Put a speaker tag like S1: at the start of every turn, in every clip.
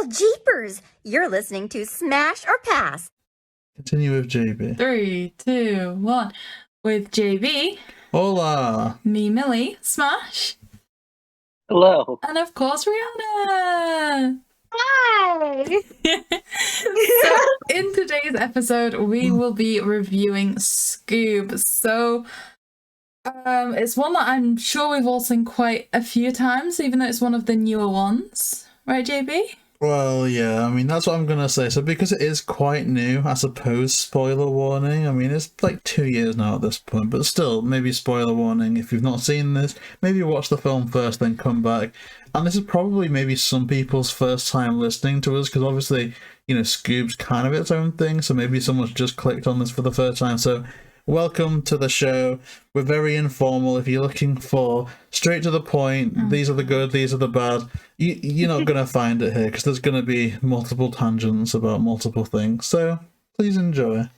S1: Well, jeepers! You're listening to Smash or Pass.
S2: Continue with JayBee.
S3: 3, 2, 1. With JayBee.
S2: Hola!
S3: Me, Millie. Smash.
S4: Hello.
S3: And of course, Rihanna.
S1: Hi!
S3: So, in today's episode, we will be reviewing Scoob. So, it's one that I'm sure we've all seen quite a few times, even though it's one of the newer ones. Right, JayBee?
S2: Well, yeah, I mean, that's what I'm going to say. So because it is quite new, I suppose, spoiler warning. I mean, it's like 2 years now at this point, but still, maybe spoiler warning. If you've not seen this, maybe watch the film first, then come back. And this is probably maybe some people's first time listening to us, because obviously, you know, Scoob's kind of its own thing, so maybe someone's just clicked on this for the first time. So welcome to the show. We're very informal. If you're looking for straight to the point, these are the good, these are the bad, you're not going to find it here, because there's going to be multiple tangents about multiple things. So please enjoy.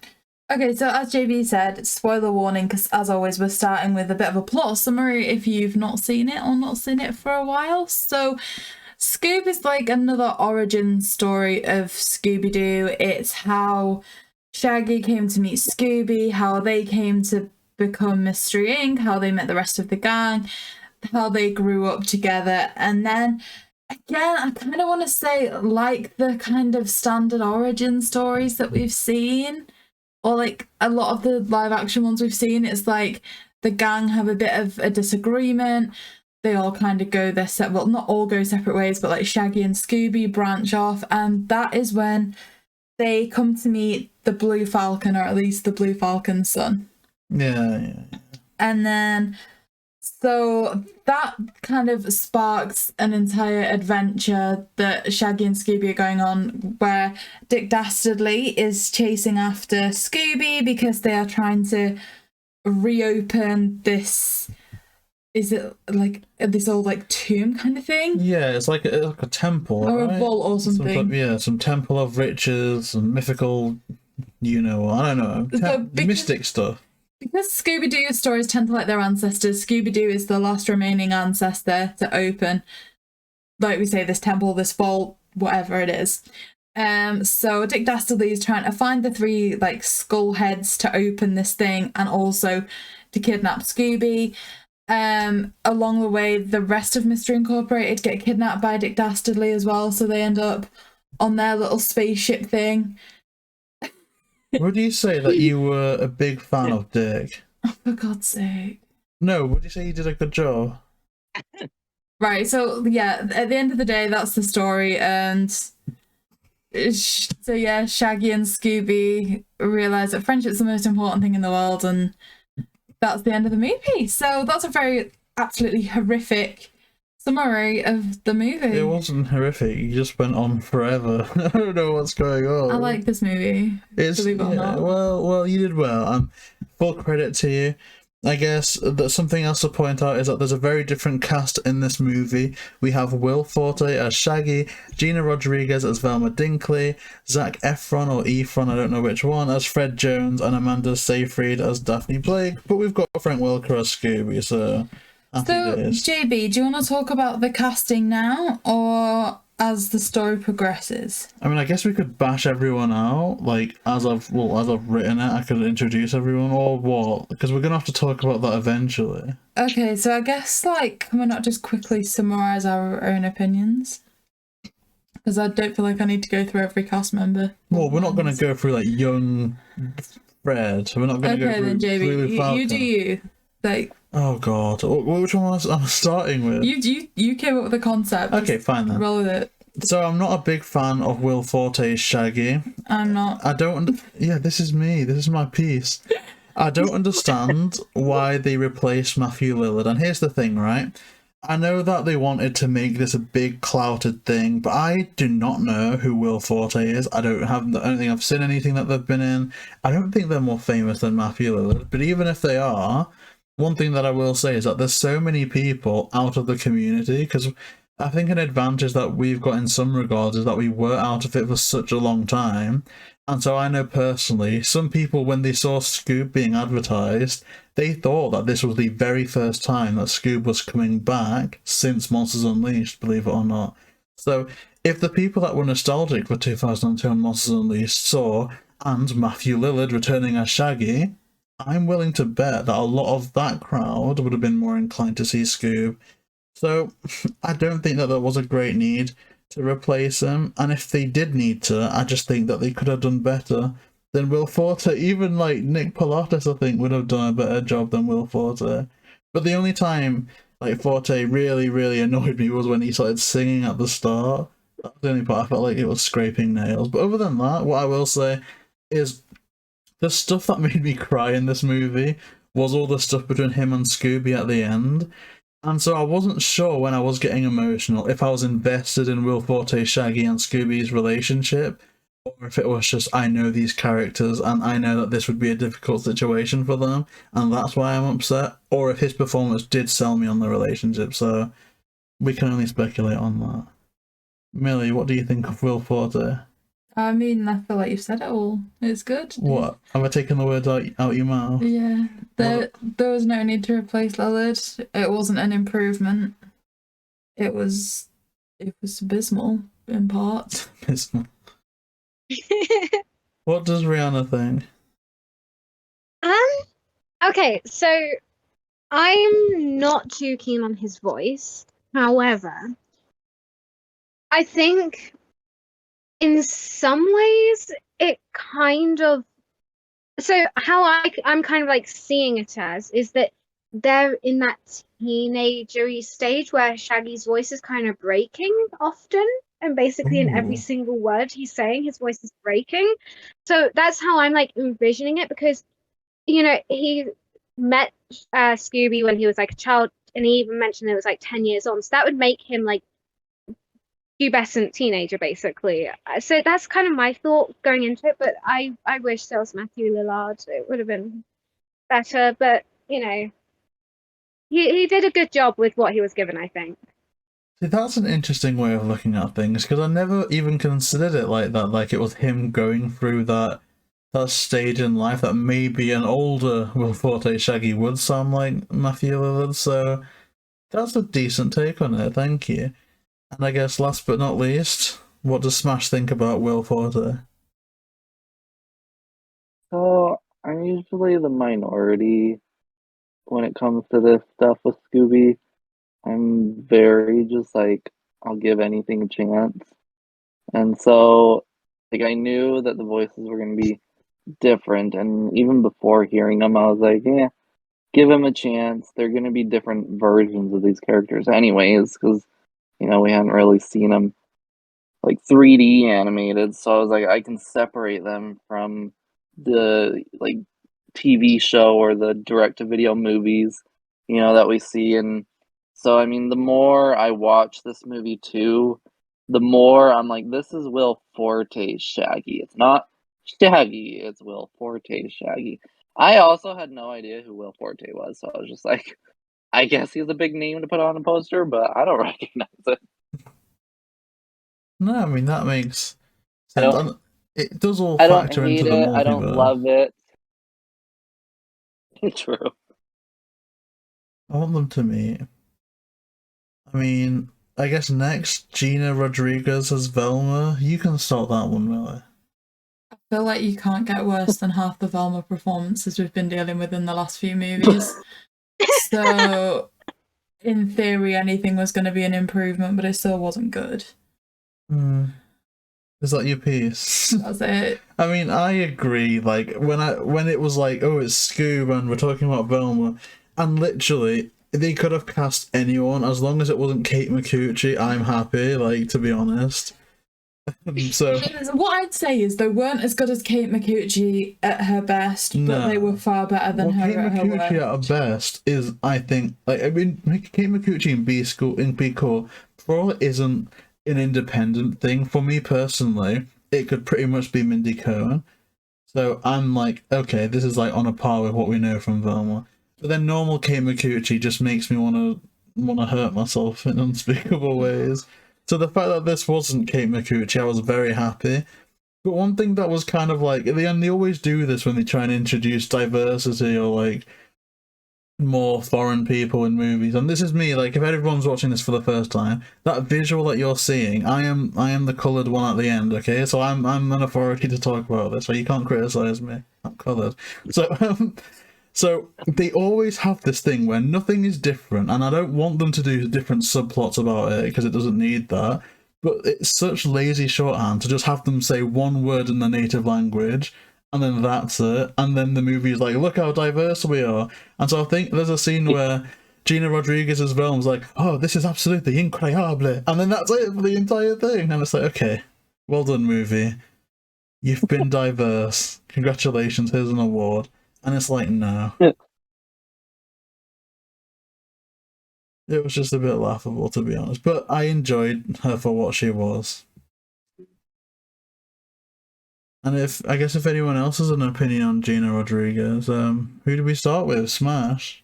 S3: Okay, so as JayBee said, spoiler warning, because as always, we're starting with a bit of a plot summary if you've not seen it or not seen it for a while. So Scoob is like another origin story of Scooby Doo. It's how Shaggy came to meet Scooby, how they came to become Mystery Inc., how they met the rest of the gang, how they grew up together. And then, again, I kind of want to say, like the kind of standard origin stories that we've seen, or like a lot of the live action ones we've seen, it's like the gang have a bit of a disagreement. They all kind of go their well, not all go separate ways, but like Shaggy and Scooby branch off. And that is when they come to meet the Blue Falcon, or at least the Blue Falcon's son.
S2: Yeah.
S3: And then, so that kind of sparks an entire adventure that Shaggy and Scooby are going on, where Dick Dastardly is chasing after Scooby because they are trying to reopen this, is it like this old like tomb kind of thing?
S2: Yeah, it's like a temple,
S3: or
S2: right?
S3: a vault or something.
S2: Some temple of riches, some mythical, I don't know,
S3: So
S2: mystic stuff.
S3: Because Scooby-Doo stories tend to like their ancestors, Scooby-Doo is the last remaining ancestor to open, like we say, this temple, this vault, whatever it is. So Dick Dastardly is trying to find the 3 like skull heads to open this thing, and also to kidnap Scooby. Along the way, the rest of Mystery Incorporated get kidnapped by Dick Dastardly as well, so they end up on their little spaceship thing.
S2: Would you say that you were a big fan of Dick?
S3: Oh, for God's sake.
S2: No, would you say you did a good job?
S3: Right, so yeah, at the end of the day, that's the story, and so yeah, Shaggy and Scooby realise that friendship's the most important thing in the world, and that's the end of the movie. So that's a very absolutely horrific summary of the movie.
S2: It wasn't horrific, you just went on forever. I don't know what's going on.
S3: I like this movie. Believe it or not.
S2: Well, you did well. Full credit to you. I guess that something else to point out is that there's a very different cast in this movie. We have Will Forte as Shaggy, Gina Rodriguez as Velma Dinkley, Zac Efron or Efron, I don't know which one, as Fred Jones, and Amanda Seyfried as Daphne Blake. But we've got Frank Welker as Scooby, so happy days.
S3: JayBee, do you want to talk about the casting now, or as the story progresses?
S2: I mean, I guess we could bash everyone out, like, as I've written it, I could introduce everyone, or what? Because we're going to have to talk about that eventually.
S3: Okay, so I guess, like, can we not just quickly summarise our own opinions? Because I don't feel like I need to go through every cast member.
S2: Well, we're not going to go through, like, young Fred. We're not going to go through...
S3: Okay, then, JayBee, you do you. Like...
S2: Oh, God. Which one was I starting with?
S3: You came up with the concept.
S2: Okay, fine then.
S3: Roll with it.
S2: So I'm not a big fan of Will Forte's Shaggy.
S3: I'm not.
S2: I don't... Yeah, this is me. This is my piece. I don't understand why they replaced Matthew Lillard. And here's the thing, right? I know that they wanted to make this a big clouted thing, but I do not know who Will Forte is. I don't think I've seen anything that they've been in. I don't think they're more famous than Matthew Lillard. But even if they are... One thing that I will say is that there's so many people out of the community, because I think an advantage that we've got in some regards is that we were out of it for such a long time. And so I know personally, some people, when they saw Scoob being advertised, they thought that this was the very first time that Scoob was coming back since Monsters Unleashed, believe it or not. So if the people that were nostalgic for 2002 and Monsters Unleashed saw and Matthew Lillard returning as Shaggy, I'm willing to bet that a lot of that crowd would have been more inclined to see Scoob. So I don't think that there was a great need to replace him, and if they did need to, I just think that they could have done better than Will Forte. Even like Nick Pilatus, I think, would have done a better job than Will Forte. But the only time like Forte really annoyed me was when he started singing at the start. That's the only part I felt like it was scraping nails. But other than that, what I will say is the stuff that made me cry in this movie was all the stuff between him and Scooby at the end. And so I wasn't sure when I was getting emotional if I was invested in Will Forte, Shaggy, and Scooby's relationship, or if it was just I know these characters and I know that this would be a difficult situation for them, and that's why I'm upset, or if his performance did sell me on the relationship. So we can only speculate on that. Millie, what do you think of Will Forte?
S3: I mean, I feel like you've said it all. It's good.
S2: What? Have I taken the words out your mouth?
S3: Yeah. There was no need to replace Lillard. It wasn't an improvement. It was abysmal in parts.
S2: Abysmal. What does Rihanna think?
S5: Okay, so I'm not too keen on his voice. However, I think in some ways it kind of, so how I'm kind of like seeing it as is that they're in that teenagery stage where Shaggy's voice is kind of breaking often, and basically in every
S2: Ooh.
S5: single word he's saying his voice is breaking. So that's how I'm like envisioning it, because he met Scooby when he was like a child, and he even mentioned it was like 10 years on, so that would make him like pubescent teenager basically. So that's kind of my thought going into it, but I wish there was Matthew Lillard. It would have been better, but he did a good job with what he was given, I think.
S2: See, that's an interesting way of looking at things, because I never even considered it like that, like it was him going through that stage in life that maybe an older Will Forte Shaggy would sound like Matthew Lillard. So that's a decent take on it, thank you. And I guess last but not least, what does Smash think about Will Forte?
S4: So I'm usually the minority when it comes to this stuff with Scooby. I'm very just like, I'll give anything a chance. And so, like, I knew that the voices were going to be different. And even before hearing them, I was like, yeah, give them a chance. They're going to be different versions of these characters, anyways, because, we hadn't really seen them like 3D animated. So I was like, I can separate them from the like TV show or the direct to video movies, that we see. And so, I mean, the more I watch this movie too, the more I'm like, this is Will Forte's Shaggy. It's not Shaggy, it's Will Forte's Shaggy. I also had no idea who Will Forte was, so I was just like, I guess he's a big name to put on a poster, but I don't recognize it.
S2: No, I mean, that makes
S4: I
S2: sense.
S4: don't,
S2: It does all
S4: I don't
S2: factor
S4: hate
S2: into the
S4: it. I don't
S2: multiverse.
S4: love it. True.
S2: I want them to meet. I mean, I guess next, Gina Rodriguez as Velma. You can start that one, Millie.
S3: I feel like you can't get worse than half the Velma performances we've been dealing with in the last few movies. So, in theory, anything was going to be an improvement, but it still wasn't good.
S2: Is that your piece?
S3: That's it.
S2: I mean, I agree. Like when it was like, oh, it's Scoob and we're talking about Velma, and literally they could have cast anyone as long as it wasn't Kate McCucci. I'm happy. Like, to be honest. So
S3: what I'd say is they weren't as good as Kate McCucci at her best, but they were far better than her
S2: Kate
S3: at her
S2: McCucci
S3: worst.
S2: at her best is, I think, like, I mean, Kate McCucci in B Core, for all it isn't an independent thing, for me personally, it could pretty much be Mindy Cohn. So I'm like, okay, this is like on a par with what we know from Velma. But then normal Kate McCucci just makes me wanna hurt myself in unspeakable ways. So the fact that this wasn't Kate McCucci, I was very happy. But one thing that was kind of like, they always do this when they try and introduce diversity or like more foreign people in movies. And this is me, like, if everyone's watching this for the first time, that visual that you're seeing, I am the coloured one at the end, okay? So I'm an authority to talk about this, so you can't criticise me. I'm coloured. So so they always have this thing where nothing is different, and I don't want them to do different subplots about it because it doesn't need that. But it's such lazy shorthand to just have them say one word in their native language, and then that's it. And then the movie is like, look how diverse we are. And so I think there's a scene where Gina Rodriguez's Velma's like, oh, this is absolutely incredible. And then that's it for the entire thing. And it's like, okay, well done, movie. You've been diverse. Congratulations, here's an award. And it's like, no. It was just a bit laughable, to be honest. But I enjoyed her for what she was. And I guess if anyone else has an opinion on Gina Rodriguez, who do we start with? Smash?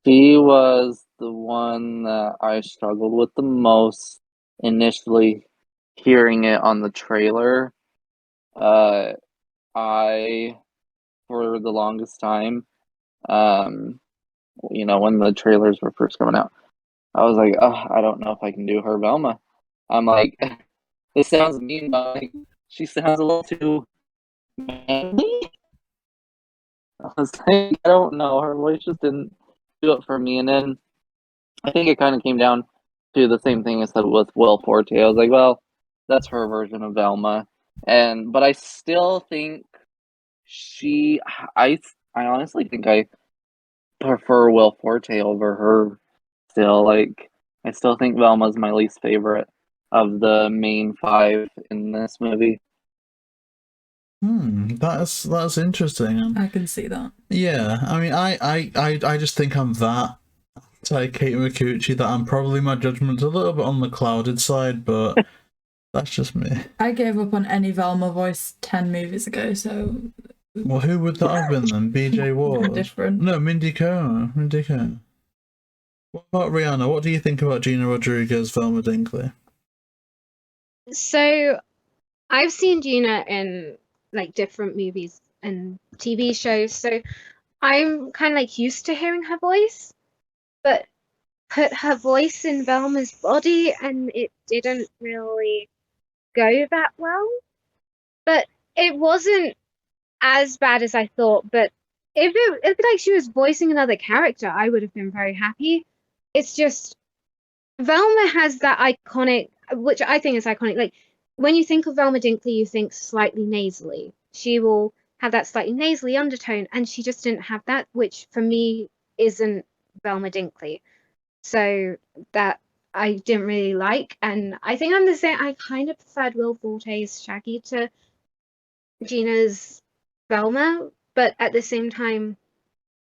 S4: She was the one that I struggled with the most initially hearing it on the trailer. I, for the longest time, you know, when the trailers were first coming out, I was like, oh, I don't know if I can do her Velma. I'm like, this sounds mean, but like, she sounds a little too manly. I was like, I don't know, her voice just didn't do it for me. And then I think it kind of came down to the same thing I said with Will Forte. I was like, well, that's her version of Velma. But I still think I honestly think I prefer Will Forte over her still. Like, I still think Velma's my least favorite of the main five in this movie.
S2: That's interesting.
S3: I can see that.
S2: Yeah, I mean, I just think I'm that like Kate Micucci, that I'm probably, my judgment's a little bit on the clouded side, but that's just me.
S3: I gave up on any Velma voice 10 movies ago, so...
S2: Well, who would that have been then? BJ Ward?
S3: Different.
S2: No, Mindy Cohn. Mindy Cohn. What about Rihanna? What do you think about Gina Rodriguez, Velma Dinkley?
S5: So, I've seen Gina in like different movies and TV shows, so I'm kind of like used to hearing her voice, but put her voice in Velma's body and it didn't really go that well. But it wasn't as bad as I thought, but if like she was voicing another character, I would have been very happy. It's just Velma has that iconic, which I think is iconic. Like when you think of Velma Dinkley, you think slightly nasally. She will have that slightly nasally undertone, and she just didn't have that, which for me isn't Velma Dinkley. So that I didn't really like, and I think I'm the same. I kind of preferred Will Forte's Shaggy to Gina's Velma, but at the same time,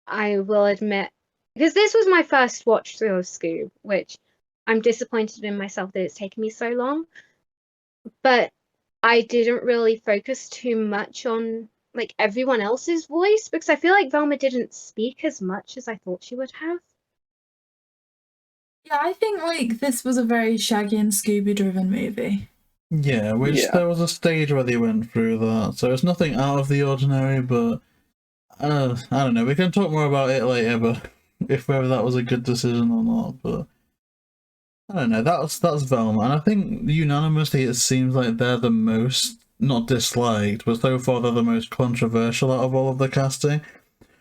S5: I will admit, because this was my first watch through of Scoob, which I'm disappointed in myself that it's taken me so long, but I didn't really focus too much on like everyone else's voice because I feel like Velma didn't speak as much as I thought she would have.
S3: Yeah, I think like this was a very Shaggy and Scooby driven movie.
S2: Yeah, there was a stage where they went through that, so it's nothing out of the ordinary, but I don't know, we can talk more about it later, but if whether that was a good decision or not, but I don't know, that's Velma, and I think unanimously it seems like they're the most, not disliked, but so far they're the most controversial out of all of the casting,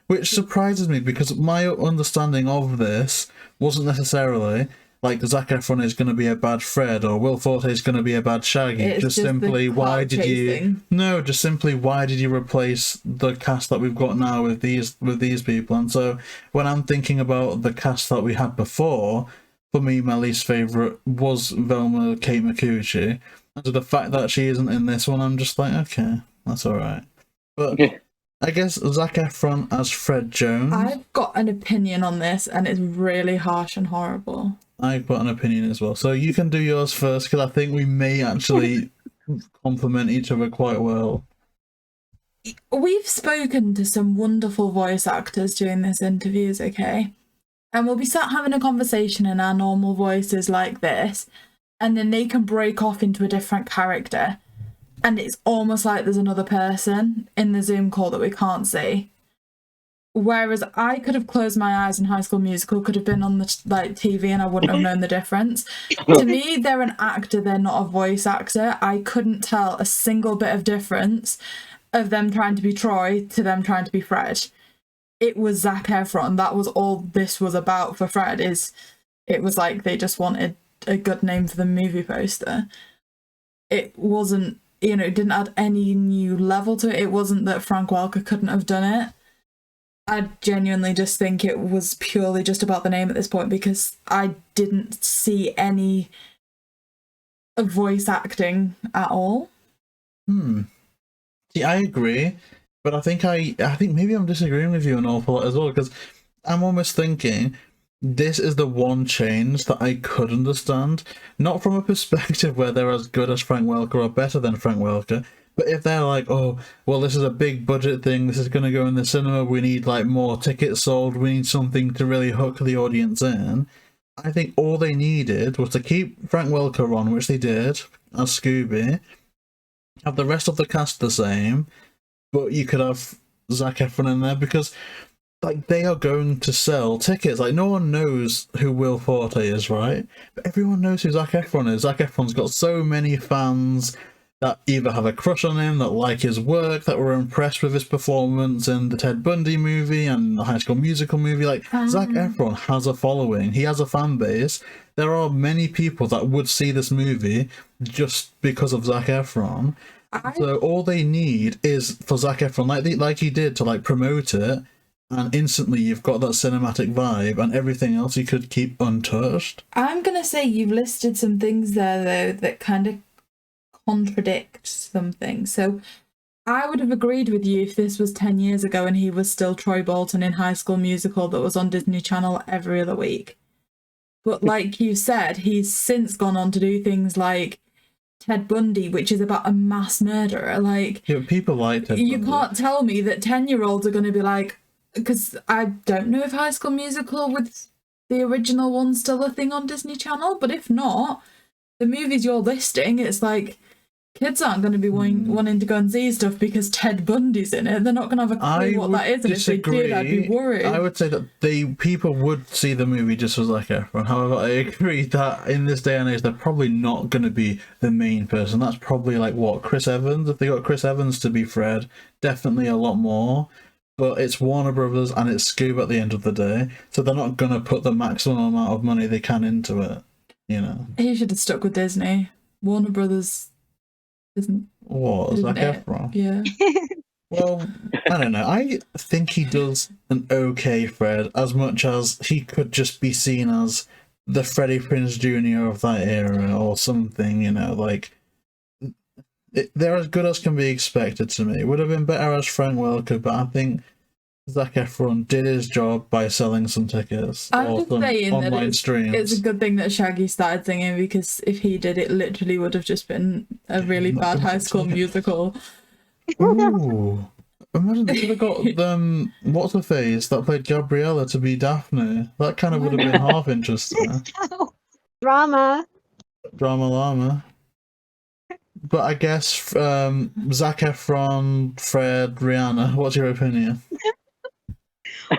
S2: which surprises me because my understanding of this wasn't necessarily like Zac Efron is going to be a bad Fred or Will Forte is going to be a bad Shaggy.
S3: It's
S2: just simply why did you replace the cast that we've got now with these people? And so when I'm thinking about the cast that we had before, for me my least favourite was Velma Kate Micucci. And so the fact that she isn't in this one, I'm just like, okay, that's alright. But I guess Zac Efron as Fred Jones.
S3: I've got an opinion on this and it's really harsh and horrible.
S2: I've got an opinion as well. So you can do yours first because I think we may actually complement each other quite well.
S3: We've spoken to some wonderful voice actors during this interviews, okay? And we'll be sat having a conversation in our normal voices like this, and then they can break off into a different character. And it's almost like there's another person in the Zoom call that we can't see. Whereas I could have closed my eyes and High School Musical could have been on the TV and I wouldn't have known the difference. To me, they're an actor, they're not a voice actor. I couldn't tell a single bit of difference of them trying to be Troy to them trying to be Fred. It was Zac Efron. That was all this was about for Fred. It was like they just wanted a good name for the movie poster. It wasn't, it didn't add any new level to it. It wasn't that Frank Welker couldn't have done it. I genuinely just think it was purely just about the name at this point because I didn't see any voice acting at all.
S2: See, I agree, but I think maybe I'm disagreeing with you an awful lot as well, because I'm almost thinking this is the one change that I could understand, not from a perspective where they're as good as Frank Welker or better than Frank Welker, but if they're like, oh, well, this is a big budget thing, this is going to go in the cinema, we need like more tickets sold, we need something to really hook the audience in. I think all they needed was to keep Frank Welker on, which they did, as Scooby, have the rest of the cast the same, but you could have Zac Efron in there because like they are going to sell tickets. Like no one knows who Will Forte is, right? But everyone knows who Zac Efron is. Zac Efron's got so many fans that either have a crush on him, that like his work, that were impressed with his performance in the Ted Bundy movie and the High School Musical movie. Like Zac Efron has a following. He has a fan base. There are many people that would see this movie just because of Zac Efron. So all they need is for Zac Efron, like he did, to like promote it, and instantly you've got that cinematic vibe, and everything else you could keep untouched.
S3: I'm gonna say you've listed some things there though that kind of contradict something. So I would have agreed with you if this was 10 years ago and he was still Troy Bolton in High School Musical that was on Disney Channel every other week. But like you said, he's since gone on to do things like Ted Bundy, which is about a mass murderer. Like,
S2: yeah, people like Ted
S3: you
S2: Bundy.
S3: can't tell me that 10-year-olds are going to be like, because I don't know if High School Musical with the original one's still a thing on Disney Channel, but if not, the movies you're listing, it's like kids aren't going to be wanting to go and see stuff because Ted Bundy's in it. They're not going to have a clue what that is, and if they did, I'd be worried.
S2: I would say that people would see the movie just as Zac Efron. However, I agree that in this day and age, they're probably not going to be the main person. That's probably like, what, Chris Evans? If they got Chris Evans to be Fred, definitely a lot more. But it's Warner Brothers and it's Scoob at the end of the day, so they're not going to put the maximum amount of money they can into it,
S3: He should have stuck with Disney. Warner Brothers isn't...
S2: What, Zac Efron?
S3: Yeah.
S2: Well, I don't know. I think he does an okay Fred, as much as he could just be seen as the Freddie Prinze Jr. of that era or something, like... They're as good as can be expected to me. It would have been better as Frank Welker, but I think Zac Efron did his job by selling some tickets
S3: I'm
S2: or
S3: just
S2: some
S3: saying
S2: online
S3: that
S2: streams.
S3: it's a good thing that Shaggy started singing, because if he did, it literally would have just been a really bad High School Musical.
S2: Ooh. Imagine they could have got what's her face that played Gabriella to be Daphne. That kind of would have been half interesting.
S5: Drama.
S2: Drama llama. But I guess Zac Efron, Fred, Rihanna, what's your opinion?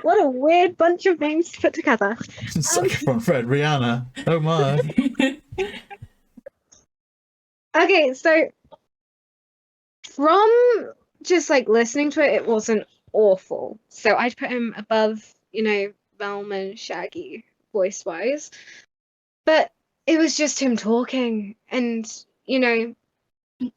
S5: What a weird bunch of names to put together.
S2: Zac Efron, Fred, Rihanna. Oh my.
S5: Okay, so from just like listening to it, it wasn't awful. So I'd put him above, Velma and Shaggy voice wise. But it was just him talking, and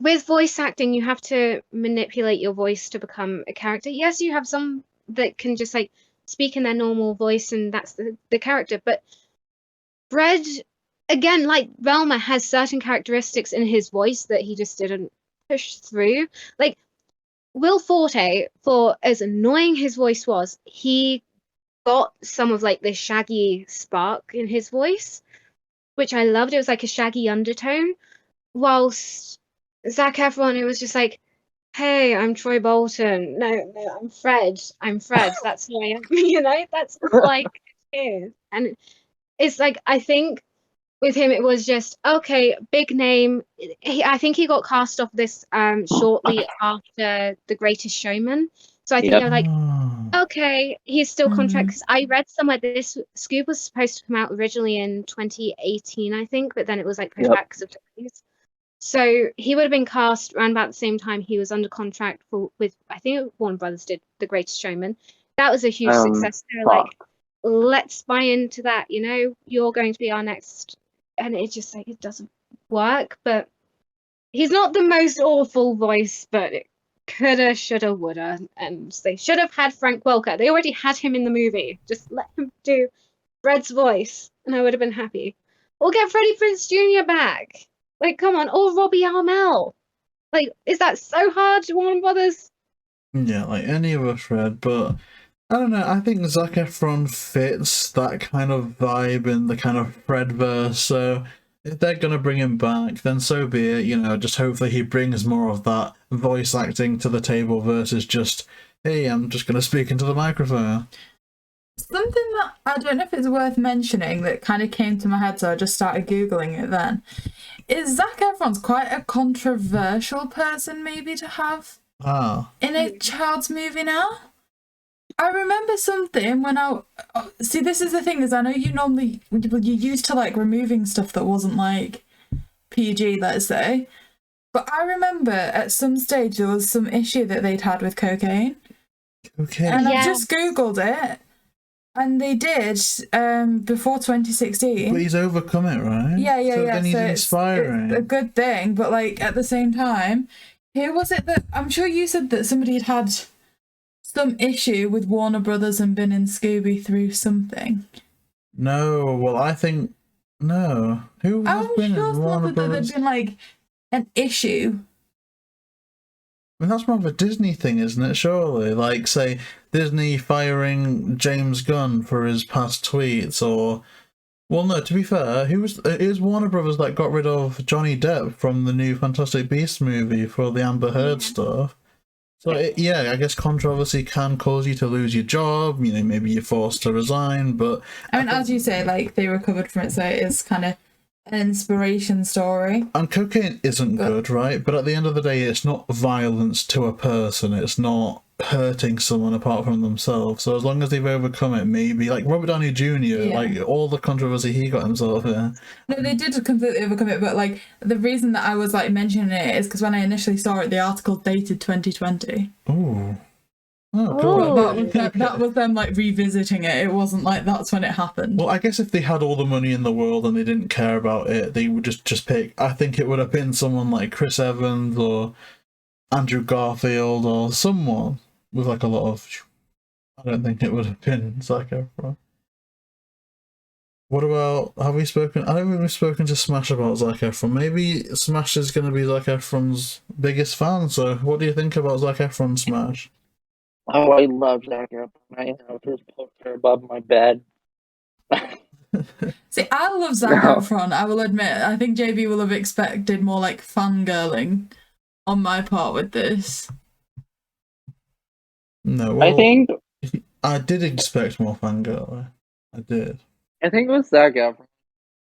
S5: with voice acting, you have to manipulate your voice to become a character. Yes, you have some that can just like speak in their normal voice and that's the character. But Fred, again, like Velma, has certain characteristics in his voice that he just didn't push through. Like Will Forte, for as annoying his voice was, he got some of like the Shaggy spark in his voice, which I loved. It was like a Shaggy undertone. Whilst Zac Efron, it was just like, hey, I'm Troy Bolton. No, I'm Fred. That's who I am. That's like it is. And it's like, I think with him, it was just, okay, big name. I think he got cast off this shortly after The Greatest Showman. So I think they were like, okay, he's still contract,
S3: Mm.
S5: because I read somewhere this Scoob was supposed to come out originally in 2018, I think, but then it was like pushed
S4: Yep.
S5: back because of delays. So he would have been cast around about the same time he was under contract with I think Warner Brothers did The Greatest Showman. That was a huge success. They were like,
S4: Fuck.
S5: let's buy into that, you're going to be our next, and it just like it doesn't work. But he's not the most awful voice, but it coulda, shoulda, woulda, and they should have had Frank Welker. They already had him in the movie. Just let him do Fred's voice, and I would have been happy. Or get Freddie Prinze Jr. back. Like, come on, or Robbie Amell. Like, is that so hard, Warner Brothers?
S2: Yeah, like any other Fred, but I don't know. I think Zac Efron fits that kind of vibe in the kind of Fredverse. So if they're gonna bring him back, then so be it. Just hopefully he brings more of that voice acting to the table versus just, hey, I'm just gonna speak into the microphone.
S3: Something that I don't know if it's worth mentioning that kind of came to my head, so I just started Googling it then, is Zac Efron's quite a controversial person maybe to have in a child's movie now. I remember something when see, this is the thing, is I know you used to like removing stuff that wasn't like PG, let's say, but I remember at some stage there was some issue that they'd had with cocaine.
S2: Okay.
S3: And I've
S5: Yeah.
S3: just Googled it, and they did before 2016.
S2: But he's overcome it, right?
S3: Yeah.
S2: So then he's
S3: so
S2: inspiring.
S3: it's a good thing, but like at the same time, who was it that I'm sure you said that somebody had some issue with Warner Brothers and been in Scooby through something?
S2: No, well, I think no. Who has
S3: I'm
S2: been
S3: sure
S2: in Warner
S3: that there'd
S2: Brothers?
S3: been like an issue.
S2: I mean, that's more of a Disney thing, isn't it? Surely, like say Disney firing James Gunn for his past tweets, or well, no. To be fair, it was Warner Brothers that got rid of Johnny Depp from the new Fantastic Beasts movie for the Amber Heard stuff. So yeah, I guess controversy can cause you to lose your job. Maybe you're forced to resign. But
S3: I mean, as you say, like they recovered from it, so it is kind of an inspiration story.
S2: And cocaine isn't good, right? But at the end of the day, it's not violence to a person. It's not hurting someone apart from themselves. So as long as they've overcome it, maybe like Robert Downey Jr., like all the controversy he got himself in.
S3: No, they did completely overcome it, but like the reason that I was like mentioning it is because when I initially saw it, the article dated 2020.
S2: Ooh. Oh, cool.
S3: That was them like revisiting it. It wasn't like that's when it happened.
S2: Well, I guess if they had all the money in the world and they didn't care about it, they would just pick. I think it would have been someone like Chris Evans or Andrew Garfield or someone with like a lot of. I don't think it would have been Zac Efron. What about, have we spoken? I don't think we've spoken to Smash about Zac Efron. Maybe Smash is going to be Zac Efron's biggest fan. So, what do you think about Zac Efron, Smash?
S4: Oh, I love Zac Efron. I have his poster above my bed.
S3: See, I love Zac Efron, I will admit. I think JayBee will have expected more like fangirling on my part with this.
S2: No, well,
S4: I think
S2: I did expect more fangirl. I did.
S4: I think with Zac Efron,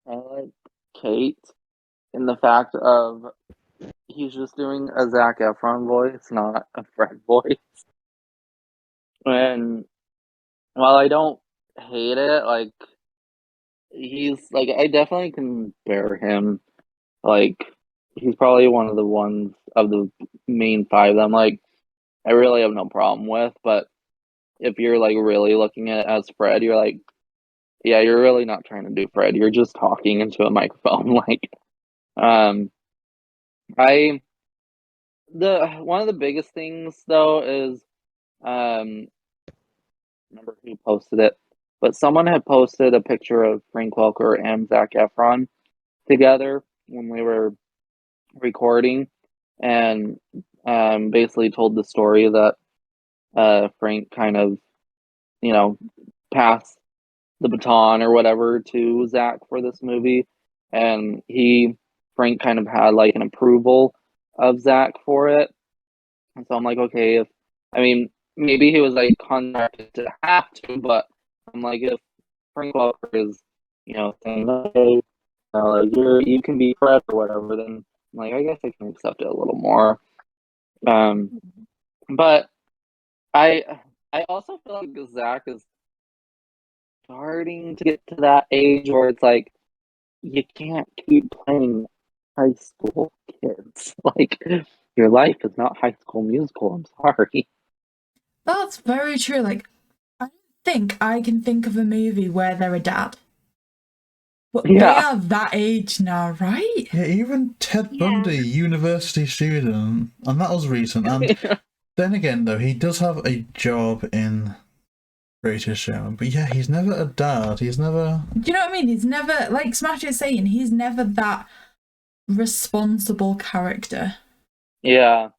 S4: I like Kate in the fact of he's just doing a Zac Efron voice, not a Fred voice. And while I don't hate it, like he's like I definitely can bear him. Like he's probably one of the ones of the main five that I'm like I really have no problem with. But if you're like really looking at it as Fred, you're like, yeah, you're really not trying to do Fred. You're just talking into a microphone. Like, one of the biggest things though is, remember who posted it, but someone had posted a picture of Frank Welker and Zac Efron together when we were recording, and basically told the story that Frank kind of, passed the baton or whatever to Zac for this movie, and Frank kind of had like an approval of Zac for it. And so I'm like, okay, maybe he was like contracted to have to, but I'm like, if Frank Welker is, saying, hey, like you can be Fred or whatever, then I'm like, I guess I can accept it a little more. But I also feel like Zac is starting to get to that age where it's like you can't keep playing high school kids. Like your life is not High School Musical. I'm sorry.
S3: That's very true. Like, I don't think I can think of a movie where they're a dad. But they
S4: Yeah.
S3: are that age now, right?
S2: Yeah, even Ted
S5: Yeah.
S2: Bundy, university student, and that was recent. And then again, though, he does have a job in Greatest Showman. But yeah, he's never a dad. He's never.
S3: Do you know what I mean? He's never, like Smash is saying, he's never that responsible character.
S4: Yeah.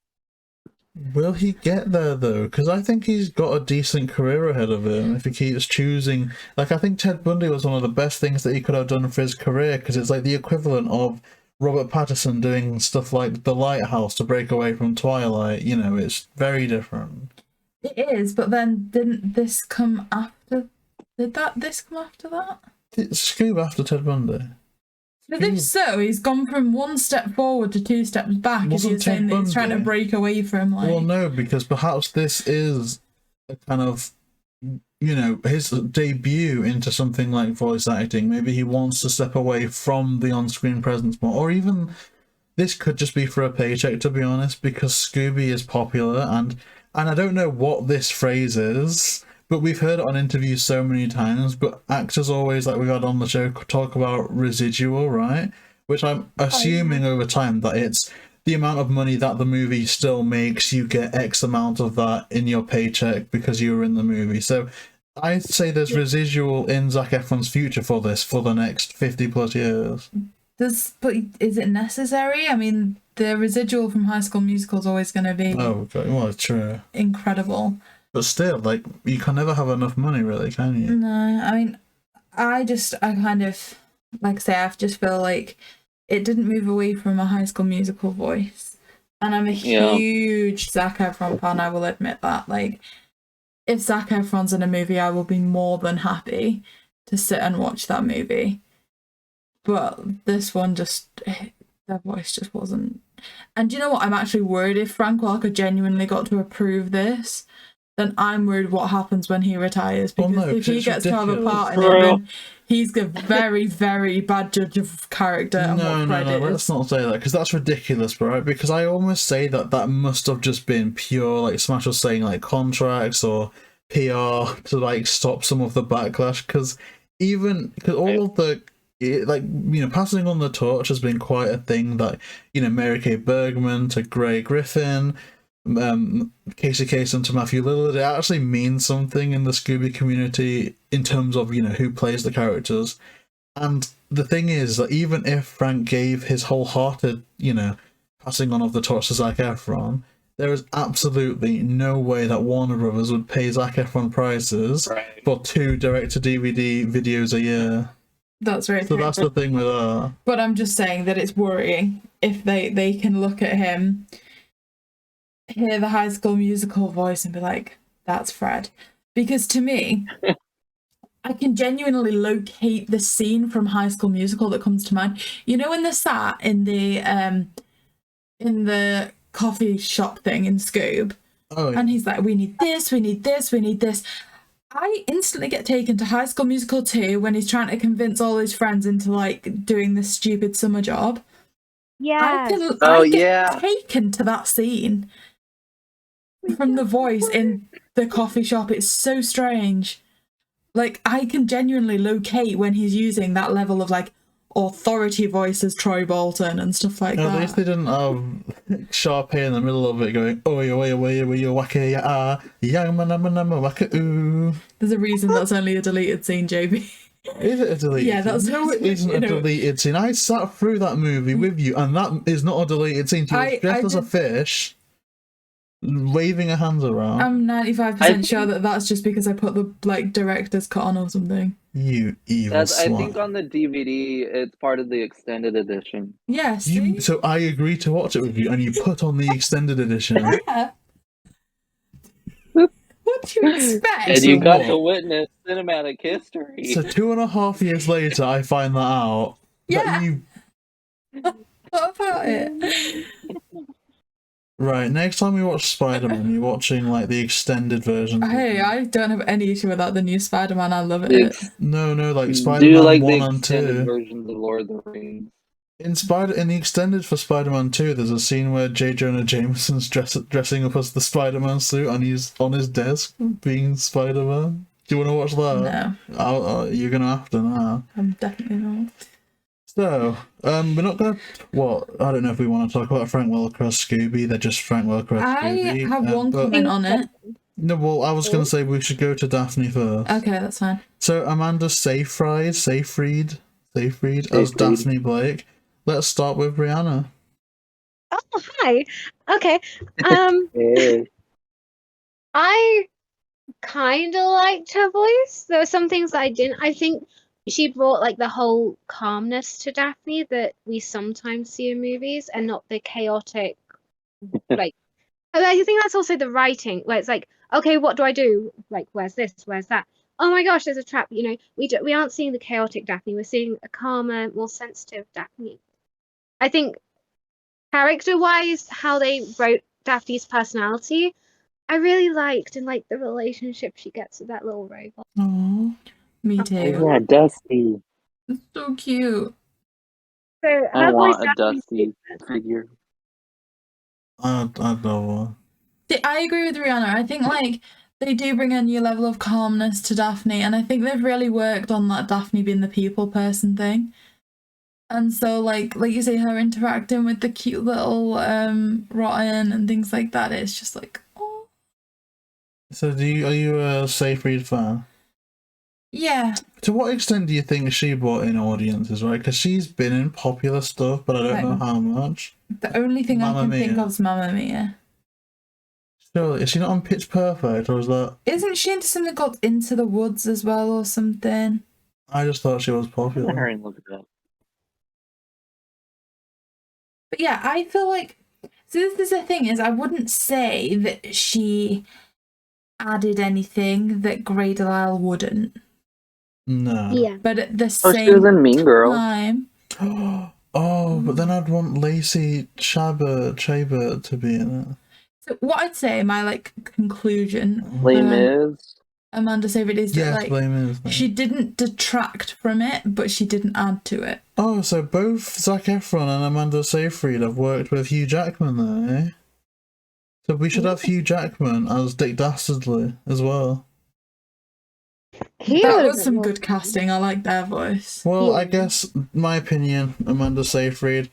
S2: Will he get there though? Because I think he's got a decent career ahead of him if he keeps choosing. Like, I think Ted Bundy was one of the best things that he could have done for his career, because it's like the equivalent of Robert Pattinson doing stuff like The Lighthouse to break away from Twilight. You know, it's very different.
S3: It is, but then didn't this come after? Did this come after that?
S2: It's Scoob after Ted Bundy.
S3: But if so, he's gone from one step forward to two steps back. If
S2: Wasn't
S3: you're saying
S2: Ted
S3: that he's trying to
S2: Bundy?
S3: break away from, like,
S2: Well, no, because perhaps this is a kind of, you know, his debut into something like voice acting. Maybe he wants to step away from the on-screen presence more, or even this could just be for a paycheck, to be honest, because Scooby is popular, and I don't know what this phrase is, but we've heard it on interviews so many times. But actors always, like we've had on the show, talk about residual, right? Which I'm assuming over time that it's the amount of money that the movie still makes, you get X amount of that in your paycheck because you were in the movie. So I'd say there's residual in Zac Efron's future for this for the next 50 plus years.
S3: but is it necessary? I mean, the residual from High School Musical is always going to be
S2: Oh, okay. Well, true.
S3: incredible.
S2: But still, like, you can never have enough money, really, can you?
S3: No, I mean, I kind of, like I say, I just feel like it didn't move away from a High School Musical voice. And I'm a huge Zac Efron fan, I will admit that. Like, if Zac Efron's in a movie, I will be more than happy to sit and watch that movie. But this one their voice just wasn't. And do you know what? I'm actually worried if Frank Welker genuinely got to approve this, then I'm worried what happens when he retires. Because
S2: no,
S3: if he
S2: it's
S3: gets to have a
S2: ridiculous.
S3: part in it, then he's a very, very bad judge of character and what Fred is.
S2: Let's not say that, because that's ridiculous, right? Because I almost say that must have just been pure, like Smash was saying, like contracts or PR to like stop some of the backlash. Because all of the passing on the torch has been quite a thing. That, you know, Mary Kay Bergman to Grey Griffin, Casey Kasem to Matthew Lillard, it actually means something in the Scooby community in terms of, you know, who plays the characters. And the thing is that even if Frank gave his wholehearted, you know, passing on of the torch to Zac Efron, there is absolutely no way that Warner Brothers would pay Zac Efron prices for 2 direct-to-DVD videos a year.
S3: That's right.
S2: So that's the thing with that.
S3: But I'm just saying that it's worrying if they can look at him, hear the High School Musical voice and be like, that's Fred. Because to me, I can genuinely locate the scene from High School Musical that comes to mind. You know, when they're sat in the coffee shop thing in Scoob, and he's like, we need this, we need this, we need this. I instantly get taken to High School Musical 2 when he's trying to convince all his friends into like doing this stupid summer job.
S5: Yeah.
S3: I get taken to that scene from the voice in the coffee shop. It's so strange. Like, I can genuinely locate when he's using that level of like authority voice as Troy Bolton and stuff like that.
S2: At least they didn't have Sharpay in the middle of it going, oi, oi, oi, oi, oi, waka, ya, yang, manama, waka, ooh.
S3: There's a reason that's only a deleted scene, JayBee.
S2: Is it a deleted
S3: Yeah, that's
S2: scene? No, it isn't a deleted scene. I sat through that movie with you, and that is not a deleted scene. She was dressed as a fish, waving her hands around.
S3: I'm 95% sure that that's just because I put the like director's cut on or something.
S2: You evil
S4: I
S2: slut.
S4: think on the DVD, it's part of the extended edition.
S3: Yes.
S2: So I agreed to watch it with you, and you put on the extended edition.
S3: Yeah. What do you expect?
S4: And you got to witness cinematic history.
S2: So 2.5 years later, I find that out.
S3: Yeah.
S2: That you...
S3: What about it?
S2: Right, next time we watch Spider-Man, you're watching like the extended version.
S3: Hey, I don't have any issue with that. The new Spider-Man, I love it.
S2: No, like
S4: Do
S2: Spider-Man
S4: like
S2: 1
S4: the
S2: and
S4: extended
S2: 2.
S4: versions of Lord of the Rings.
S2: In the extended for Spider-Man 2, there's a scene where J. Jonah Jameson's dressing up as the Spider-Man suit and he's on his desk being Spider-Man. Do you want to watch that?
S3: No.
S2: You're gonna have to now.
S3: I'm definitely not.
S2: So, we're not gonna. I don't know if we want to talk about Frank Welker as Scooby. They're just Frank Welker as Scooby.
S3: I have one comment on it.
S2: No, well, I was gonna say we should go to Daphne first.
S3: Okay, that's fine.
S2: So Amanda Seyfried as Daphne Blake. Let's start with Brianna.
S5: Oh, hi. Okay.
S4: Hey.
S5: I kind of liked her voice. There were some things that I didn't. I think she brought like the whole calmness to Daphne that we sometimes see in movies, and not the chaotic. Like, I think that's also the writing, where it's like, okay, what do I do? Like, where's this? Where's that? Oh my gosh, there's a trap. You know, we aren't seeing the chaotic Daphne. We're seeing a calmer, more sensitive Daphne. I think character-wise, how they wrote Daphne's personality, I really liked, and like the relationship she gets with that little robot.
S3: Aww. Me too.
S4: Yeah, Dusty.
S3: It's so cute.
S5: So
S4: I
S5: her voice
S4: want a
S5: definitely
S4: Dusty figure.
S2: I'd love one.
S3: See, I agree with Rihanna. I think like they do bring a new level of calmness to Daphne, and I think they've really worked on that Daphne being the people person thing. And so like you say, her interacting with the cute little Rotten and things like that, it's just like, oh.
S2: So are you a Seyfried fan?
S3: Yeah.
S2: To what extent do you think she brought in audiences, right? Because she's been in popular stuff, but I don't know how much.
S3: The only thing I can think of is Mamma Mia.
S2: Surely, is she not on Pitch Perfect, or is that...
S3: Isn't she into something called Into the Woods as well, or something?
S2: I just thought she was popular.
S4: Hurry and look it up.
S3: But yeah, I feel like... So this is the thing, is I wouldn't say that she added anything that Grey Delisle wouldn't.
S2: No.
S5: Yeah.
S3: But at the
S4: Oh,
S3: same
S4: she was in Mean Girls.
S3: time...
S2: Oh, but then I'd want Lacey Chabert to be in it.
S3: So what I'd say, my like conclusion...
S4: Les Mis.
S3: Amanda Seyfried is that like
S2: Les Mis.
S3: she didn't detract from it, but she didn't add to it.
S2: Oh, so both Zac Efron and Amanda Seyfried have worked with Hugh Jackman there, eh? So we should have Hugh Jackman as Dick Dastardly as well.
S3: That was some good casting. I like their voice.
S2: Well, I guess, my opinion, Amanda Seyfried,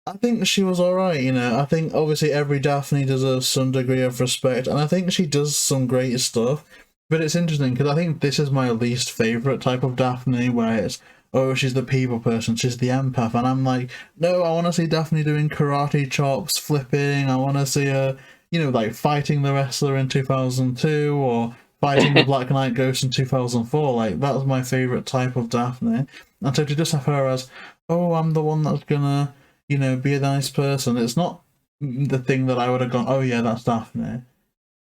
S2: I think she was alright, you know. I think obviously every Daphne deserves some degree of respect, and I think she does some great stuff. But it's interesting, because I think this is my least favourite type of Daphne, where it's, oh, she's the people person, she's the empath, and I'm like, no, I want to see Daphne doing karate chops, flipping, I want to see her, you know, like, fighting the wrestler in 2002, or fighting the Black Knight Ghost in 2004, like, that was my favourite type of Daphne. And so to just have her as, oh, I'm the one that's gonna, you know, be a nice person, it's not the thing that I would have gone, oh yeah, that's Daphne.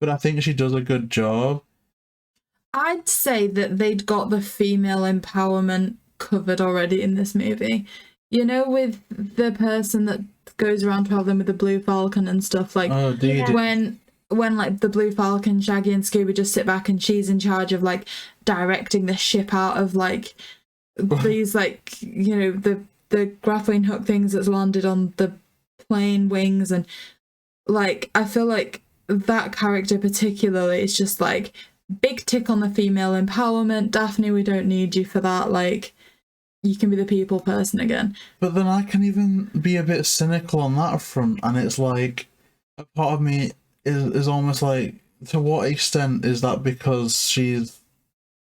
S2: But I think she does a good job.
S3: I'd say that they'd got the female empowerment covered already in this movie. You know, with the person that goes around traveling with the Blue Falcon and stuff, like when like the Blue Falcon, Shaggy and Scooby just sit back and she's in charge of like directing the ship out of like these like, you know, the grappling hook things that's landed on the plane wings, and like I feel like that character particularly is just like big tick on the female empowerment. Daphne, we don't need you for that. Like, you can be the people person again.
S2: But then I can even be a bit cynical on that front, and it's like, a part of me is almost like, to what extent is that because she's,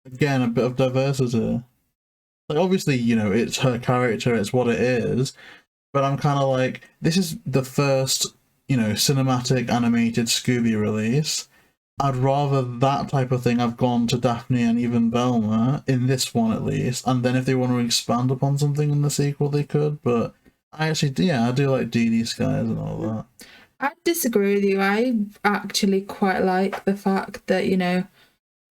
S2: again, a bit of diversity? Like, obviously, you know, it's her character, it's what it is, but I'm kind of like, this is the first, you know, cinematic animated Scooby release. I'd rather that type of thing have gone to Daphne and even Velma, in this one at least, and then if they want to expand upon something in the sequel they could, but I actually, yeah, I do like Dee Dee Skies and all that.
S3: I disagree with you. I actually quite like the fact that, you know,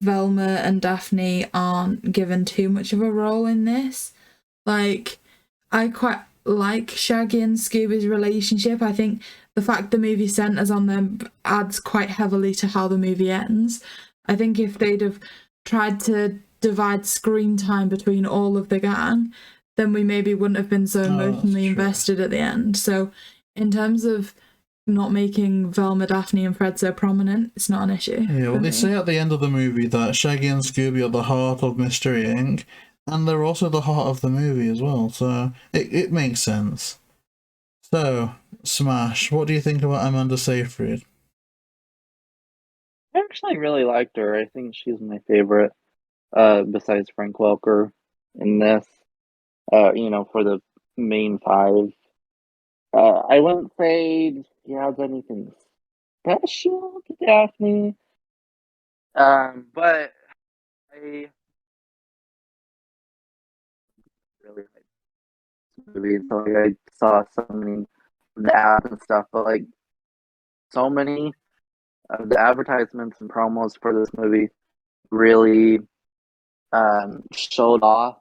S3: Velma and Daphne aren't given too much of a role in this. Like, I like Shaggy and Scooby's relationship. I think the fact the movie centers on them adds quite heavily to how the movie ends. I think if they'd have tried to divide screen time between all of the gang, then we maybe wouldn't have been so emotionally invested at the end. So in terms of not making Velma, Daphne and Fred so prominent, it's not an issue.
S2: Yeah, well, they say at the end of the movie that Shaggy and Scooby are the heart of Mystery Inc., and they're also the heart of the movie as well, so it makes sense. So, Smash, what do you think about Amanda Seyfried?
S4: I actually really liked her. I think she's my favorite, besides Frank Welker in this. For the main five. I wouldn't say he has anything special to Daphne. But I really like this movie. So like, I saw so many of the ads and stuff, but like so many of the advertisements and promos for this movie really showed off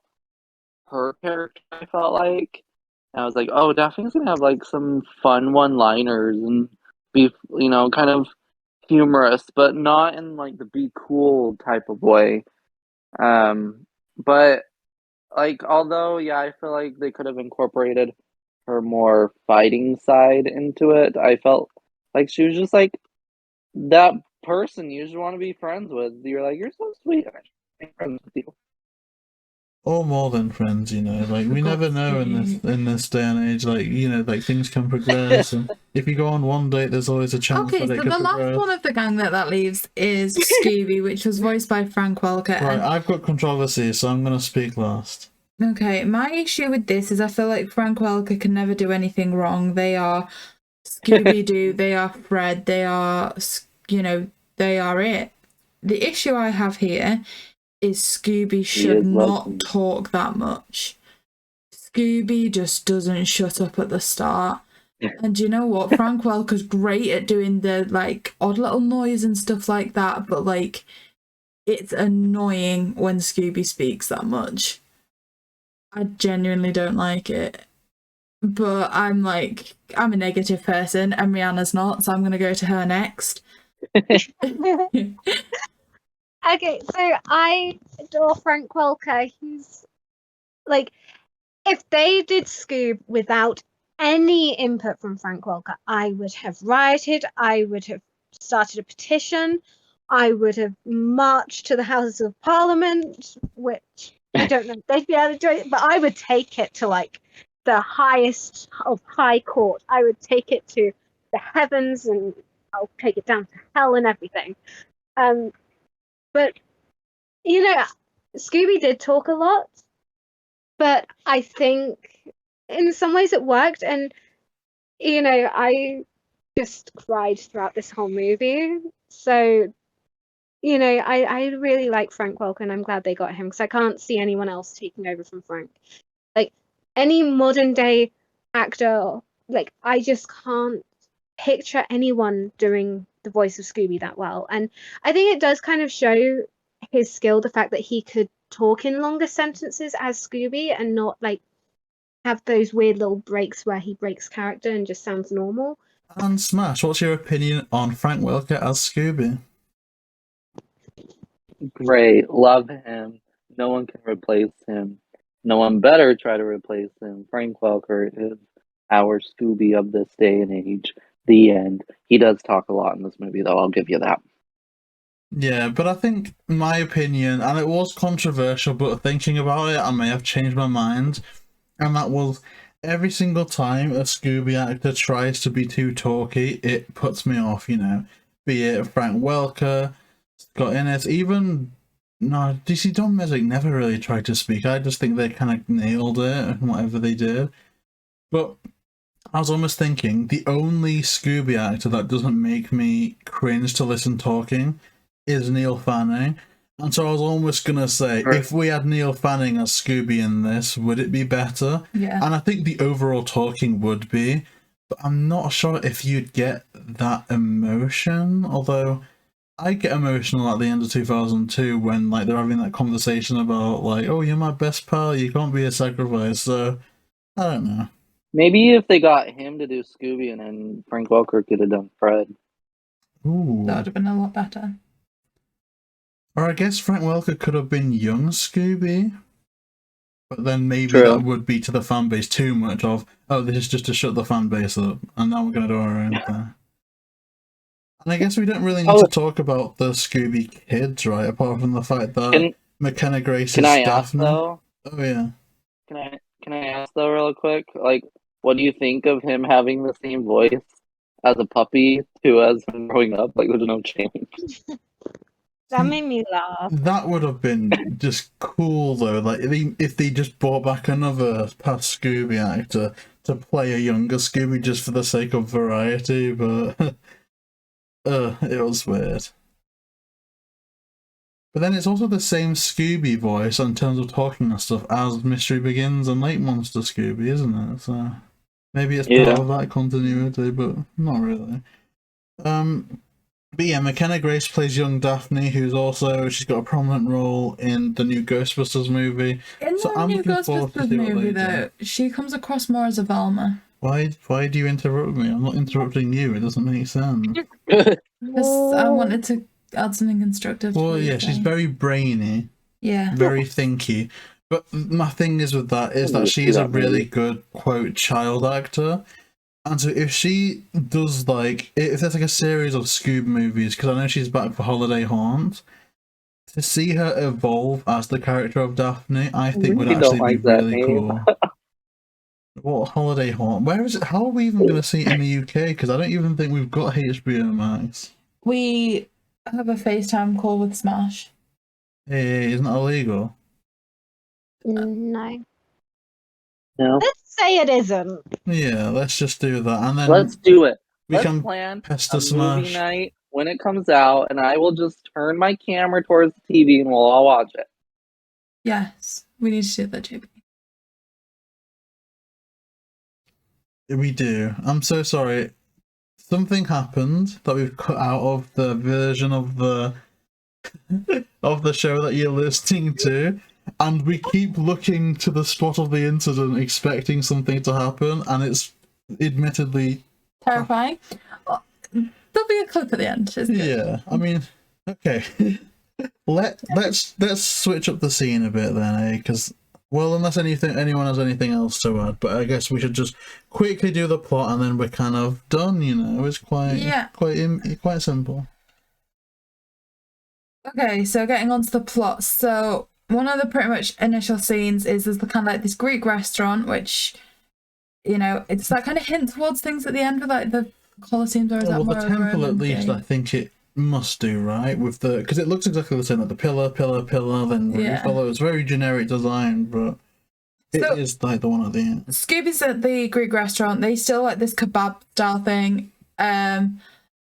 S4: her character, I felt like. And I was like, oh, Daphne's gonna have like some fun one-liners and be, kind of humorous, but not in like the be cool type of way. But like, although, yeah, I feel like they could have incorporated her more fighting side into it. I felt like she was just like that person you just want to be friends with. You're like, you're so sweet. I should be friends with you.
S2: Or more than friends, like we never know in this day and age, like things can progress, and if you go on one date, there's always a chance
S3: Okay,
S2: that
S3: so
S2: it could
S3: the
S2: progress.
S3: last one of the gang that leaves is Scooby, which was voiced by Frank Welker.
S2: Right, I've got controversy, so I'm gonna speak last.
S3: Okay, my issue with this is I feel like Frank Welker can never do anything wrong. They are Scooby Doo, they are Fred, they are, they are it. The issue I have here is Scooby should not talk that much. Scooby just doesn't shut up at the start. And you know what? Frank Welker's great at doing the like odd little noise and stuff like that, but like it's annoying when Scooby speaks that much. I genuinely don't like it. But I'm a negative person and Rihanna's not, so I'm gonna go to her next.
S5: Okay, so I adore Frank Welker. He's like, if they did Scoob without any input from Frank Welker, I would have rioted. I would have started a petition. I would have marched to the Houses of Parliament, which I don't know if they'd be able to do it, but I would take it to like the highest of high court. I would take it to the heavens, and I'll take it down to hell and everything. But, Scooby did talk a lot, but I think in some ways it worked. And, I just cried throughout this whole movie. So, I really like Frank Welker, and I'm glad they got him because I can't see anyone else taking over from Frank. Like, any modern day actor, like, I just can't picture anyone doing the voice of Scooby that well. And I think it does kind of show his skill, the fact that he could talk in longer sentences as Scooby and not like have those weird little breaks where he breaks character and just sounds normal.
S2: And Smash, what's your opinion on Frank Welker as Scooby?
S4: Great, love him. No one can replace him. No one better try to replace him. Frank Welker is our Scooby of this day and age. The end. He does talk a lot in this movie, though, I'll give you that.
S2: Yeah, but I think my opinion, and it was controversial, but thinking about it, I may have changed my mind, and that was every single time a Scooby actor tries to be too talky, it puts me off, be it Frank Welker, Scott Innes, even... No, DC Don Messick never really tried to speak. I just think they kind of nailed it, whatever they did. But I was almost thinking, the only Scooby actor that doesn't make me cringe to listen talking is Neil Fanning. And so I was almost going to say, if we had Neil Fanning as Scooby in this, would it be better?
S3: Yeah.
S2: And I think the overall talking would be, but I'm not sure if you'd get that emotion, although I get emotional at the end of 2002 when they're having that conversation about oh, you're my best pal, you can't be a sacrifice, so I don't know.
S4: Maybe if they got him to do Scooby and then Frank Welker could have done Fred.
S2: Ooh.
S3: That would have been a lot better.
S2: Or I guess Frank Welker could have been young Scooby. But then maybe
S4: True.
S2: that would be to the fan base too much of, oh, this is just to shut the fan base up, and now we're going to do our own thing. And I guess we don't really need to talk about the Scooby kids, right? Apart from the fact that McKenna Grace
S4: Can
S2: is
S4: I ask
S2: Daphne.
S4: though?
S2: Oh yeah.
S4: Can I ask though real quick? Like, what do you think of him having the same voice as a puppy to as him growing up? Like, there's no change.
S5: That made me laugh.
S2: That would have been just cool though. Like if they just brought back another past Scooby actor to play a younger Scooby just for the sake of variety, but it was weird. But then it's also the same Scooby voice in terms of talking and stuff as Mystery Begins and Late Monster Scooby, isn't it? So maybe it's part of that continuity, but not really. But yeah, McKenna Grace plays young Daphne, who's also, she's got a prominent role in the new Ghostbusters movie.
S3: In the new Ghostbusters movie, though, she comes across more as a Velma.
S2: Why do you interrupt me? I'm not interrupting you. It doesn't make sense.
S3: Because I wanted to add something constructive.
S2: Well, yeah, she's very brainy.
S3: Yeah.
S2: Very thinky. But my thing is with that is that she's a really good, quote, child actor. And so if she does, like, if there's like a series of Scoob movies, because I know she's back for Holiday Haunt, to see her evolve as the character of Daphne, I think would actually be really cool. What, Holiday Haunt? Where is it? How are we even going to see it in the UK? Because I don't even think we've got HBO Max.
S3: We have a FaceTime call with smASH.
S2: Hey, isn't that illegal?
S5: No.
S4: No.
S5: Let's say it isn't.
S2: Yeah, let's just do that, and then
S4: Let's do it.
S2: We
S4: Let's
S2: can
S4: plan
S2: pester
S4: a movie
S2: smASH.
S4: night when it comes out, and I will just turn my camera towards the TV and we'll all watch it.
S3: Yes, we need to do that, JayBee.
S2: We do. I'm so sorry. Something happened that we've cut out of the version of the of the show that you're listening to, and we keep looking to the spot of the incident expecting something to happen, and it's admittedly
S3: terrifying. There'll be a clip at the end.
S2: Yeah, I mean, okay. let's switch up the scene a bit then, eh? Because, well, unless anyone has anything else to add, but I guess we should just quickly do the plot and then we're kind of done. You know, it's quite simple.
S3: Okay, so getting onto the plot. So one of the pretty much initial scenes is there's the kind of like this Greek restaurant, which, you know, it's that kind of hint towards things at the end with like the Colosseums, or is that
S2: well,
S3: more
S2: the
S3: of a
S2: temple
S3: Roman
S2: at least
S3: thing?
S2: I think it must do, right, with the, because it looks exactly the same, like the pillar, then roof, although it's very generic design, but it is like the one at the end.
S3: Scooby's at the Greek restaurant. They still like this kebab style thing. And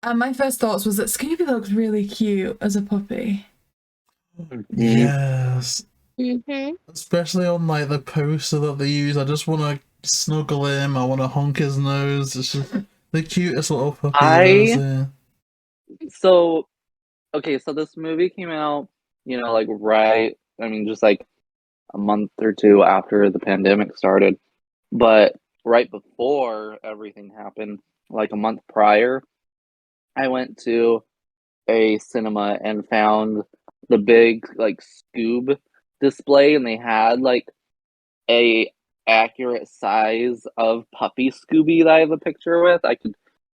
S3: my first thoughts was that Scooby looks really cute as a puppy.
S2: Yes.
S5: Mm-hmm.
S2: Especially on like the poster that they use. I just want to snuggle him. I want to honk his nose. It's just the cutest little puppy.
S4: So this movie came out, you know, like just like a month or two after the pandemic started. But right before everything happened, like a month prior, I went to a cinema and found the big like Scoob display, and they had like a accurate size of puppy Scooby that I have a picture with. I could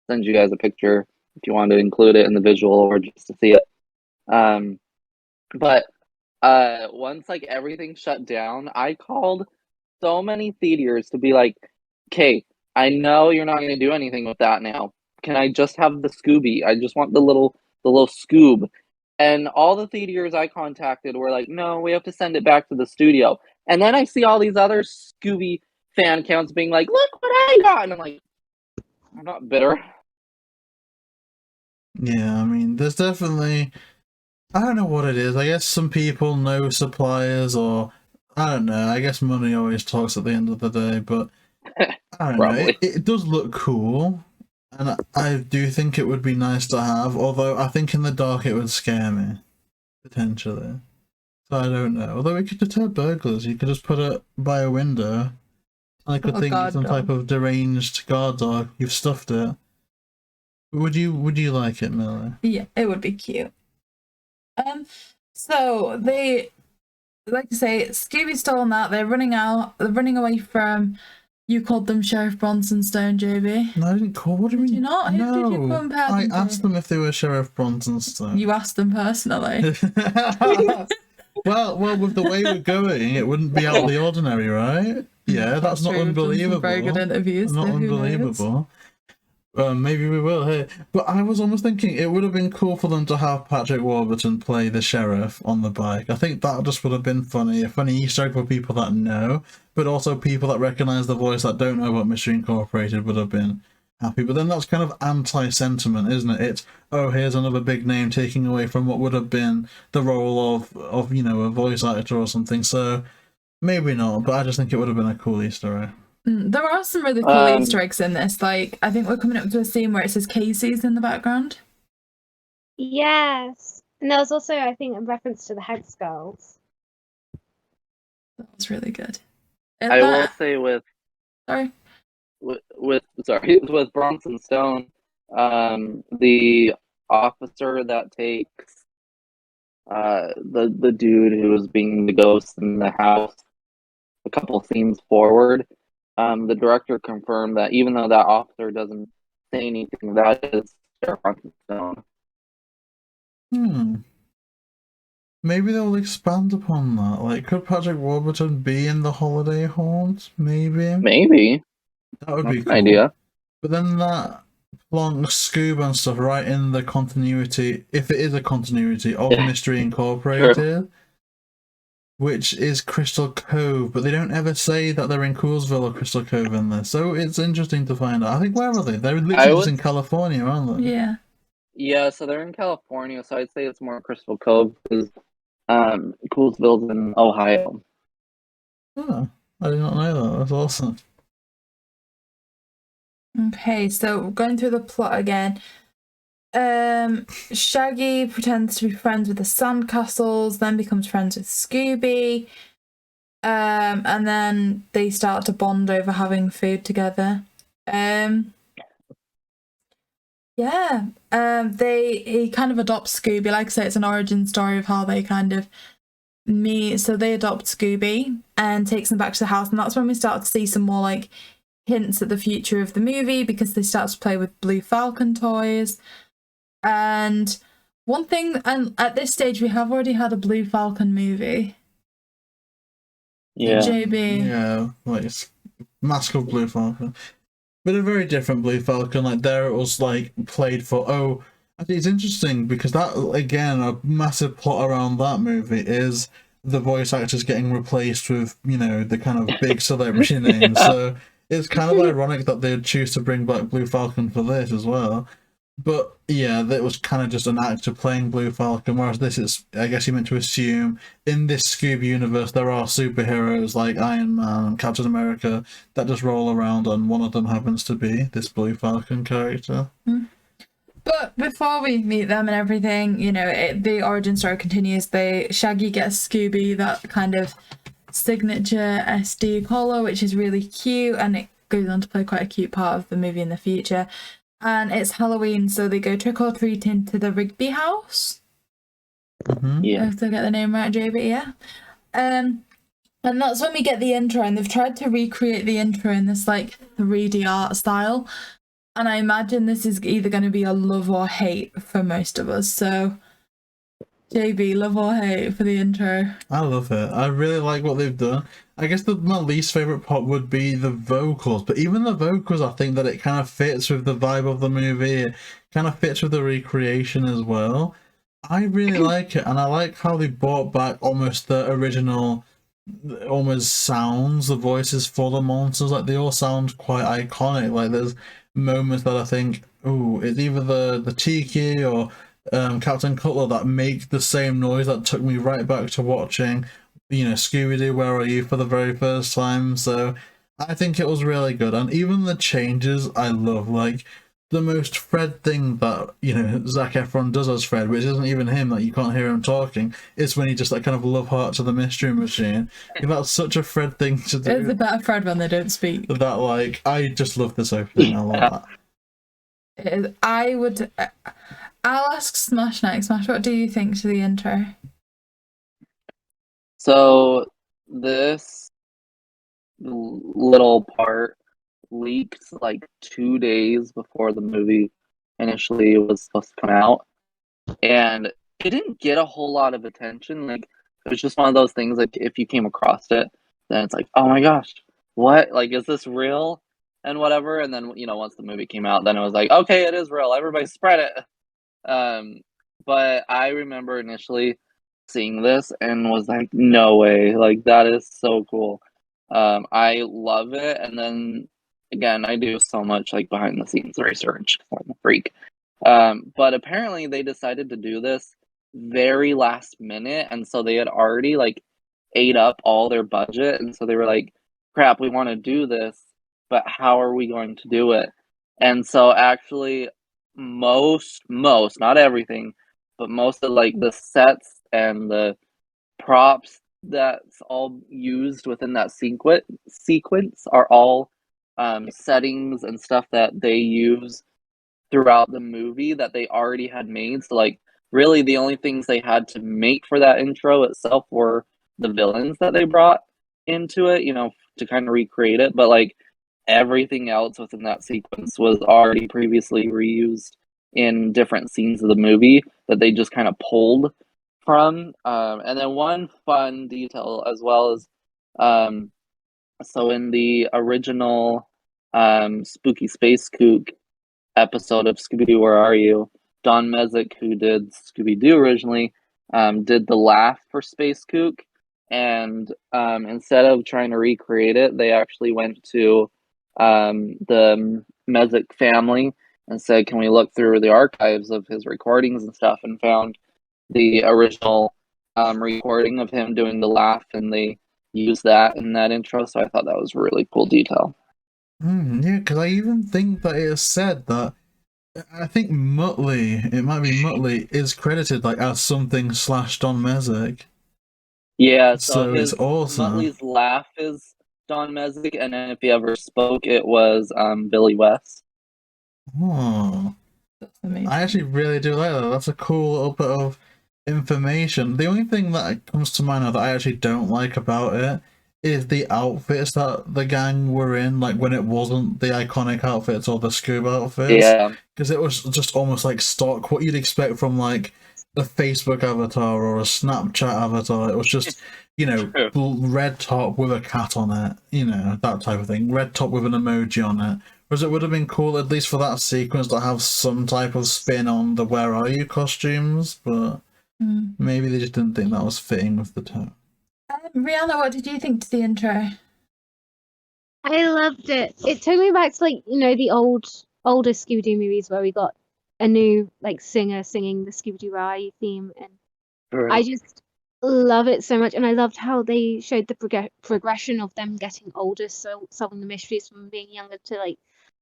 S4: send you guys a picture if you want to include it in the visual or just to see it. But once like everything shut down, I called so many theaters to be like, okay, I know you're not going to do anything with that now. Can I just have the Scooby? I just want the little Scoob. And all the theaters I contacted were like, no, we have to send it back to the studio. And then I see all these other Scooby fan accounts being like, look what I got. And I'm like, I'm not bitter.
S2: Yeah, I mean, there's definitely, I don't know what it is. I guess some people know suppliers, or I don't know. I guess money always talks at the end of the day, but I don't know. It does look cool, and I do think it would be nice to have, although I think in the dark it would scare me, potentially. So I don't know. Although it could deter burglars. You could just put it by a window I could think it's some type of deranged guard dog. You've stuffed it. Would you like it, Millie?
S3: Yeah, it would be cute. So they, like to say, Scooby's stolen that. They're running away from. You called them Sheriff Bronson Stone, JayBee.
S2: No, I didn't call. What do you mean?
S3: Did you not?
S2: No,
S3: Who did you compare them
S2: I asked
S3: to?
S2: them if they were Sheriff Bronson Stone.
S3: You asked them personally.
S2: well, with the way we're going, it wouldn't be out of the ordinary, right? Yeah, that's not
S3: true, we've done some
S2: unbelievable.
S3: very good interviews.
S2: Not
S3: so who knows?
S2: unbelievable. Maybe we will. Hey, but I was almost thinking it would have been cool for them to have Patrick Warburton play the sheriff on the bike. I think that just would have been funny, a funny Easter egg for people that know, but also people that recognise the voice that don't know about Mystery Incorporated would have been happy. But then that's kind of anti-sentiment, isn't it? It's, oh, here's another big name taking away from what would have been the role of you know, a voice actor or something. So maybe not, but I just think it would have been a cool Easter egg.
S3: There are some really cool Easter eggs in this. Like, I think we're coming up to a scene where it says Casey's in the background.
S5: Yes. And there was also, I think, a reference to the head skulls.
S3: That was really good.
S4: I will say with Bronson Stone, the officer that takes the dude who was being the ghost in the house a couple scenes forward, the director confirmed that even though that officer doesn't say anything, that is Sheriff Bronson Stone.
S2: Maybe they'll expand upon that. Like, could Patrick Warburton be in the Holiday Haunt? Maybe. That would be cool.
S4: An idea.
S2: But then that plonks Scoob and stuff right in the continuity, if it is a continuity, of Mystery Incorporated. Sure. Which is Crystal Cove, but they don't ever say that they're in Coolsville or Crystal Cove in this. So it's interesting to find out. I think, where are they? They're literally just in California, aren't they?
S3: Yeah.
S4: Yeah, so they're in California, so I'd say it's more Crystal Cove, because Coolsville's in Ohio.
S2: Oh, I did not know that. That's awesome.
S3: Okay, so going through the plot again. Shaggy pretends to be friends with the Sandcastles, then becomes friends with Scooby, and then they start to bond over having food together. He kind of adopts Scooby. Like I say, it's an origin story of how they kind of meet. So they adopt Scooby and takes them back to the house, and that's when we start to see some more like hints at the future of the movie, because they start to play with Blue Falcon toys. And one thing, and at this stage we have already had a Blue Falcon movie.
S4: Yeah.
S3: JayBee.
S2: Yeah, like it's Mask of Blue Falcon. But a very different Blue Falcon. Like there it was like played for, I think it's interesting because that, again, a massive plot around that movie is the voice actors getting replaced with, you know, the kind of big celebrity names. So it's kind of ironic that they'd choose to bring back Blue Falcon for this as well. But yeah, that was kind of just an actor playing Blue Falcon, whereas this is, I guess you meant to assume, in this Scooby universe there are superheroes like Iron Man and Captain America that just roll around, and one of them happens to be this Blue Falcon character.
S3: But before we meet them and everything, you know, the origin story continues. Shaggy gets Scooby that kind of signature SD collar, which is really cute, and it goes on to play quite a cute part of the movie in the future. And it's Halloween, so they go trick-or-treating to the Rigby house.
S4: Yeah.
S3: If I get the name right, JayBee, yeah. And that's when we get the intro, and they've tried to recreate the intro in this like 3D art style. And I imagine this is either going to be a love or hate for most of us. So, JayBee, love or hate for the intro?
S2: I love it. I really like what they've done. I guess my least favourite part would be the vocals, but even the vocals, I think that it kind of fits with the vibe of the movie. It kind of fits with the recreation as well. I really like it, and I like how they brought back almost the original, almost sounds, the voices for the monsters. Like, they all sound quite iconic. Like, there's moments that I think, ooh, it's either the Tiki or Captain Cutler that make the same noise that took me right back to watching, you know, Scooby Doo, Where Are You for the very first time. So I think it was really good, and even the changes I love. Like the most Fred thing that, you know, Zac Efron does as Fred, which isn't even him, like you can't hear him talking, is when he just like kind of love hearts to the Mystery Machine. That's such a Fred thing to do.
S3: It's a better Fred when they don't speak.
S2: That, like, I just love this opening. I love that.
S3: It is, I'll ask Smash next. Smash, what do you think to the intro?
S4: So this little part leaked like 2 days before the movie initially was supposed to come out, and it didn't get a whole lot of attention. Like, it was just one of those things, like, if you came across it, then it's like, oh my gosh, what? Like, is this real? And whatever. And then, you know, once the movie came out, then it was like, okay, it is real. Everybody spread it. But I remember initially seeing this and was like, no way. Like, that is so cool. I love it. And then, again, I do so much, like, behind the scenes research. I'm a freak. But apparently they decided to do this very last minute, and so they had already like ate up all their budget, and so they were like, crap, we want to do this, but how are we going to do it? And so actually most, not everything, but most of like the sets and the props that's all used within that sequence are all settings and stuff that they use throughout the movie that they already had made. So like, really the only things they had to make for that intro itself were the villains that they brought into it, you know, to kind of recreate it. But like, everything else within that sequence was already previously reused in different scenes of the movie that they just kind of pulled from. And then one fun detail as well is, so in the original Spooky Space Kook episode of Scooby Doo, Where Are You? Don Mezek, who did Scooby Doo originally, did the laugh for Space Kook, and instead of trying to recreate it, they actually went to the Mezek family and said, can we look through the archives of his recordings and stuff, and found the original recording of him doing the laugh, and they used that in that intro. So I thought that was a really cool detail.
S2: Yeah, because I even think that it is said that, I think Muttley, it might be Muttley, is credited like as something / Don Mezek.
S4: Yeah,
S2: So
S4: his
S2: it's awesome.
S4: Muttley's laugh is Don Mezek, and then if he ever spoke, it was Billy West.
S2: Oh,
S3: That's amazing.
S2: I actually really do like that. That's a cool little bit of information. The only thing that comes to mind now that I actually don't like about it is the outfits that the gang were in, like when it wasn't the iconic outfits or the Scoob outfits.
S4: Yeah.
S2: Because it was just almost like stock, what you'd expect from like a Facebook avatar or a Snapchat avatar. It was just, you know, red top with a cat on it, you know, that type of thing. Red top with an emoji on it. Whereas it would have been cool, at least for that sequence, to have some type of spin on the Where Are You costumes, but maybe they just didn't think that was fitting with the tone.
S3: Rihanna, what did you think to the intro?
S5: I loved it. It took me back to, like, you know, the older Scooby Doo movies where we got a new like singer singing the Scooby Doo Movie theme, and I just love it so much. And I loved how they showed the progression of them getting older, so solving the mysteries from being younger to like,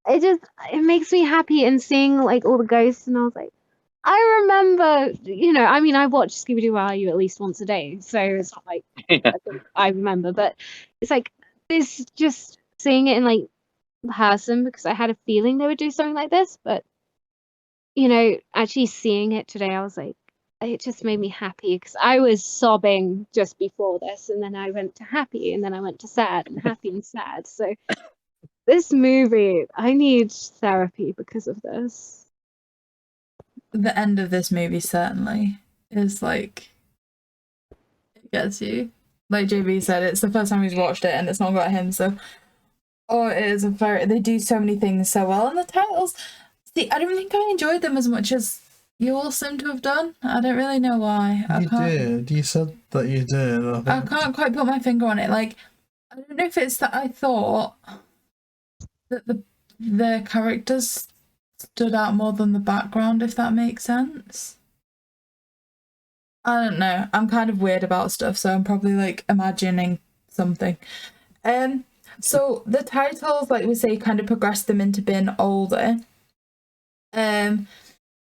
S5: it makes me happy, and seeing like all the ghosts, and I was like, I remember, you know, I mean, I watch Scooby Doo Are You at least once a day, so it's not like I remember, but it's like this, just seeing it in like person, because I had a feeling they would do something like this, but you know, actually seeing it today, I was like, it just made me happy, because I was sobbing just before this, and then I went to happy, and then I went to sad, and happy and sad. So this movie, I need therapy because of this.
S3: The end of this movie certainly is like, it gets you. Like JayBee said, it's the first time he's watched it and it's not got him, so it is they do so many things so well. And the titles, see, I don't think I enjoyed them as much as you all seem to have done. I don't really know why.
S2: You did. You said that you did.
S3: I can't quite put my finger on it. Like, I don't know if it's that I thought that the characters stood out more than the background, if that makes sense. I don't know. I'm kind of weird about stuff, so I'm probably like imagining something. So the titles, like we say, kind of progress them into being older.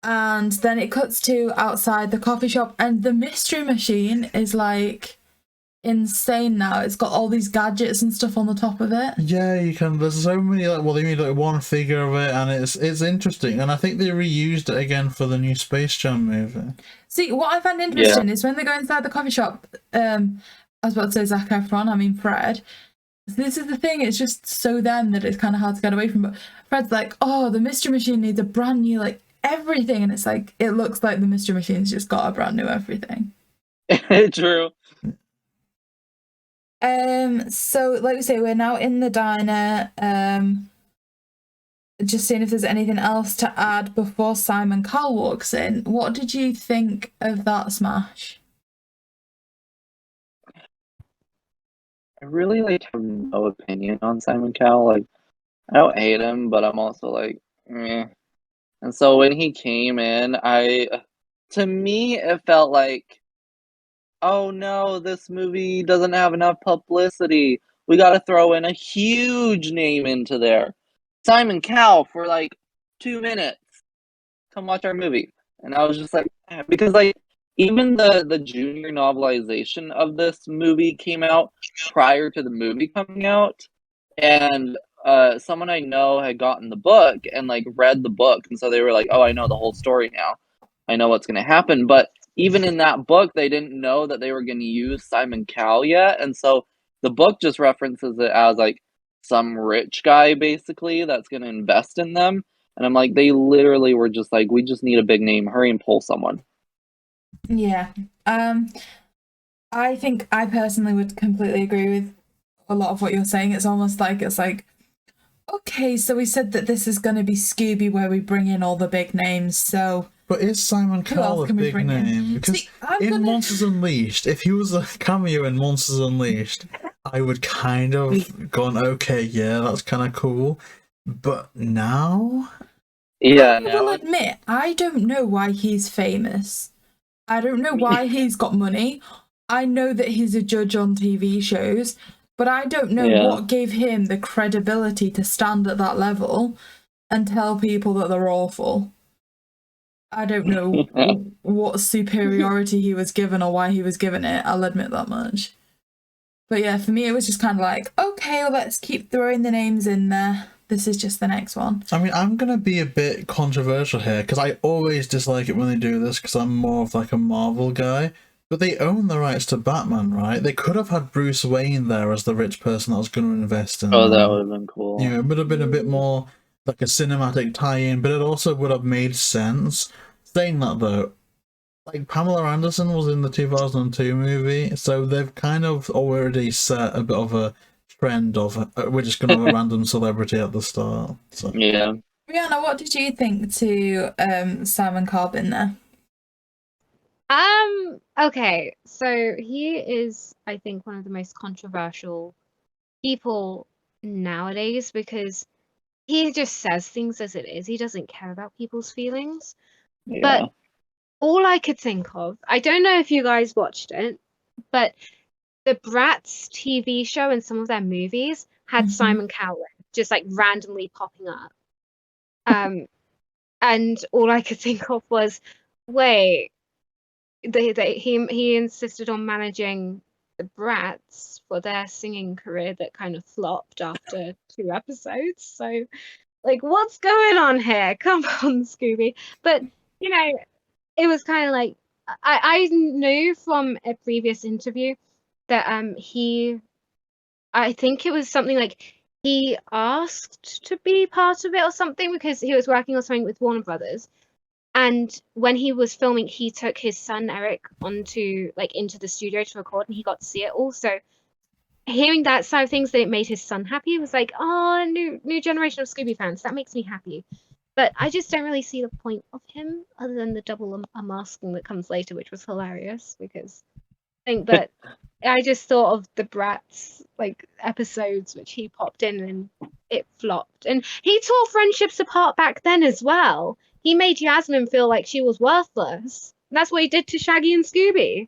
S3: And then it cuts to outside the coffee shop, and the mystery machine is like insane now. It's got all these gadgets and stuff on the top of it.
S2: Yeah, you can. There's so many. Like, well, they made like one figure of it, and it's interesting. And I think they reused it again for the new Space Jam movie.
S3: See, what I find interesting is when they go inside the coffee shop. I was about to say Zac Efron. I mean Fred. This is the thing. It's just so them that it's kind of hard to get away from. But Fred's like, oh, the mystery machine needs a brand new like everything, and it's like it looks like the mystery machine's just got a brand new everything.
S4: True.
S3: So like we say, we're now in the diner. Just seeing if there's anything else to add before Simon Cowell walks in. What did you think of that smash?
S4: I really like have no opinion on Simon Cowell. Like, I don't hate him, but I'm also like, meh. And so when he came in, to me, it felt like, oh no, this movie doesn't have enough publicity. We got to throw in a huge name into there. Simon Cowell for like 2 minutes. Come watch our movie. And I was just like, because like even the junior novelization of this movie came out prior to the movie coming out, and someone I know had gotten the book and like read the book, and so they were like, oh, I know the whole story now. I know what's going to happen. But even in that book, they didn't know that they were going to use Simon Cowell yet, and so the book just references it as like some rich guy basically that's going to invest in them. And I'm like, they literally were just like, we just need a big name. Hurry and pull someone.
S3: Yeah. I think I personally would completely agree with a lot of what you're saying. It's almost like, okay, so we said that this is going to be Scooby where we bring in all the big names, so...
S2: But is Simon Cowell a big name? Because in Monsters Unleashed, if he was a cameo in Monsters Unleashed, I would kind of gone, okay, yeah, that's kind of cool. But now?
S4: Yeah,
S3: I will admit, I don't know why he's famous. I don't know why he's got money. I know that he's a judge on TV shows, but I don't know what gave him the credibility to stand at that level and tell people that they're awful. I don't know what superiority he was given or why he was given it, I'll admit that much. But yeah, for me it was just kind of like, okay, well, let's keep throwing the names in there. This is just the next one.
S2: I mean, I'm going to be a bit controversial here, because I always dislike it when they do this, because I'm more of like a Marvel guy. But they own the rights to Batman, right? They could have had Bruce Wayne there as the rich person that was going to invest in
S4: Oh, that would have been cool.
S2: You know, it would have been a bit more like a cinematic tie-in, but it also would have made sense. Saying that though, like Pamela Anderson was in the 2002 movie, so they've kind of already set a bit of a trend of we're just going to have a random celebrity at the start. So.
S4: Yeah.
S3: Rihanna, what did you think to Simon Cowell in there?
S5: Okay, so he is, I think, one of the most controversial people nowadays because he just says things as it is. He doesn't care about people's feelings.
S4: Yeah.
S5: But all I could think of, I don't know if you guys watched it, but the Bratz TV show and some of their movies had Simon Cowell just like randomly popping up. And all I could think of was, wait, he insisted on managing the Bratz for their singing career that kind of flopped after 2 episodes. So, like, what's going on here? Come on, Scooby. But, you know, it was kind of like, I knew from a previous interview that I think it was something like he asked to be part of it or something because he was working on something with Warner Brothers. And when he was filming, he took his son Eric into the studio to record, and he got to see it all. So hearing that side of things, that it made his son happy, was like, oh, new generation of Scooby fans. That makes me happy. But I just don't really see the point of him other than the double unmasking that comes later, which was hilarious because I think that I just thought of the Bratz episodes which he popped in and it flopped. And he tore friendships apart back then as well. He made Jasmine feel like she was worthless. And that's what he did to Shaggy and Scooby.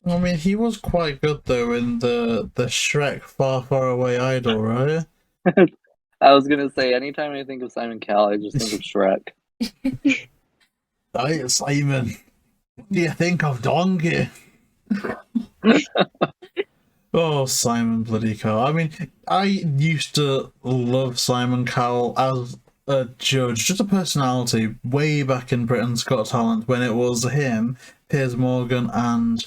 S2: I mean, he was quite good though in the Shrek Far Far Away Idol, right?
S4: I was gonna say, anytime I think of Simon Cowell, I just think of Shrek.
S2: Hey, Simon, what do you think of Donkey? Oh, Simon bloody Cowell. I mean, I used to love Simon Cowell as a judge, just a personality, way back in Britain's Got Talent when it was him, Piers Morgan, and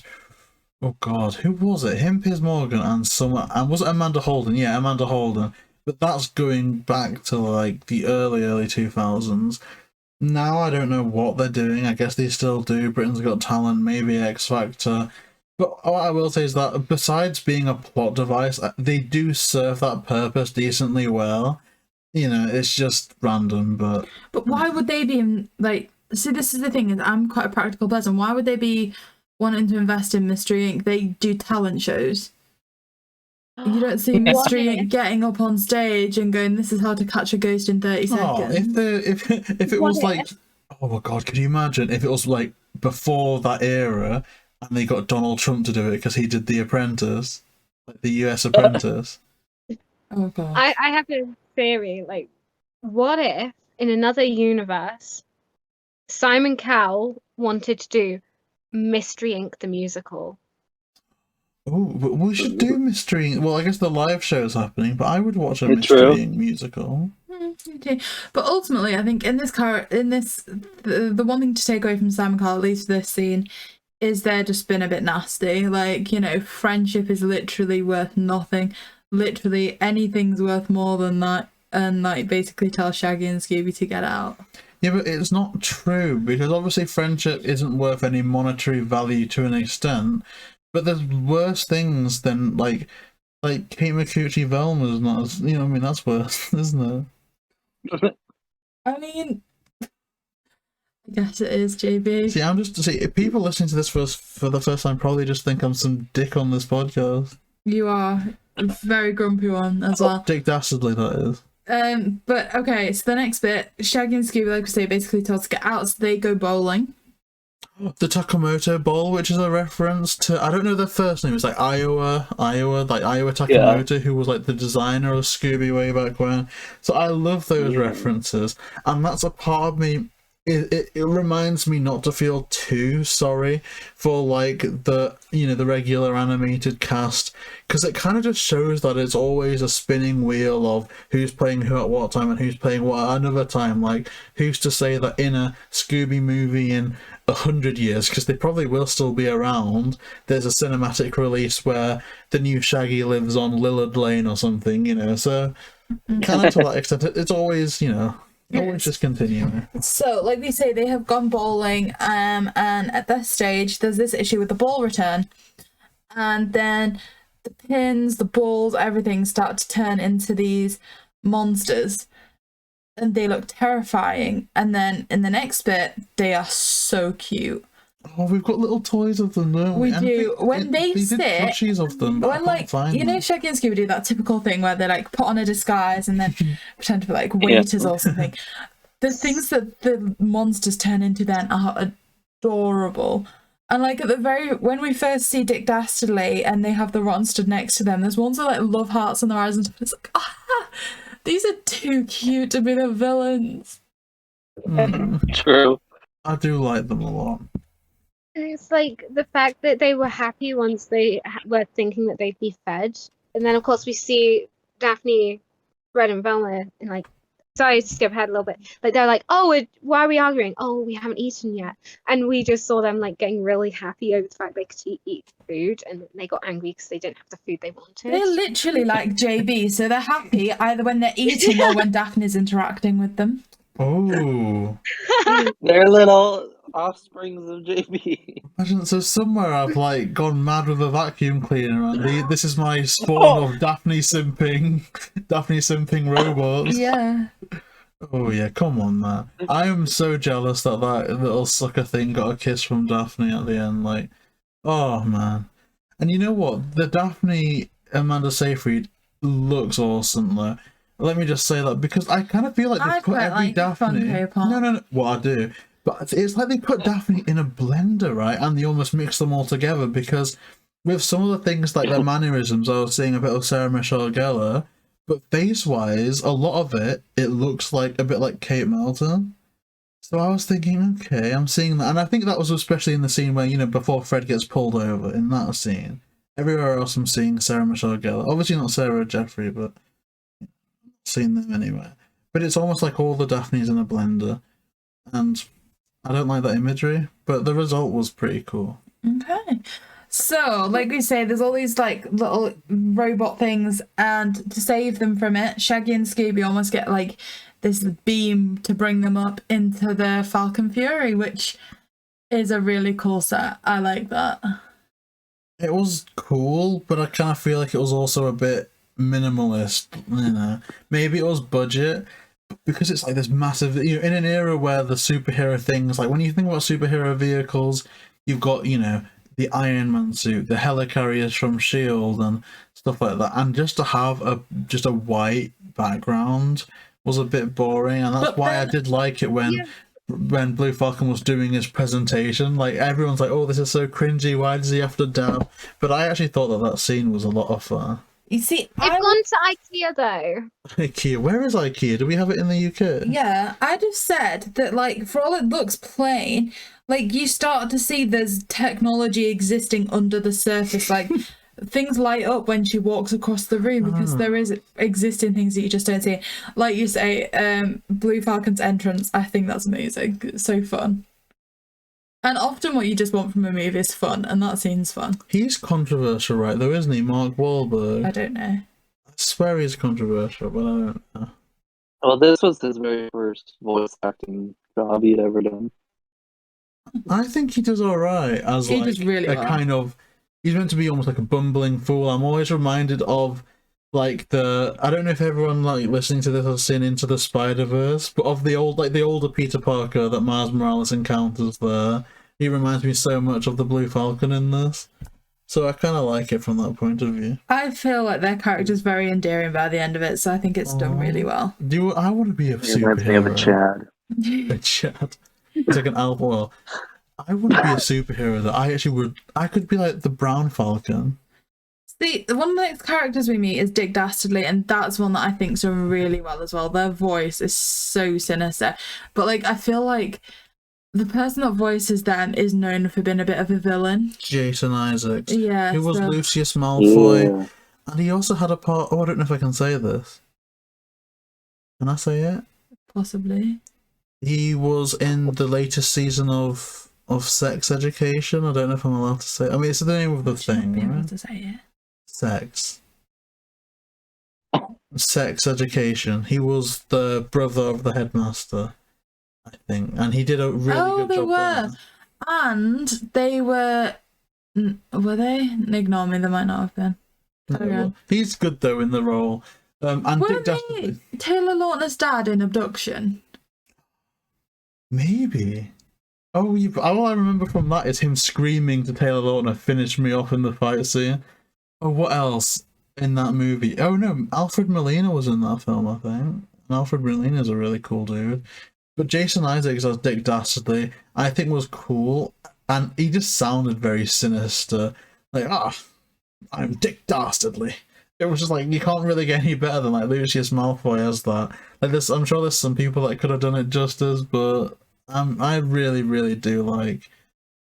S2: oh god, who was it? Him, Piers Morgan, and and was it Amanda Holden? Yeah, Amanda Holden. But that's going back to like the early 2000s. Now I don't know what they're doing. I guess they still do Britain's Got Talent, maybe X Factor. But what I will say is that besides being a plot device, they do serve that purpose decently well. You know, it's just random, but...
S3: But why would they be in, like... See, this is the thing, is I'm quite a practical person. Why would they be wanting to invest in Mystery Inc? They do talent shows. You don't see Mystery Inc getting up on stage and going, this is how to catch a ghost in 30 seconds.
S2: If it was like... Oh my god, could you imagine if it was like before that era and they got Donald Trump to do it because he did The Apprentice? Like the US Apprentice.
S3: Oh god.
S5: I have a theory, like, what if in another universe Simon Cowell wanted to do Mystery Inc. the musical?
S2: Oh, but we should do Mystery Inc. Well, I guess the live show's happening, but I would watch a
S4: It's
S2: Mystery
S4: true.
S2: Inc. musical.
S3: Okay. But ultimately, I think the one thing to take away from Simon Cowell, at least for this scene, is they're just been a bit nasty. Like, you know, friendship is literally worth nothing. Literally anything's worth more than that. And like basically tell Shaggy and Scooby to get out.
S2: Yeah, but it's not true, because obviously friendship isn't worth any monetary value to an extent, but there's worse things than like Kate McCucci Velma's not as, you know, I mean, that's worse, isn't it?
S3: I mean, I guess it is, JayBee.
S2: See, if people listening to this for the first time probably just think I'm some dick on this podcast.
S3: You are a very grumpy one as well.
S2: Dick Dastardly, that is.
S3: But okay, so the next bit, Shaggy and Scooby, like we say, basically told to get out, so they go bowling.
S2: The Takamoto Bowl, which is a reference to, I don't know their first name, it's like Iowa Takamoto, who was like the designer of Scooby way back when. So I love those references, and that's a part of me. It reminds me not to feel too sorry for like the regular animated cast, because it kind of just shows that it's always a spinning wheel of who's playing who at what time and who's playing what at another time. Like, who's to say that in a Scooby movie in 100 years, because they probably will still be around, there's a cinematic release where the new Shaggy lives on Lillard Lane or something, you know. So kind of to that extent, it's always, you know, always just continuing.
S3: So, like we say, they have gone bowling, and at this stage, there's this issue with the ball return, and then the pins, the balls, everything start to turn into these monsters, and they look terrifying. And then in the next bit, they are so cute.
S2: Oh, we've got little toys of them, don't we?
S3: We do. When they
S2: did
S3: sit,
S2: plushies of them, but
S3: when like you know, Shaggy and Scooby do that typical thing where they like put on a disguise and then pretend to be like waiters or something. The things that the monsters turn into then are adorable. And like at the when we first see Dick Dastardly and they have the rotten stood next to them, there's ones that like love hearts on their eyes and stuff. It's like, these are too cute to be the villains.
S4: True.
S2: I do like them a lot.
S5: It's like the fact that they were happy once they were thinking that they'd be fed. And then, of course, we see Daphne, Fred, and Velma, and like, sorry to skip ahead a little bit. Like, they're like, oh, why are we arguing? Oh, we haven't eaten yet. And we just saw them, like, getting really happy over the fact they could eat food. And they got angry because they didn't have the food they wanted.
S3: They're literally like JayBee, so they're happy either when they're eating or when Daphne's interacting with them.
S2: Oh.
S4: They're little offsprings of JayBee.
S2: Imagine, so somewhere I've like gone mad with a vacuum cleaner, and this is my spawn of Daphne simping robots.
S3: Yeah.
S2: Oh yeah, come on, man. I am so jealous that little sucker thing got a kiss from Daphne at the end. Like, oh man. And you know what? The Daphne Amanda Seyfried looks awesome though. Let me just say that, because I kind of feel like they put every Daphne. No. Well, I do. But it's like they put Daphne in a blender, right? And they almost mix them all together, because with some of the things like their mannerisms, I was seeing a bit of Sarah Michelle Gellar, but face-wise, a lot of it looks like a bit like Kate Melton. So I was thinking, okay, I'm seeing that, and I think that was especially in the scene where, before Fred gets pulled over, in that scene. Everywhere else I'm seeing Sarah Michelle Gellar. Obviously not Sarah Jeffrey, but seeing them anywhere. But it's almost like all the Daphnes in a blender, and I don't like that imagery, but the result was pretty cool.
S3: Okay. So, like we say, there's all these like little robot things, and to save them from it, Shaggy and Scooby almost get like this beam to bring them up into the Falcon Fury, which is a really cool set. I like that.
S2: It was cool, but I kind of feel like it was also a bit minimalist, Maybe it was budget, because it's like this massive, in an era where the superhero things, like when you think about superhero vehicles, you've got, the Iron Man suit, the helicarriers from S.H.I.E.L.D. and stuff like that, and just to have just a white background was a bit boring, and that's why I did like it when Blue Falcon was doing his presentation. Like, everyone's like, oh, this is so cringy, why does he have to dab? But I actually thought that scene was a lot of fun.
S3: You see,
S5: They've gone to IKEA though.
S2: IKEA, where is IKEA? Do we have it in the UK?
S3: Yeah, I just said that, like, for all it looks plain, like, you start to see there's technology existing under the surface. Like, things light up when she walks across the room because there is existing things that you just don't see. Like you say, Blue Falcon's entrance, I think that's amazing. It's so fun. And often what you just want from a movie is fun, and that scene's fun.
S2: He's controversial, right, though, isn't he? Mark Wahlberg.
S3: I don't know.
S2: I swear he's controversial, but I don't know.
S4: Well, this was his very first voice acting job he'd ever done.
S2: I think he does alright as
S3: He
S2: like
S3: does really
S2: a
S3: well.
S2: kind of, he's meant to be almost like a bumbling fool. I'm always reminded of like I don't know if everyone like listening to this has seen Into the Spider-Verse, but of the older Peter Parker that Miles Morales encounters there. He reminds me so much of the Blue Falcon in this. So I kind of like it from that point of view.
S3: I feel like their character's very endearing by the end of it, so I think it's done really well.
S2: I want to be a
S4: He reminds me of a
S2: superhero.
S4: Chad.
S2: A Chad. It's like an alpha. Well, I wouldn't be a superhero though. I could be like the Brown Falcon.
S3: See, one of the next characters we meet is Dick Dastardly, and that's one that I think's done really well as well. Their voice is so sinister, but like I feel like the person that voices them is known for being a bit of a villain.
S2: Jason Isaacs.
S3: Yeah,
S2: Who was
S3: so-
S2: Lucius Malfoy.
S4: Yeah.
S2: And he also had a part... Oh, I don't know if I can say this. Can I say it?
S3: Possibly.
S2: He was in the latest season of Sex Education. I don't know if I'm allowed to say it. I mean, it's the name of the
S3: Shouldn't be
S2: thing,
S3: able
S2: right?
S3: to say it.
S2: Sex. Sex Education. He was the brother of the headmaster, I think. And he did a really good job there.
S3: And they were they? Ignore me, they might not have been.
S2: No, well, he's good though in the role. And Dick
S3: Weren't
S2: Dastardly.
S3: they Taylor Lautner's dad in Abduction?
S2: Maybe. Oh, all I remember from that is him screaming to Taylor Lautner, "Finish me off" in the fight scene. Oh, what else in that movie? Oh no, Alfred Molina was in that film, I think. And Alfred Molina's a really cool dude. But Jason Isaacs as Dick Dastardly, I think was cool, and he just sounded very sinister. Like, I'm Dick Dastardly. It was just like, you can't really get any better than like Lucius Malfoy as that. Like this, I'm sure there's some people that could have done it justice, but I really, really do like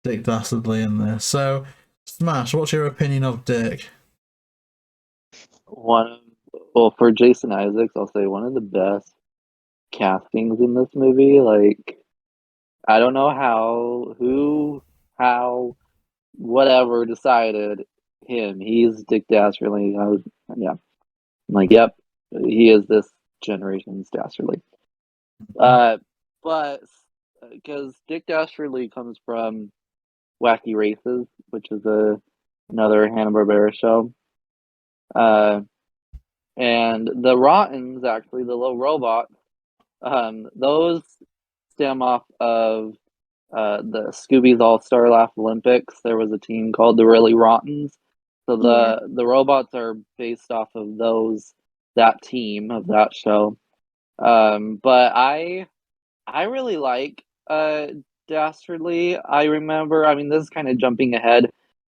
S2: Dick Dastardly in this. So, Smash, what's your opinion of Dick?
S4: For Jason Isaacs, I'll say one of the best castings in this movie. Like, I don't know how, whatever decided him. He's Dick Dastardly. Yeah. I'm like, yep, he is this generation's Dastardly. But because Dick Dastardly comes from Wacky Races, which is another Hanna-Barbera show. And the Rottens, actually, the little robots, those stem off of the Scooby's All-Star Laugh Olympics. There was a team called the Really Rottens. So the robots are based off of that team of that show. But I really like Dastardly. I remember, I mean, this is kind of jumping ahead,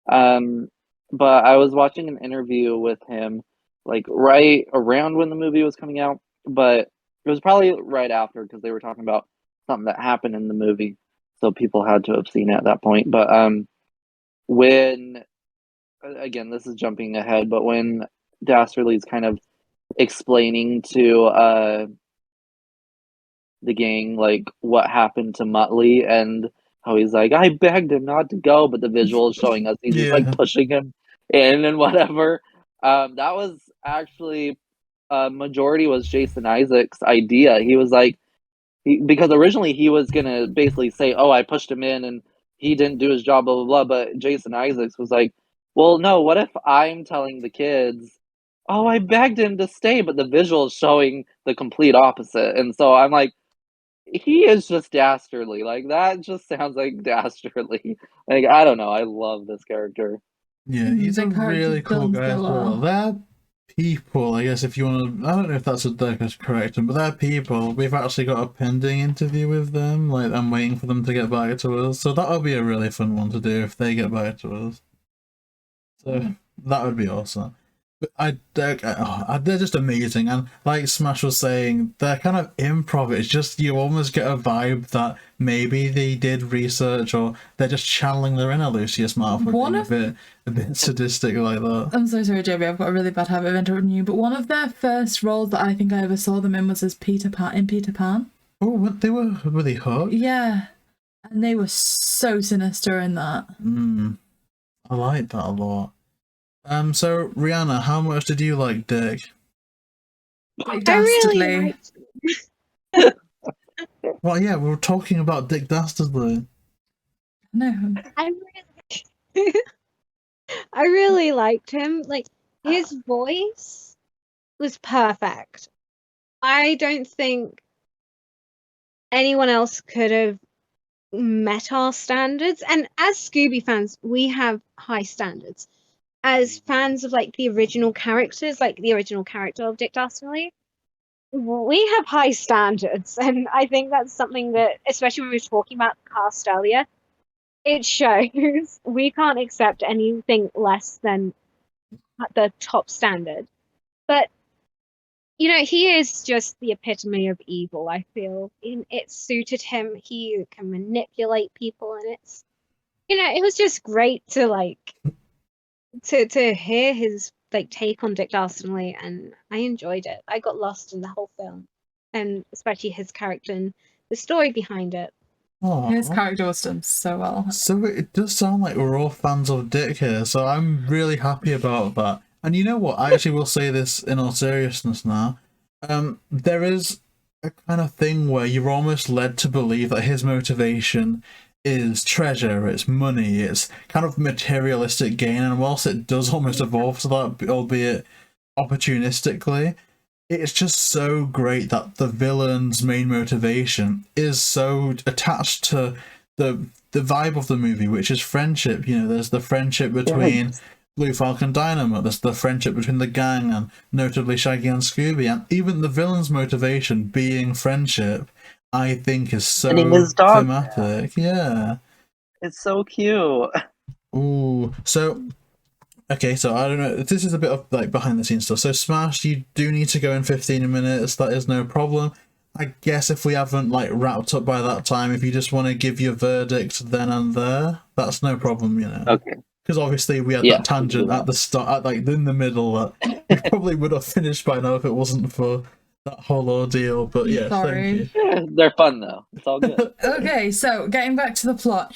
S4: but I was watching an interview with him, like right around when the movie was coming out, but it was probably right after because they were talking about something that happened in the movie, so people had to have seen it at that point. But when again, this is jumping ahead, but when Dastardly's kind of explaining to the gang like what happened to Muttley and how he's like, I begged him not to go, but the visual is showing us he's just like pushing him in and whatever. That was actually majority was Jason Isaacs' idea. He was like, because originally he was gonna basically say, oh, I pushed him in and he didn't do his job, blah blah blah. But Jason Isaacs was like, well, no, what if I'm telling the kids, oh, I begged him to stay, but the visual is showing the complete opposite. And so I'm like, he is just Dastardly. Like, that just sounds like Dastardly. Like, I don't know. I love this character.
S2: Yeah, he's a really cool guy as well. They're people, I guess, if you want to, I don't know if that's correct, but they're people. We've actually got a pending interview with them. Like, I'm waiting for them to get back to us. So that'll be a really fun one to do if they get back to us. So that would be awesome. But they're just amazing, and like SMASH was saying, they're kind of improv. It's just you almost get a vibe that maybe they did research, or they're just channeling their inner Lucius Malfoy, a bit sadistic like that.
S3: I'm so sorry, JayBee. I've got a really bad habit of interrupting you, but one of their first roles that I think I ever saw them in was as Peter Pan.
S2: Oh, what, were they hooked?
S3: Yeah, and they were so sinister in that.
S2: I like that a lot. So Rihanna, how much did you like Dick?
S3: Like Dastardly.
S2: Well, yeah, we were talking about Dick Dastardly.
S3: No.
S5: I really liked him. Like, his voice was perfect. I don't think anyone else could have met our standards. And as Scooby fans, we have high standards. As fans of like the original characters, like the original character of Dick Dastardly, we have high standards, and I think that's something that, especially when we were talking about the cast earlier, it shows we can't accept anything less than the top standard. But you know, he is just the epitome of evil. I feel it suited him. He can manipulate people, and it's, you know, it was just great to like. To hear his like take on Dick Dastardly, and I enjoyed it. I got lost in the whole film, and especially his character and the story behind it.
S2: Aww.
S3: His character was done so well.
S2: So it does sound like we're all fans of Dick here, so I'm really happy about that. And you know what? I actually will say this in all seriousness now. There is a kind of thing where you're almost led to believe that his motivation is treasure, it's money, it's kind of materialistic gain, and whilst it does almost evolve to that, albeit opportunistically, it's just so great that the villain's main motivation is so attached to the vibe of the movie, which is friendship. You know, there's the friendship between Blue Falcon Dynamite, there's the friendship between the gang, and notably Shaggy and Scooby, and even the villain's motivation being friendship, I think is so thematic. Yeah.
S4: It's so cute.
S2: Ooh. So, okay, so I don't know. This is a bit of like behind the scenes stuff. So SMASH, you do need to go in 15 minutes. That is no problem. I guess if we haven't like wrapped up by that time, if you just want to give your verdict then and there, that's no problem, you know.
S4: Okay.
S2: Because obviously we had that tangent at the start, like in the middle, that we probably would have finished by now if it wasn't for that whole ordeal. But yeah,
S3: sorry.
S2: Thank you.
S4: Yeah, they're fun though. It's all good.
S3: Okay, so getting back to the plot.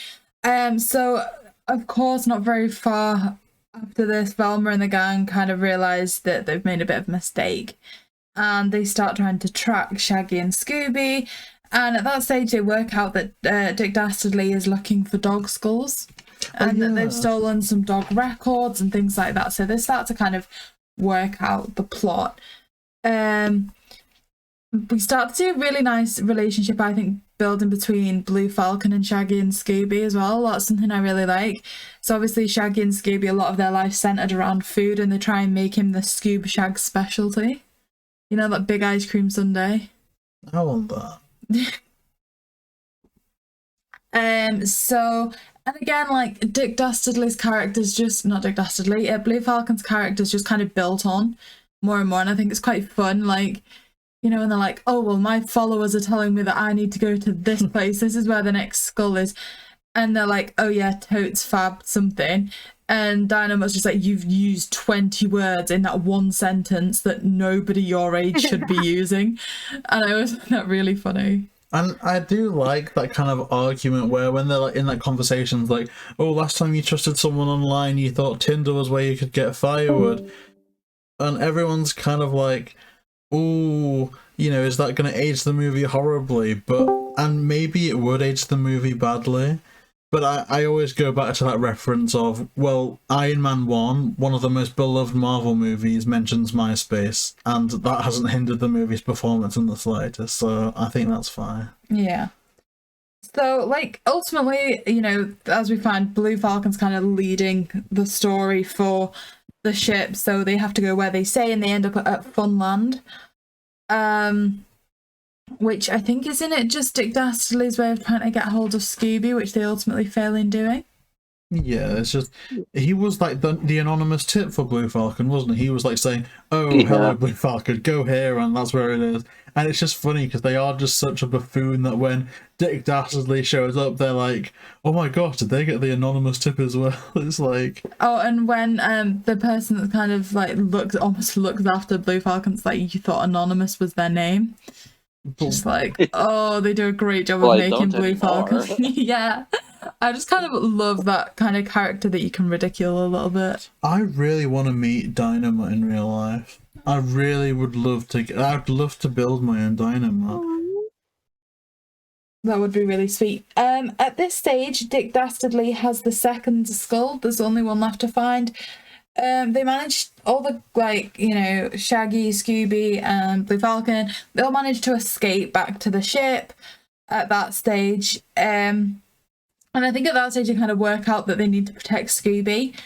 S3: So of course, not very far after this, Velma and the gang kind of realise that they've made a bit of a mistake, and they start trying to track Shaggy and Scooby. And at that stage, they work out that Dick Dastardly is looking for dog skulls, and that they've stolen some dog records and things like that. So they start to kind of work out the plot. We start to see a really nice relationship, I think, building between Blue Falcon and Shaggy and Scooby as well. That's something I really like. So obviously Shaggy and Scooby, a lot of their life centered around food, and they try and make him the Scoob Shag specialty. You know, that big ice cream sundae?
S2: I want that.
S3: So, and again, like Dick Dastardly's character's just, not Dick Dastardly, Blue Falcon's character's just kind of built on more and more, and I think it's quite fun. Like, you know, and they're like, oh, well, my followers are telling me that I need to go to this place. This is where the next skull is. And they're like, oh, yeah, totes fab something. And Dynamite's just like, you've used 20 words in that one sentence that nobody your age should be using. And I always find that really funny.
S2: And I do like that kind of argument where when they're like in that conversations like, oh, last time you trusted someone online, you thought Tinder was where you could get firewood. And everyone's kind of like, oh, you know, is that going to age the movie horribly? And maybe it would age the movie badly. But I always go back to that reference of, well, Iron Man 1, one of the most beloved Marvel movies, mentions MySpace, and that hasn't hindered the movie's performance in the slightest, so I think that's fine.
S3: Yeah. So, like, ultimately, you know, as we find, Blue Falcon's kind of leading the story for the ship, so they have to go where they say, and they end up at Funland. Which I think, isn't it just Dick Dastardly's way of trying to get hold of Scooby, which they ultimately fail in doing?
S2: Yeah, it's just, he was like the anonymous tip for Blue Falcon, wasn't he? He was like saying, oh, hello, Blue Falcon, go here, and that's where it is. And it's just funny because they are just such a buffoon that when Dick Dastardly shows up, they're like, oh my gosh, did they get the anonymous tip as well? It's like...
S3: Oh, and when the person that kind of like almost looks after Blue Falcon's like, you thought anonymous was their name. Just like, oh, they do a great job of making Blue Falcon. Yeah. I just kind of love that kind of character that you can ridicule a little bit.
S2: I really want to meet Dynamite in real life. I really would love to. I'd love to build my own Dynamite.
S3: That would be really sweet. At this stage, Dick Dastardly has the second skull. There's only one left to find. They managed all the, like, you know, Shaggy, Scooby, and Blue Falcon. They all managed to escape back to the ship at that stage. And I think at that stage they kind of work out that they need to protect Scooby.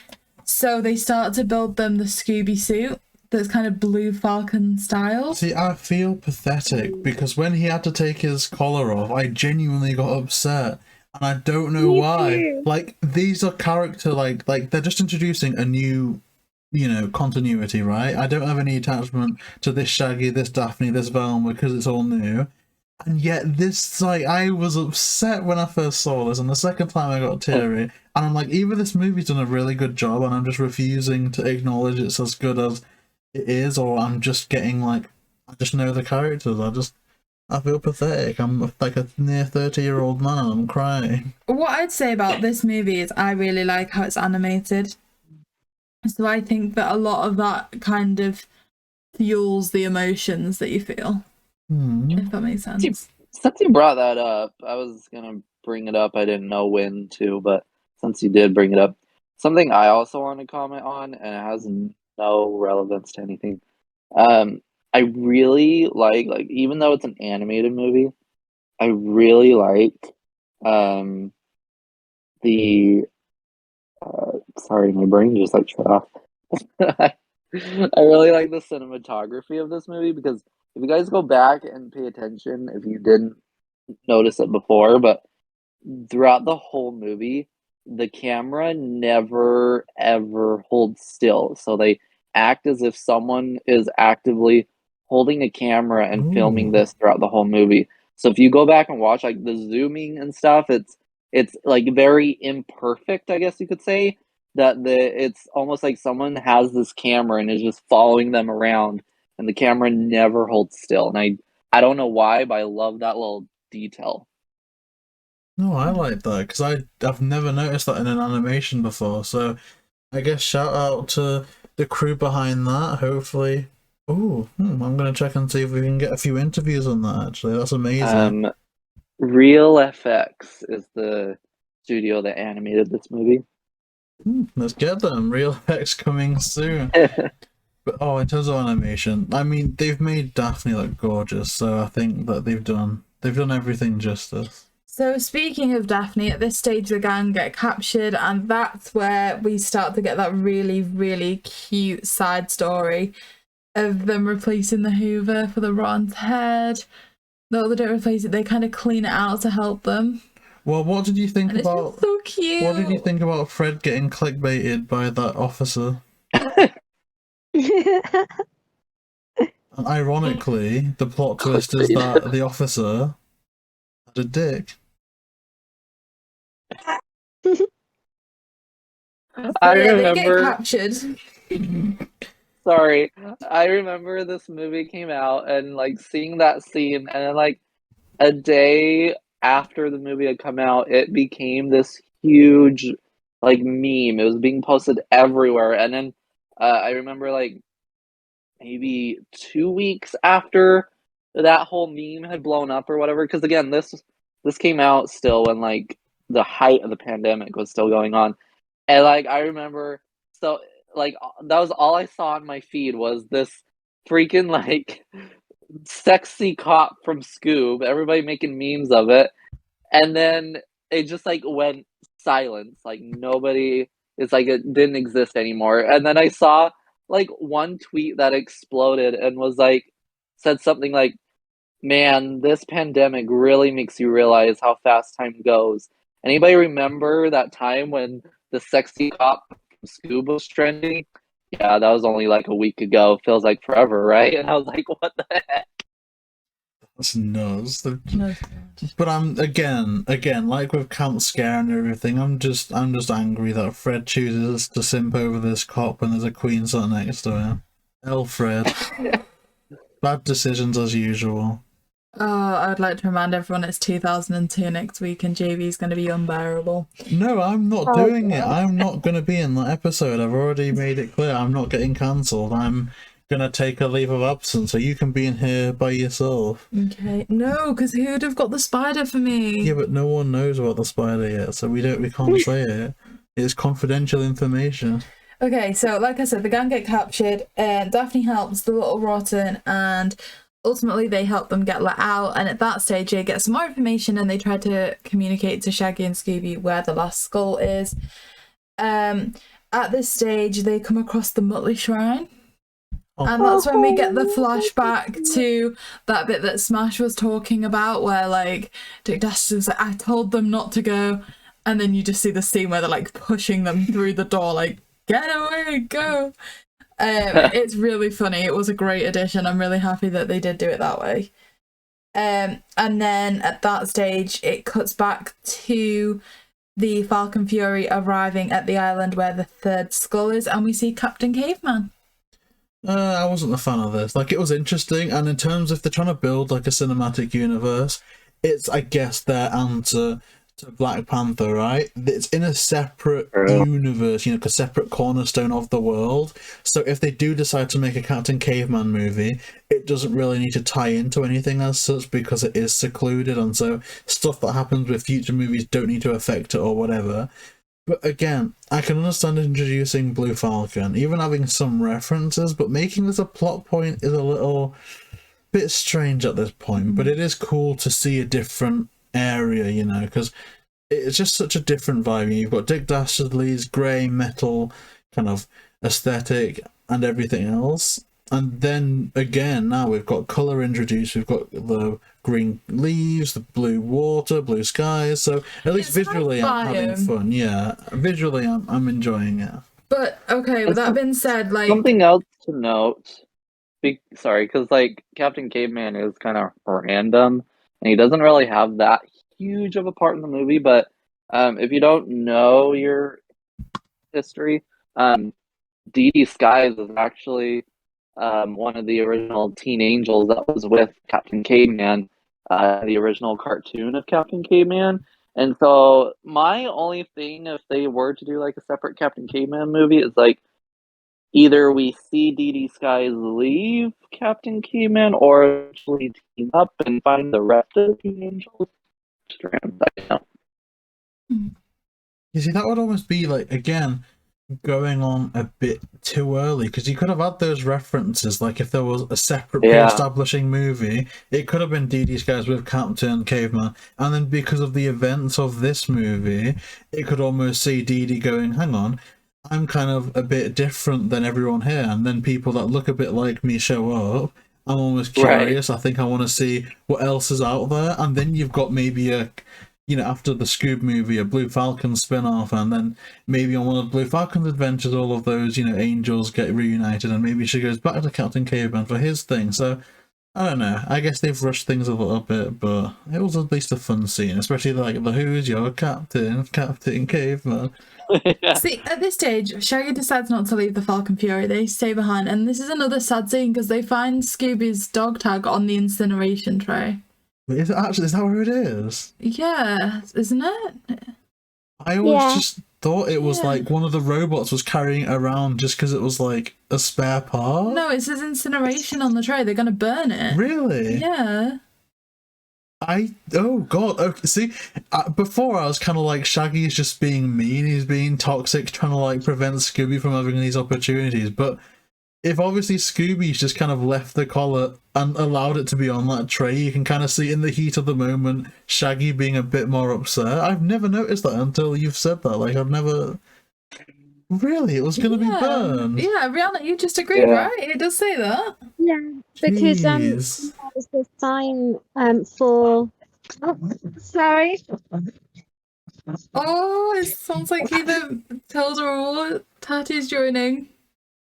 S3: So they start to build them the Scooby suit that's kind of Blue Falcon style.
S2: See, I feel pathetic because when he had to take his collar off, I genuinely got upset. And I don't know why. Like, these are character, like they're just introducing a new, you know, continuity, right? I don't have any attachment to this Shaggy, this Daphne, this Velma, because it's all new. And yet this, like, I was upset when I first saw this, and the second time I got teary. And I'm like, either this movie's done a really good job, and I'm just refusing to acknowledge it's as good as it is, or I'm just getting, like, I just know the characters, I feel pathetic. I'm like a near 30-year-old man and I'm crying.
S3: What I'd say about this movie is I really like how it's animated. So I think that a lot of that kind of fuels the emotions that you feel. If that makes sense.
S4: Since you brought that up, I was going to bring it up. I didn't know when to, but since you did bring it up, something I also want to comment on, and it has no relevance to anything. I really like even though it's an animated movie, I really like the sorry, my brain just like shut off. I really like the cinematography of this movie because if you guys go back and pay attention, if you didn't notice it before, but throughout the whole movie, the camera never ever holds still. So they act as if someone is actively holding a camera and filming this throughout the whole movie. So if you go back and watch like the zooming and stuff, it's like very imperfect, I guess you could say. It's almost like someone has this camera and is just following them around, and the camera never holds still. And I don't know why, but I love that little detail.
S2: No, I like that because I've never noticed that in an animation before. So I guess shout out to the crew behind that. Hopefully. Oh, I'm going to check and see if we can get a few interviews on that, actually. That's amazing.
S4: Real FX is the studio that animated this movie.
S2: Let's get them. Real FX coming soon. But, in terms of animation, I mean, they've made Daphne look gorgeous, so I think that they've done everything justice.
S3: So speaking of Daphne, at this stage the gang get captured, and that's where we start to get that really, really cute side story of them replacing the Hoover for the Ron's head. No, they don't replace it, they kind of clean it out to help them.
S2: Well, what did you think
S3: and
S2: about...
S3: It's just so cute!
S2: What did you think about Fred getting clickbaited by that officer? And ironically, the plot twist is that the officer had a dick.
S4: I
S3: Yeah, they get
S4: remember.
S3: captured.
S4: Sorry, I remember this movie came out and like seeing that scene, and then like a day after the movie had come out, it became this huge like meme. It was being posted everywhere, and then I remember like maybe 2 weeks after that whole meme had blown up or whatever. Because again, this came out still when like the height of the pandemic was still going on, and like I remember, so like that was all I saw on my feed was this freaking like sexy cop from Scoob, everybody making memes of it, and then it just like went silence, like nobody, it's like it didn't exist anymore. And then I saw like one tweet that exploded and was like, said something like, man, this pandemic really makes you realize how fast time goes. Anybody remember that time when the sexy cop from Scoob was trending? Yeah, that was only like a week ago. Feels like forever, right? And I was like, what the heck?
S2: That's nuts. But I'm again, like with Camp Scare and everything, I'm just angry that Fred chooses to simp over this cop when there's a queen sat next to him. Fred. Bad decisions as usual.
S3: Oh, I'd like to remind everyone it's 2002 next week and JB's going to be unbearable.
S2: No, I'm not doing it. I'm not going to be in that episode. I've already made it clear. I'm not getting cancelled. I'm going to take a leave of absence so you can be in here by yourself.
S3: Okay. No, because who would have got the spider for me?
S2: Yeah, but no one knows about the spider yet, so we can't say it. It's confidential information.
S3: Okay, so like I said, the gang get captured and Daphne helps the little rotten and ultimately they help them get let out, and at that stage they get some more information and they try to communicate to Shaggy and Scooby where the last skull is. At this stage they come across the Muttley Shrine. And that's when we get the flashback to that bit that Smash was talking about where like Dick Dastardly was like, I told them not to go, and then you just see the scene where they're like pushing them through the door like, get away, go. It's really funny. It was a great addition. I'm really happy that they did do it that way. And then at that stage, it cuts back to the Falcon Fury arriving at the island where the third skull is, and we see Captain Caveman.
S2: I wasn't a fan of this. Like, it was interesting, and in terms of they're trying to build like a cinematic universe, it's, I guess, their answer to Black Panther, right? It's in a separate universe, you know, a separate cornerstone of the world. So if they do decide to make a Captain Caveman movie, it doesn't really need to tie into anything as such because it is secluded, and so stuff that happens with future movies don't need to affect it or whatever. But again, I can understand introducing Blue Falcon, even having some references, but making this a plot point is a little bit strange at this point. But it is cool to see a different area, you know, because it's just such a different vibe. You've got Dick Dastardly's grey metal kind of aesthetic and everything else, and then again now we've got colour introduced. We've got the green leaves, the blue water, blue skies, so at least visually I'm having fun. Yeah, visually I'm enjoying it.
S3: But okay, with that being said, like
S4: something else to note, sorry, because like Captain Caveman is kind of random and he doesn't really have that huge of a part in the movie, but if you don't know your history, Dee Dee Skies is actually one of the original teen angels that was with Captain Caveman, the original cartoon of Captain Caveman. And so my only thing, if they were to do like a separate Captain Caveman movie, is like either we see Dee Dee Skies leave Captain Caveman or actually team up and find the rest of the teen angels.
S2: You see, that would almost be like, again, going on a bit too early, because you could have had those references. Like if there was a separate pre-establishing movie, it could have been Dee Dee's Guys with Captain Caveman, and then because of the events of this movie, it could almost see Dee Dee going, hang on, I'm kind of a bit different than everyone here, and then people that look a bit like me show up. I'm almost curious. I think I want to see what else is out there, and then you've got maybe a after the Scoob movie, a Blue Falcon spin-off, and then maybe on one of Blue Falcon's adventures, all of those, angels get reunited, and maybe she goes back to Captain Caveman for his thing. So, I don't know. I guess they've rushed things a little bit, but it was at least a fun scene, especially like the "Who's your captain, Captain Caveman."
S4: Yeah.
S3: See, at this stage, Shaggy decides not to leave the Falcon Fury. They stay behind, and this is another sad scene because they find Scooby's dog tag on the incineration tray.
S2: Is that where it is?
S3: Yeah, isn't it?
S2: I always
S5: Yeah.
S2: just thought it was
S3: Yeah.
S2: like one of the robots was carrying it around just because it was like a spare part.
S3: No, it says incineration on the tray. They're gonna burn it.
S2: Really?
S3: Yeah.
S2: Oh god, okay, see, before I was kind of like, Shaggy's just being mean, he's being toxic, trying to like prevent Scooby from having these opportunities, but if obviously Scooby's just kind of left the collar and allowed it to be on that tray, you can kind of see in the heat of the moment Shaggy being a bit more upset. I've never noticed that until you've said that, like I've never... Really? It was going to be burned?
S3: Yeah, Rihanna, you just agreed,
S4: Yeah.
S3: right? It does say that.
S5: Yeah, because
S2: Jeez.
S5: there's this sign for. Oh, sorry.
S3: Oh, it sounds like either Tilda or Tati's joining.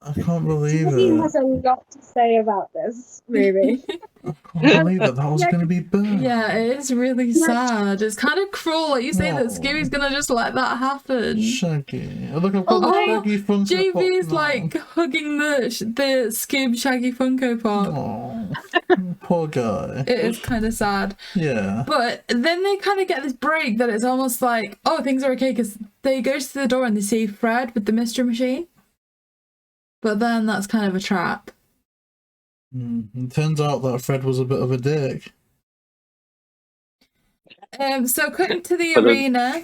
S2: I can't believe
S5: He
S2: it.
S5: has a lot to say about this movie.
S2: I can't believe that was going to be burned.
S3: Yeah, it is really sad. It's kind of cruel, like you say, that
S2: Oh.
S3: Scooby's gonna just let that happen.
S2: Shaggy. Look, I've got the
S3: Oh,
S2: Shaggy Funko Pop
S3: JB's
S2: now.
S3: like hugging the Scoob Shaggy Funko Pop.
S2: Oh, poor guy.
S3: It is kind of sad.
S2: Yeah.
S3: But then they kind of get this break that it's almost like, oh, things are okay, because they go to the door and they see Fred with the mystery machine. But then that's kind of a trap.
S2: It turns out that Fred was a bit of a dick.
S3: So cutting to the
S4: But
S3: arena,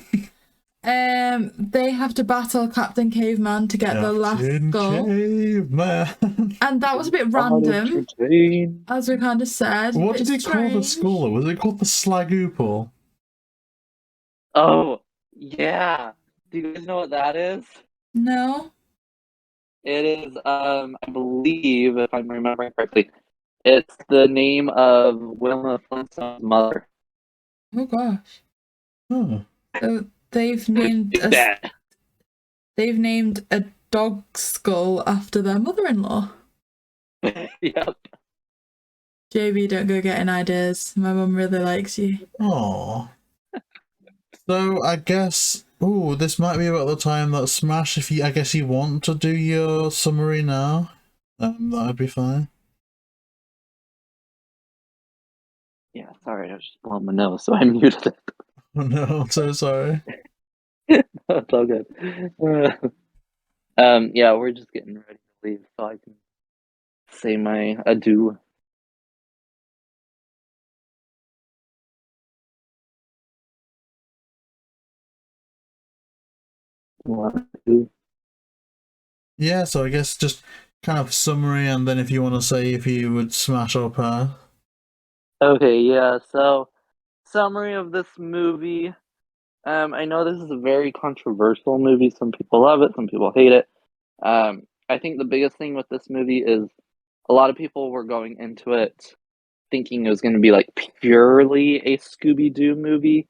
S3: they have to battle Captain Caveman to get the last
S2: Captain
S3: goal.
S2: Caveman.
S3: And that was a bit random,
S4: Entertain.
S3: as we kind of said.
S2: What did
S3: It's
S2: he call the
S3: strange.
S2: school? Was it called the Slagoople?
S4: Oh, yeah. Do you guys know what that is?
S3: No?
S4: It is, I believe, if I'm remembering correctly, it's the name of Wilma Flintstone's mother.
S3: Oh gosh.
S2: Oh.
S3: So they've named
S4: That.
S3: they've named a dog skull after their mother-in-law.
S4: Yep.
S3: JayBee, don't go getting ideas. My mum really likes you.
S2: Aw. So I guess, this might be about the time that Smash, I guess you want to do your summary now, that'd be fine.
S4: Yeah, sorry, I was just blowing my nose, so I muted it.
S2: Oh no, I'm so sorry.
S4: It's all good. Yeah, we're just getting ready to leave, so I can say my adieu.
S2: Yeah, so I guess just kind of summary, and then if you want to say if you would smash or pass.
S4: Okay, yeah, so summary of this movie. I know this is a very controversial movie. Some people love it, some people hate it. I think the biggest thing with this movie is a lot of people were going into it thinking it was going to be like purely a Scooby Doo movie,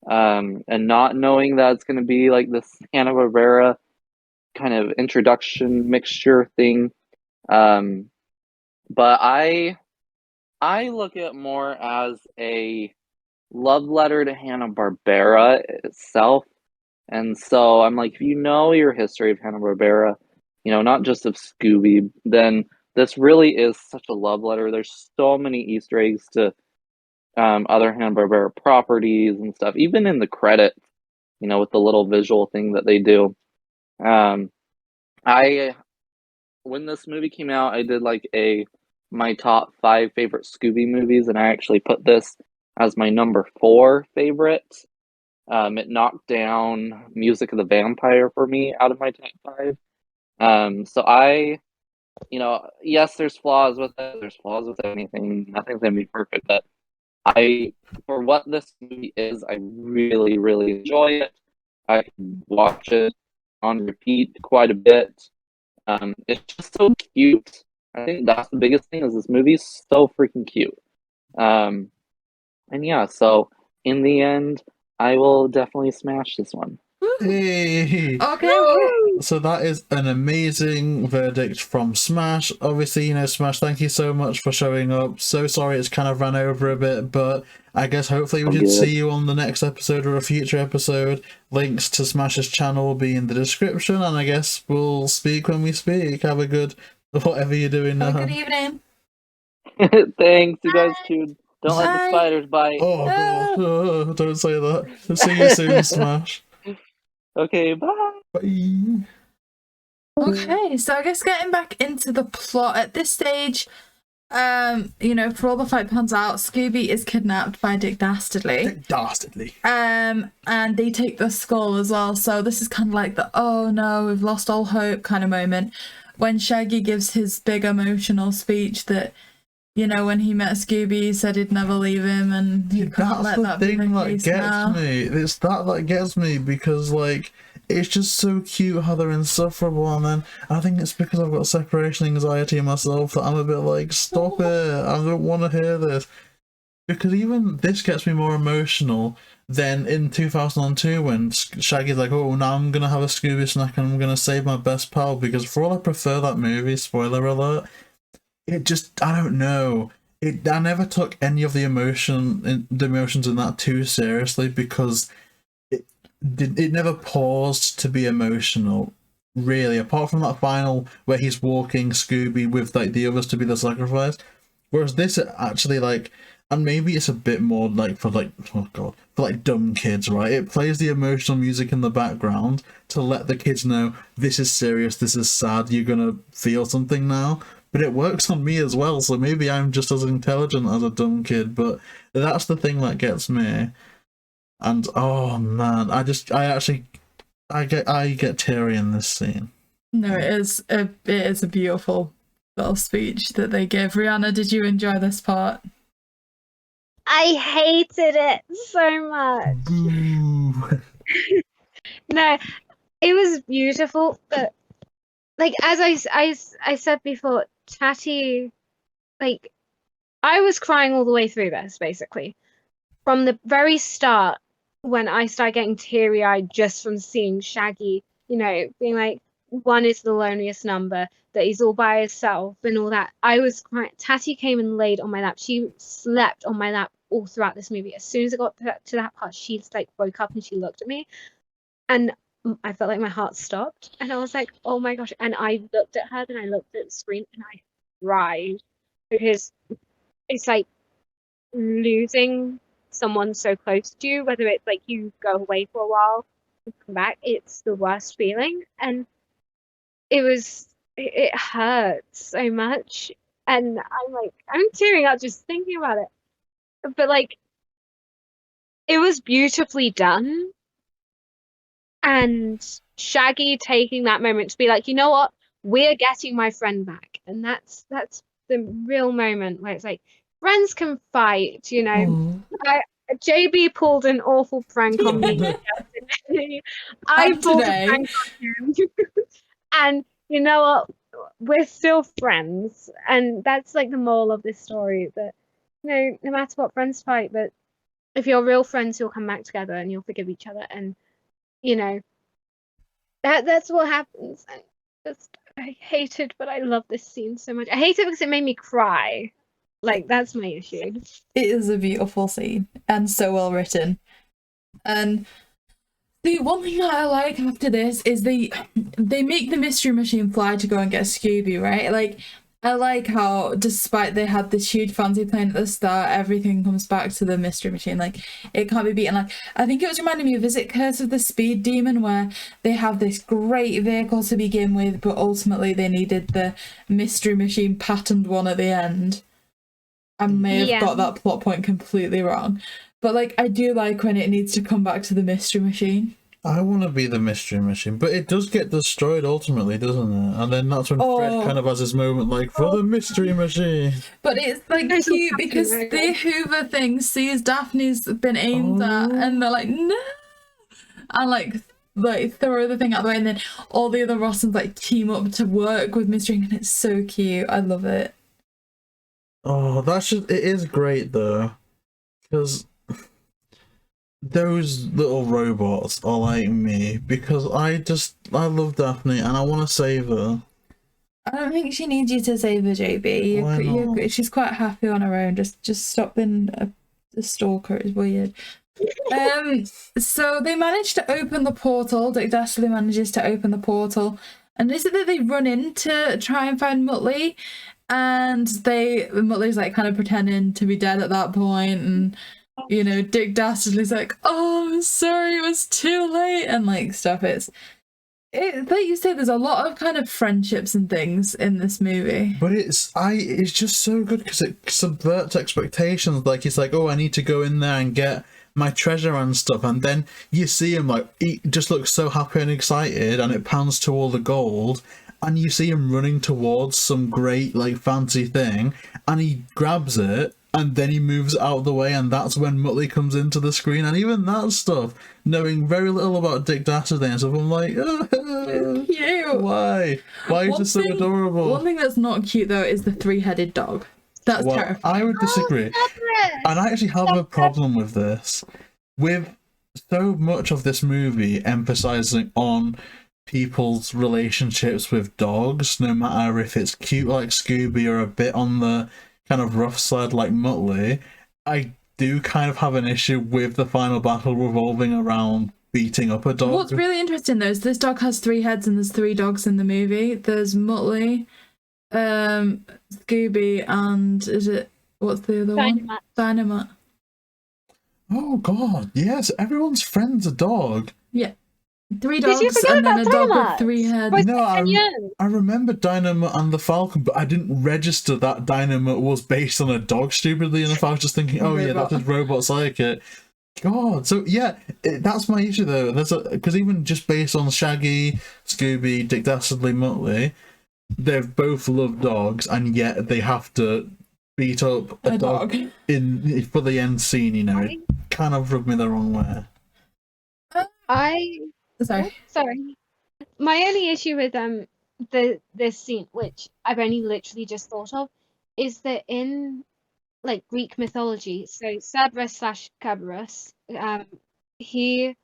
S4: and not knowing that it's going to be like this Hanna-Barbera kind of introduction mixture thing. But I look at it more as a love letter to Hanna-Barbera itself. And so I'm like, if you know your history of Hanna-Barbera, not just of Scooby, then this really is such a love letter. There's so many Easter eggs to other Hanna-Barbera properties and stuff, even in the credits, with the little visual thing that they do. When this movie came out, I did like my top 5 favorite Scooby movies, and I actually put this as my number 4 favorite. It knocked down Music of the Vampire for me out of my top 5. So yes, there's flaws with it. There's flaws with anything. Nothing's gonna be perfect, but for what this movie is, I really, really enjoy it. I can watch it on repeat quite a bit. It's just so cute. I think that's the biggest thing, is this movie is so freaking cute. And yeah, so in the end, I will definitely smash this one.
S2: Hey.
S3: Okay, well,
S2: So that is an amazing verdict from Smash. Obviously, you know, Smash, thank you so much for showing up. So sorry it's kind of ran over a bit, but I guess hopefully we
S4: All
S2: should
S4: good.
S2: see you on the next episode or a future episode. Links to Smash's channel will be in the description, and I guess we'll speak when we speak. Have a good whatever you're doing
S3: have
S2: now.
S3: a good evening.
S4: Thanks, you guys too. Don't let the
S3: Bye.
S4: spiders bite.
S2: Oh god, don't say that. See you soon, Smash.
S4: Okay, bye.
S2: Bye.
S3: Okay, so I guess getting back into the plot at this stage, you know, for all the fight pans out, Scooby is kidnapped by Dick Dastardly.
S2: Dastardly.
S3: And they take the skull as well. So this is kind of like the oh no, we've lost all hope kind of moment when Shaggy gives his big emotional speech that, you know, when he met Scooby, he said he'd never leave him, and he can't let that be the case now.
S2: It's that gets me because, like, it's just so cute how they're insufferable, and then I think it's because I've got separation anxiety myself that I'm a bit like, stop it, I don't want to hear this. Because even this gets me more emotional than in 2002 when Shaggy's like, oh, now I'm going to have a Scooby snack and I'm going to save my best pal, because for all I prefer that movie, spoiler alert, it just, I don't know. I never took any of the emotions in that too seriously, because it never paused to be emotional, really, apart from that final where he's walking Scooby with like the others to be the sacrifice. Whereas this actually, like, and maybe it's a bit more like for like, oh god, for like dumb kids, right? It plays the emotional music in the background to let the kids know this is serious, this is sad, you're gonna feel something now. But it works on me as well, so maybe I'm just as intelligent as a dumb kid, but that's the thing that gets me. And oh man, I get teary in this scene.
S3: No, it is a beautiful little speech that they give. Rihanna, did you enjoy this part?
S5: I hated it so much.
S2: Boo.
S5: No, it was beautiful, but like as I said before, Tatty, like I was crying all the way through this, basically. From the very start, when I started getting teary-eyed just from seeing Shaggy, you know, being like, one is the loneliest number, that he's all by himself and all that. I was crying. Tatty came and laid on my lap. She slept on my lap all throughout this movie. As soon as I got to that part, she like woke up and she looked at me, and I felt like my heart stopped, and I was like, oh my gosh. And I looked at her and I looked at the screen and I cried, because it's like losing someone so close to you, whether it's like you go away for a while and come back, it's the worst feeling. And it hurts so much, and I'm tearing up just thinking about it. But like, it was beautifully done, and Shaggy taking that moment to be like, you know what, we're getting my friend back. And that's the real moment where it's like, friends can fight, you know. JayBee pulled an awful prank on me yesterday. I pulled a prank on him. And you know what, we're still friends, and that's like the moral of this story, that, you know, no matter what, friends fight, but if you're real friends, you'll come back together and you'll forgive each other. And you know, that's what happens. I hate it, but I love this scene so much. I hate it because it made me cry. Like, that's my issue.
S3: It is a beautiful scene and so well written. And the one thing that I like after this is they make the mystery machine fly to go and get Scooby, right? Like, I like how, despite they had this huge fancy plane at the start, everything comes back to the mystery machine. Like, it can't be beaten. Like, I think it was reminding me of, is it Curse of the Speed Demon, where they have this great vehicle to begin with, but ultimately they needed the mystery machine patterned one at the end. I may have got that plot point completely wrong. But, like, I do like when it needs to come back to the mystery machine.
S2: I want to be the mystery machine, but it does get destroyed ultimately, doesn't it? And then that's when Fred kind of has his moment, like, for the mystery machine.
S3: But it's like cute because the Hoover thing sees Daphne's been aimed at, and they're like, no, and like throw the thing out the way, and then all the other Rossons like team up to work with Mystery, and it's so cute. I love it.
S2: Oh, it is great though, because those little robots are like me because I love Daphne and I want to save her.
S3: I don't think she needs you to save her, JayBee.
S2: Why not?
S3: She's quite happy on her own. Just stop being a stalker. It's weird. So they managed to open the portal. Dastardly manages to open the portal, and is it that they run in to try and find Muttley, and Muttley's like kind of pretending to be dead at that point, and you know, Dick Dastardly's like, "Oh, I'm sorry, it was too late," and like stuff. Like you said, there's a lot of kind of friendships and things in this movie.
S2: But it's just so good because it subverts expectations. Like it's like, oh, I need to go in there and get my treasure and stuff, and then you see him like he just looks so happy and excited, and it pans to all the gold, and you see him running towards some great like fancy thing, and he grabs it, and then he moves it out of the way, and that's when Muttley comes into the screen, and even that stuff, knowing very little about Dick Dastardly and stuff, I'm like,
S3: Cute.
S2: why is this so adorable?
S3: One thing that's not cute though is the three-headed dog. That's terrifying.
S2: I would disagree. And I actually have a problem with this. With so much of this movie emphasizing on people's relationships with dogs, no matter if it's cute like Scooby or a bit on the kind of rough side like Muttley, I do kind of have an issue with the final battle revolving around beating up a dog.
S3: What's really interesting though is this dog has 3 heads and there's 3 dogs in the movie. There's Muttley, Scooby, and what's the other one? Dynamite.
S2: Oh god, yes, everyone's friend's a dog.
S3: Yeah. 3
S5: Did you
S3: dogs
S5: forget
S3: and then a
S5: about
S3: dog with
S5: Dynamite?
S3: 3 heads.
S5: Wait,
S2: No,
S5: Dynamite.
S2: I remember Dynamite and the Falcon, but I didn't register that Dynamite was based on a dog, stupidly enough. I was just thinking, oh yeah, that's just robots like it. God, so yeah, that's my issue though. Because even just based on Shaggy, Scooby, Dick Dastardly, Muttley, they've both loved dogs, and yet they have to beat up a dog in for the end scene. You know, it kind of rubbed me the wrong way.
S5: Sorry. My only issue with this scene, which I've only literally just thought of, is that in like Greek mythology, so Cerberus/Kerberos, he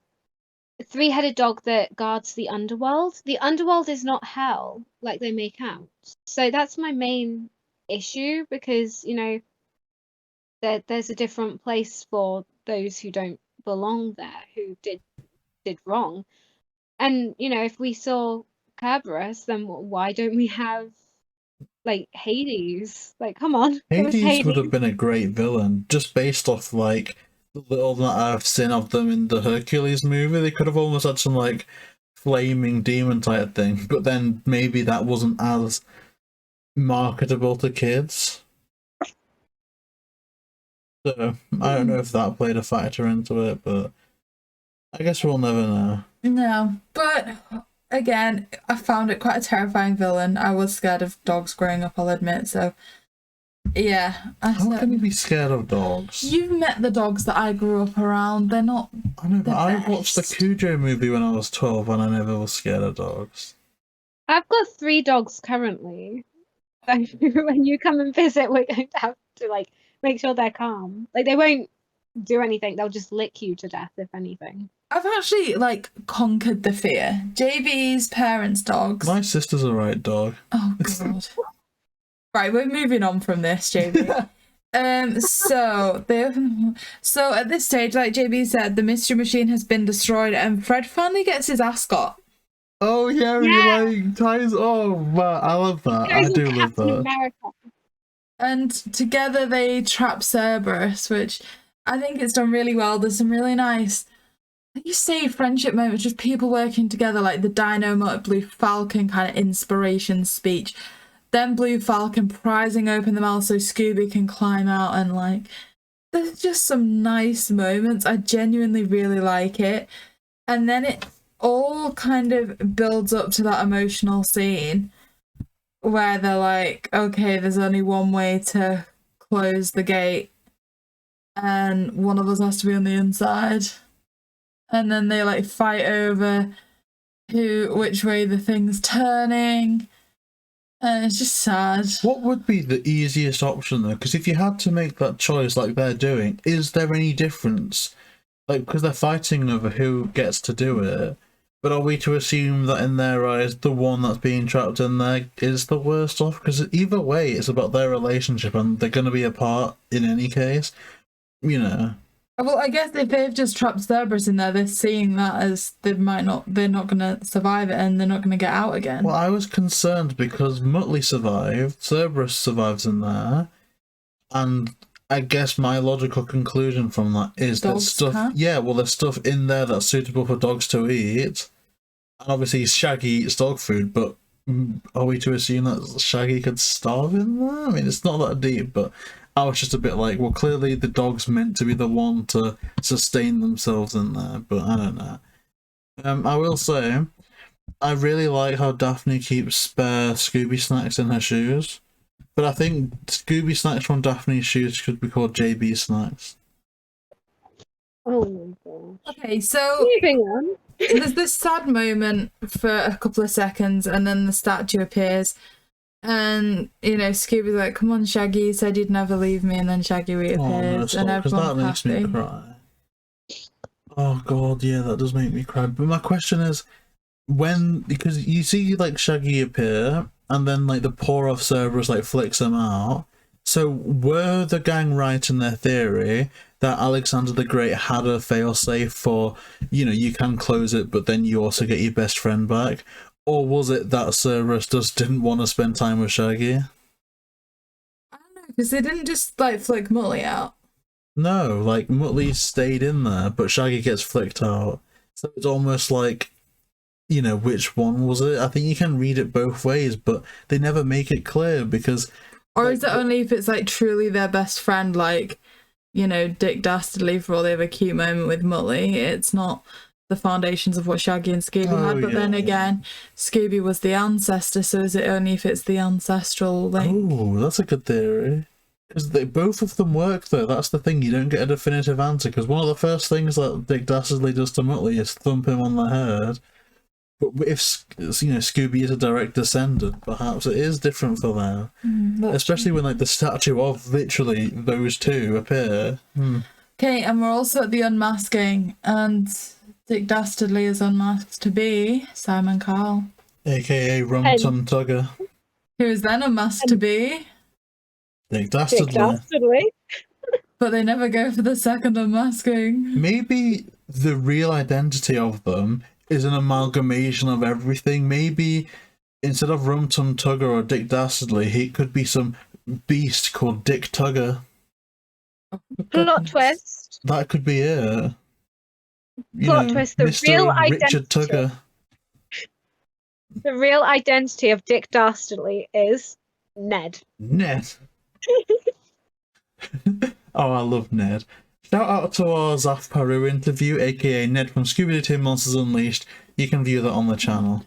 S5: 3-headed dog that guards the underworld. The underworld is not hell like they make out. So that's my main issue, because you know there's a different place for those who don't belong there, who did wrong. And you know, if we saw Kerberos, then why don't we have like Hades? Like, come on.
S2: Hades would have been a great villain, just based off like the little that I've seen of them in the Hercules movie. They could have almost had some like flaming demon type thing, but then maybe that wasn't as marketable to kids. So I don't know if that played a factor into it, but I guess we'll never know.
S3: No, but again, I found it quite a terrifying villain. I was scared of dogs growing up, I'll admit, so yeah.
S2: How can you be scared of dogs?
S3: You've met the dogs that I grew up around. They're not.
S2: I know, but I watched the Cujo movie when I was 12 and I never was scared of dogs.
S5: I've got 3 dogs currently. So when you come and visit, we're going to have to like make sure they're calm. Like, they won't do anything, they'll just lick you to death, if anything.
S3: I've actually like conquered the fear. JayBee's parents' dogs.
S2: My sister's a right dog.
S3: Oh god. Right, we're moving on from this, JayBee. So at this stage, like JayBee said, the mystery machine has been destroyed, and Fred finally gets his ascot.
S2: Oh yeah, he like ties. Oh man, I love that. I do love that.
S5: America.
S3: And together they trap Cerberus, which I think it's done really well. There's some really nice, like you say, friendship moments, just people working together, like the Dino Blue Falcon kind of inspiration speech. Then Blue Falcon prizing open the mouth so Scooby can climb out, and like there's just some nice moments. I genuinely really like it. And then it all kind of builds up to that emotional scene where they're like, okay, there's only one way to close the gate and one of us has to be on the inside. And then they like fight over which way the thing's turning. And it's just sad.
S2: What would be the easiest option though? Because if you had to make that choice like they're doing, is there any difference like, because they're fighting over who gets to do it. But are we to assume that in their eyes, the one that's being trapped in there is the worst off? Because either way, it's about their relationship, and they're going to be apart in any case. You know.
S3: Well, I guess if they've just trapped Cerberus in there, they're seeing that as they're not going to survive it, and they're not going to get out again.
S2: Well, I was concerned because Muttley survived, Cerberus survives in there, and I guess my logical conclusion from that is that stuff. Yeah, well, there's stuff in there that's suitable for dogs to eat, and obviously Shaggy eats dog food. But are we to assume that Shaggy could starve in there? I mean, it's not that deep, but I was just a bit like, well, clearly the dog's meant to be the one to sustain themselves in there, but I don't know. I will say, I really like how Daphne keeps spare Scooby snacks in her shoes. But I think Scooby snacks from Daphne's shoes should be called JayBee snacks.
S5: Oh my gosh.
S3: Okay, so
S5: Moving on.
S3: there's this sad moment for a couple of seconds, and then the statue appears. And, you know, Scooby's like, come on, Shaggy, you said you'd never leave me, and then Shaggy reappears, and
S2: because that
S3: everyone's
S2: makes
S3: happy.
S2: me cry. Oh god, yeah, that does make me cry. But my question is, because you see like Shaggy appear, and then like the paw of Cerberus like flicks him out. So were the gang right in their theory that Alexander the Great had a failsafe for, you know, you can close it, but then you also get your best friend back? Or was it that Cerberus just didn't want to spend time with Shaggy?
S3: I don't know, because they didn't just like flick Muttley out.
S2: No, like Muttley stayed in there, but Shaggy gets flicked out. So it's almost like, you know, which one was it? I think you can read it both ways, but they never make it clear because...
S3: Or is it only if it's like truly their best friend, like, you know, Dick Dastardly for all they have a cute moment with Muttley? It's not the foundations of what Shaggy and Scooby had, but then again, Scooby was the ancestor, so is it only if it's the ancestral link?
S2: Oh, that's a good theory. Because both of them work, though. That's the thing. You don't get a definitive answer, because one of the first things that Dick Dastardly does to Muttley is thump him on the head. But if, you know, Scooby is a direct descendant, perhaps it is different for them. Especially when, like, the statue of literally those two appear.
S3: Okay, and we're also at the unmasking, and Dick Dastardly is unmasked to be Simon Cowell.
S2: A.k.a. Rum Tum Tugger.
S3: Who is then unmasked to be
S2: Dick Dastardly.
S3: But they never go for the second unmasking.
S2: Maybe the real identity of them is an amalgamation of everything. Maybe instead of Rum Tum Tugger or Dick Dastardly, he could be some beast called Dick Tugger.
S5: Plot twist.
S2: That could be it.
S5: Plot twist. The
S2: Mr.
S5: real
S2: Richard
S5: identity.
S2: Tugger.
S5: The real identity of Dick Dastardly is Ned.
S2: Ned. Oh, I love Ned. Shout out to our Zaf Paru interview, aka Ned from Scooby Doo Team Monsters Unleashed. You can view that on the channel.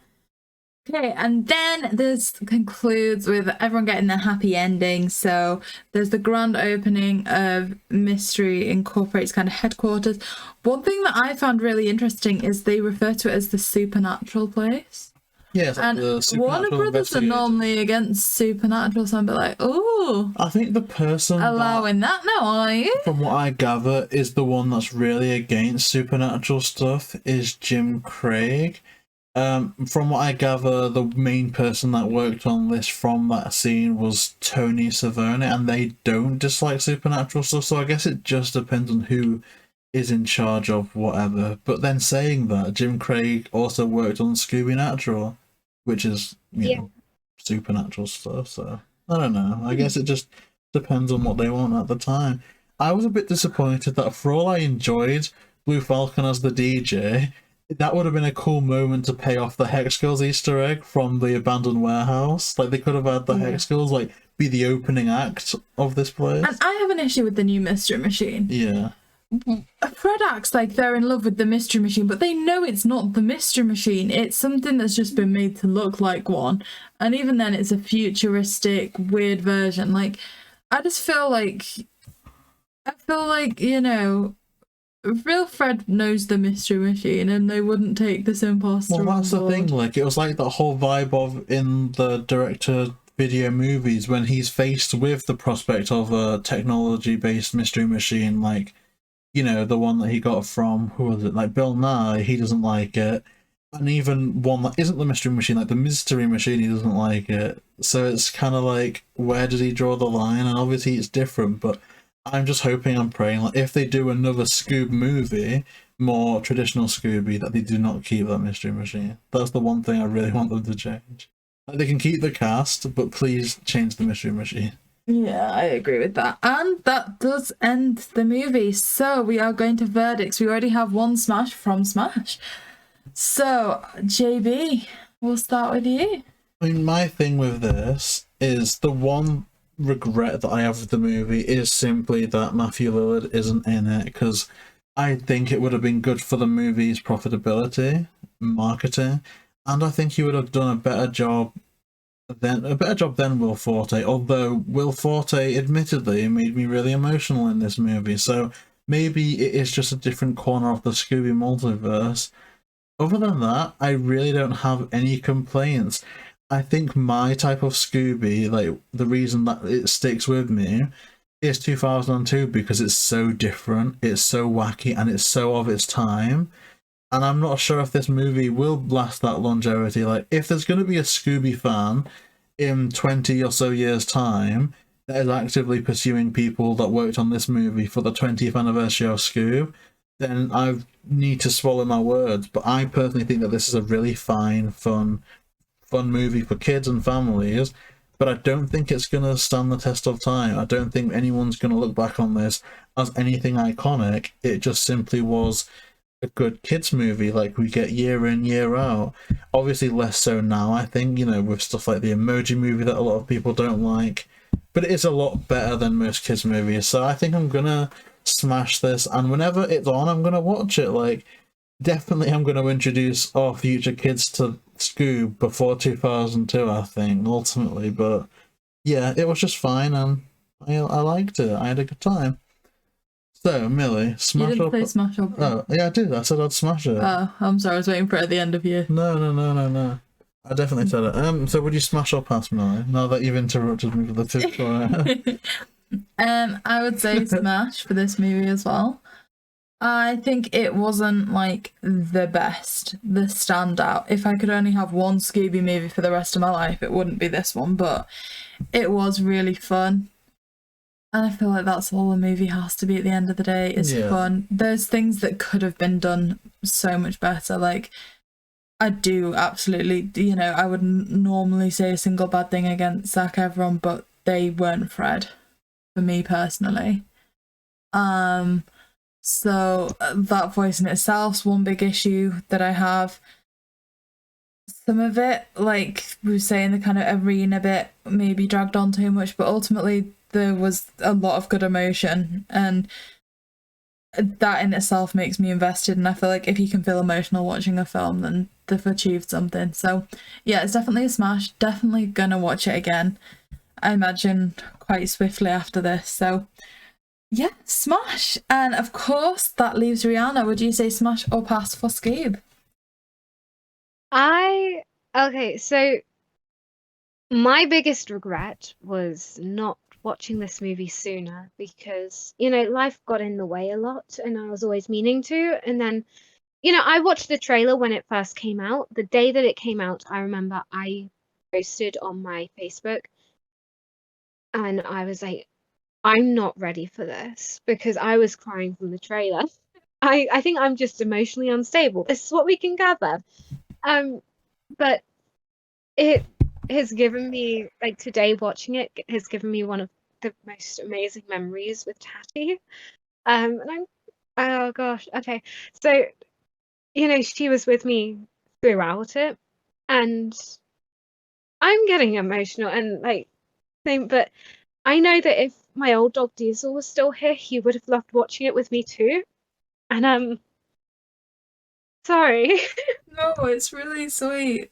S3: Okay, and then this concludes with everyone getting their happy ending. So there's the grand opening of Mystery Incorporate's kind of headquarters. One thing that I found really interesting is they refer to it as the supernatural place.
S2: Yes,
S3: and Warner Brothers are normally against supernatural, so I'm a bit like, oh,
S2: I think the person
S3: allowing that now, are you?
S2: From what I gather, is the one that's really against supernatural stuff is Jim Craig. From what I gather, the main person that worked on this from that scene was Tony Savone, and they don't dislike supernatural stuff, so I guess it just depends on who is in charge of whatever. But then saying that, Jim Craig also worked on Scooby Natural, which is, you know, supernatural stuff, so I don't know. I guess it just depends on what they want at the time. I was a bit disappointed that for all I enjoyed Blue Falcon as the DJ, that would have been a cool moment to pay off the Hex Girls Easter egg from the abandoned warehouse. Like, they could have had the Hex Girls, like, be the opening act of this place.
S3: And I have an issue with the new Mystery Machine.
S2: Yeah.
S3: Fred acts like they're in love with the Mystery Machine, but they know it's not the Mystery Machine. It's something that's just been made to look like one. And even then, it's a futuristic, weird version. Like, I just feel like... you know, real Fred knows the Mystery Machine, and they wouldn't take this imposter on board.
S2: Well, that's the thing. Like, it was like that whole vibe of in the director video movies when he's faced with the prospect of a technology-based Mystery Machine, like, you know, the one that he got from, who was it, like Bill Nye, he doesn't like it. And even one that isn't the Mystery Machine, like the Mystery Machine, he doesn't like it. So it's kind of like, where did he draw the line? And obviously it's different, but I'm just hoping and praying, like, if they do another Scoob movie, more traditional Scooby, that they do not keep that Mystery Machine. That's the one thing I really want them to change. Like, they can keep the cast, but please change the Mystery Machine.
S3: Yeah, I agree with that. And that does end the movie. So we are going to verdicts. We already have one smash from Smash. So, JayBee, we'll start with you.
S2: I mean, my thing with this is the one regret that I have with the movie is simply that Matthew Lillard isn't in it, because I think it would have been good for the movie's profitability, marketing, and I think he would have done a better job than Will Forte, although Will Forte admittedly made me really emotional in this movie, so maybe it is just a different corner of the Scooby multiverse. Other than that, I really don't have any complaints. I think my type of Scooby, like, the reason that it sticks with me is 2002, because it's so different, it's so wacky, and it's so of its time. And I'm not sure if this movie will last that longevity. Like, if there's going to be a Scooby fan in 20 or so years' time that is actively pursuing people that worked on this movie for the 20th anniversary of Scoob, then I need to swallow my words. But I personally think that this is a really fine, fun movie for kids and families. But I don't think it's going to stand the test of time. I don't think anyone's going to look back on this as anything iconic. It just simply was a good kids movie like we get year in, year out. Obviously less so now, I think, you know, with stuff like the Emoji Movie that a lot of people don't like. But it is a lot better than most kids movies. So I think I'm going to smash this, and whenever it's on, I'm going to watch it. Like, definitely I'm going to introduce our future kids to Scoob before 2002, I think, ultimately. But yeah, it was just fine, and I liked it. I had a good time. So, Millie, smash
S3: You didn't
S2: up.
S3: play Smash Up.
S2: Oh, yeah, I did. I said I'd smash it.
S3: Oh, I'm sorry, I was waiting for it at the end of you.
S2: No. I definitely said it. So would you smash or pass, Millie? Now that you've interrupted me with the tip for
S3: I would say Smash for this movie as well. I think it wasn't like the best, the standout. If I could only have one Scooby movie for the rest of my life, it wouldn't be this one, but it was really fun. And I feel like that's all a movie has to be at the end of the day, is fun. There's things that could have been done so much better. Like, I do absolutely, you know, I wouldn't normally say a single bad thing against Zac Efron, but they weren't Fred for me personally. So that voice in itself's one big issue that I have. Some of it, like we were saying, the kind of arena bit maybe dragged on too much, but ultimately there was a lot of good emotion, and that in itself makes me invested, and I feel like if you can feel emotional watching a film, then they've achieved something. So yeah, it's definitely a smash. Definitely gonna watch it again, I imagine, quite swiftly after this. So yeah, smash. And of course that leaves Rihanna. Would you say smash or pass for Scoob?
S5: Okay, so my biggest regret was not watching this movie sooner, because, you know, life got in the way a lot and I was always meaning to. And then, you know, I watched the trailer when it first came out. The day that it came out, I remember I posted on my Facebook and I was like, I'm not ready for this, because I was crying from the trailer. I think I'm just emotionally unstable. This is what we can gather. But it has given me, like, today watching it has given me one of the most amazing memories with Tatty. And oh gosh, okay. So, you know, she was with me throughout it, and I'm getting emotional and like but I know that if my old dog Diesel was still here, he would have loved watching it with me too. And sorry.
S3: No, it's really sweet.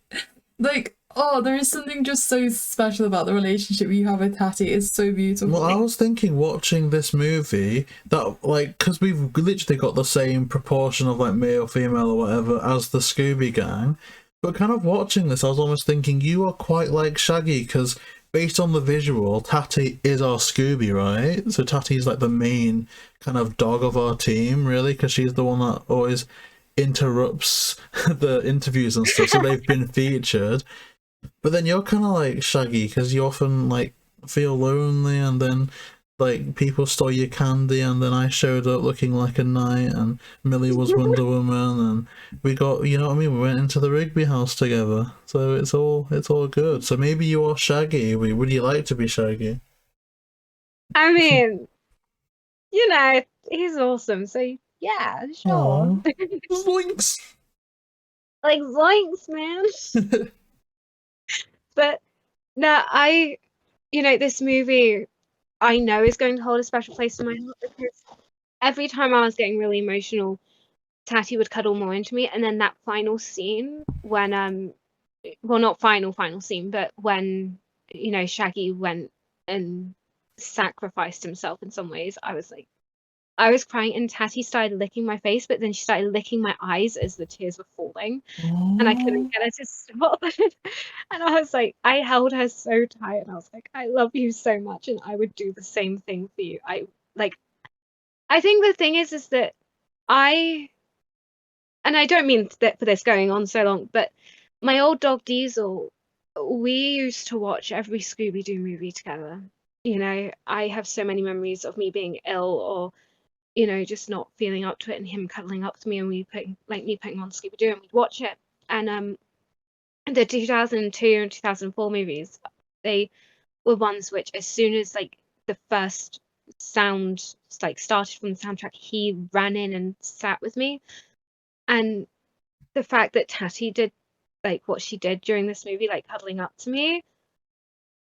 S3: Like, oh, there is something just so special about the relationship you have with Tatty. It's so beautiful.
S2: Well, I was thinking watching this movie that, like, because we've literally got the same proportion of, like, male, female, or whatever as the Scooby Gang, but kind of watching this, I was almost thinking you are quite like Shaggy, because based on the visual, Tatty is our Scooby, right? So Tatty's like the main kind of dog of our team, really, because she's the one that always interrupts the interviews and stuff. So they've been featured. But then you're kind of like Shaggy, because you often like feel lonely, and then like people stole your candy, and then I showed up looking like a knight, and Millie was Wonder Woman, and we got, you know what I mean, we went into the Rigby house together. So it's all good. So maybe you are Shaggy. Would you like to be Shaggy?
S5: I mean, you know, he's awesome. So yeah, sure.
S2: Aw. Zoinks!
S5: Like zoinks, man. But no, this movie I know is going to hold a special place in my heart, because every time I was getting really emotional, Tatty would cuddle more into me, and then that final scene when well, not final scene, but when Shaggy went and sacrificed himself in some ways, I was crying, and Tatty started licking my face, but then she started licking my eyes as the tears were falling. And I couldn't get her to stop. And I was like, I held her so tight, and I was like, I love you so much, and I would do the same thing for you. I think the thing is that and I don't mean that for this going on so long, but my old dog Diesel, we used to watch every Scooby Doo movie together. I have so many memories of me being ill, or just not feeling up to it, and him cuddling up to me, and me putting on Scooby Doo, and we'd watch it. And the 2002 and 2004 movies, they were ones which, as soon as the first sound started from the soundtrack, he ran in and sat with me. And the fact that Tatty did what she did during this movie, cuddling up to me,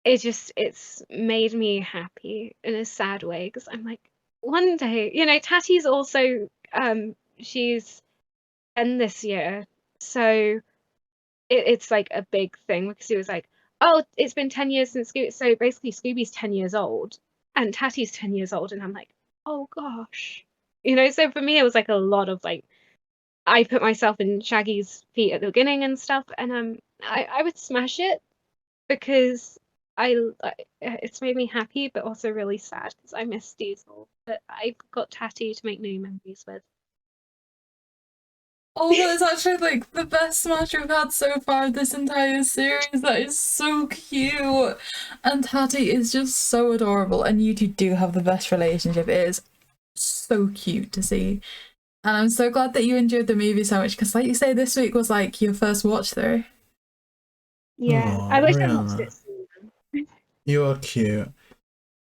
S5: it's made me happy in a sad way, because I'm like, one day, Tatty's also she's 10 this year, so it's a big thing, because he was like, oh, it's been 10 years since Scooby, so basically Scooby's 10 years old and Tatty's 10 years old, and I'm like, oh gosh, so for me it was a lot of I put myself in Shaggy's feet at the beginning and stuff, and I would smash it, because it's made me happy, but also really sad, because I miss Diesel, but I've got Tatty to make new memories with.
S3: Oh, that is actually the best smash we've had so far this entire series. That is so cute. And Tatty is just so adorable, and you two do have the best relationship. It is so cute to see. And I'm so glad that you enjoyed the movie so much, because like you say, this week was your first watch through.
S5: Yeah,
S2: Aw,
S5: I wish I
S2: Rihanna.
S5: watched it sooner.
S2: You are cute.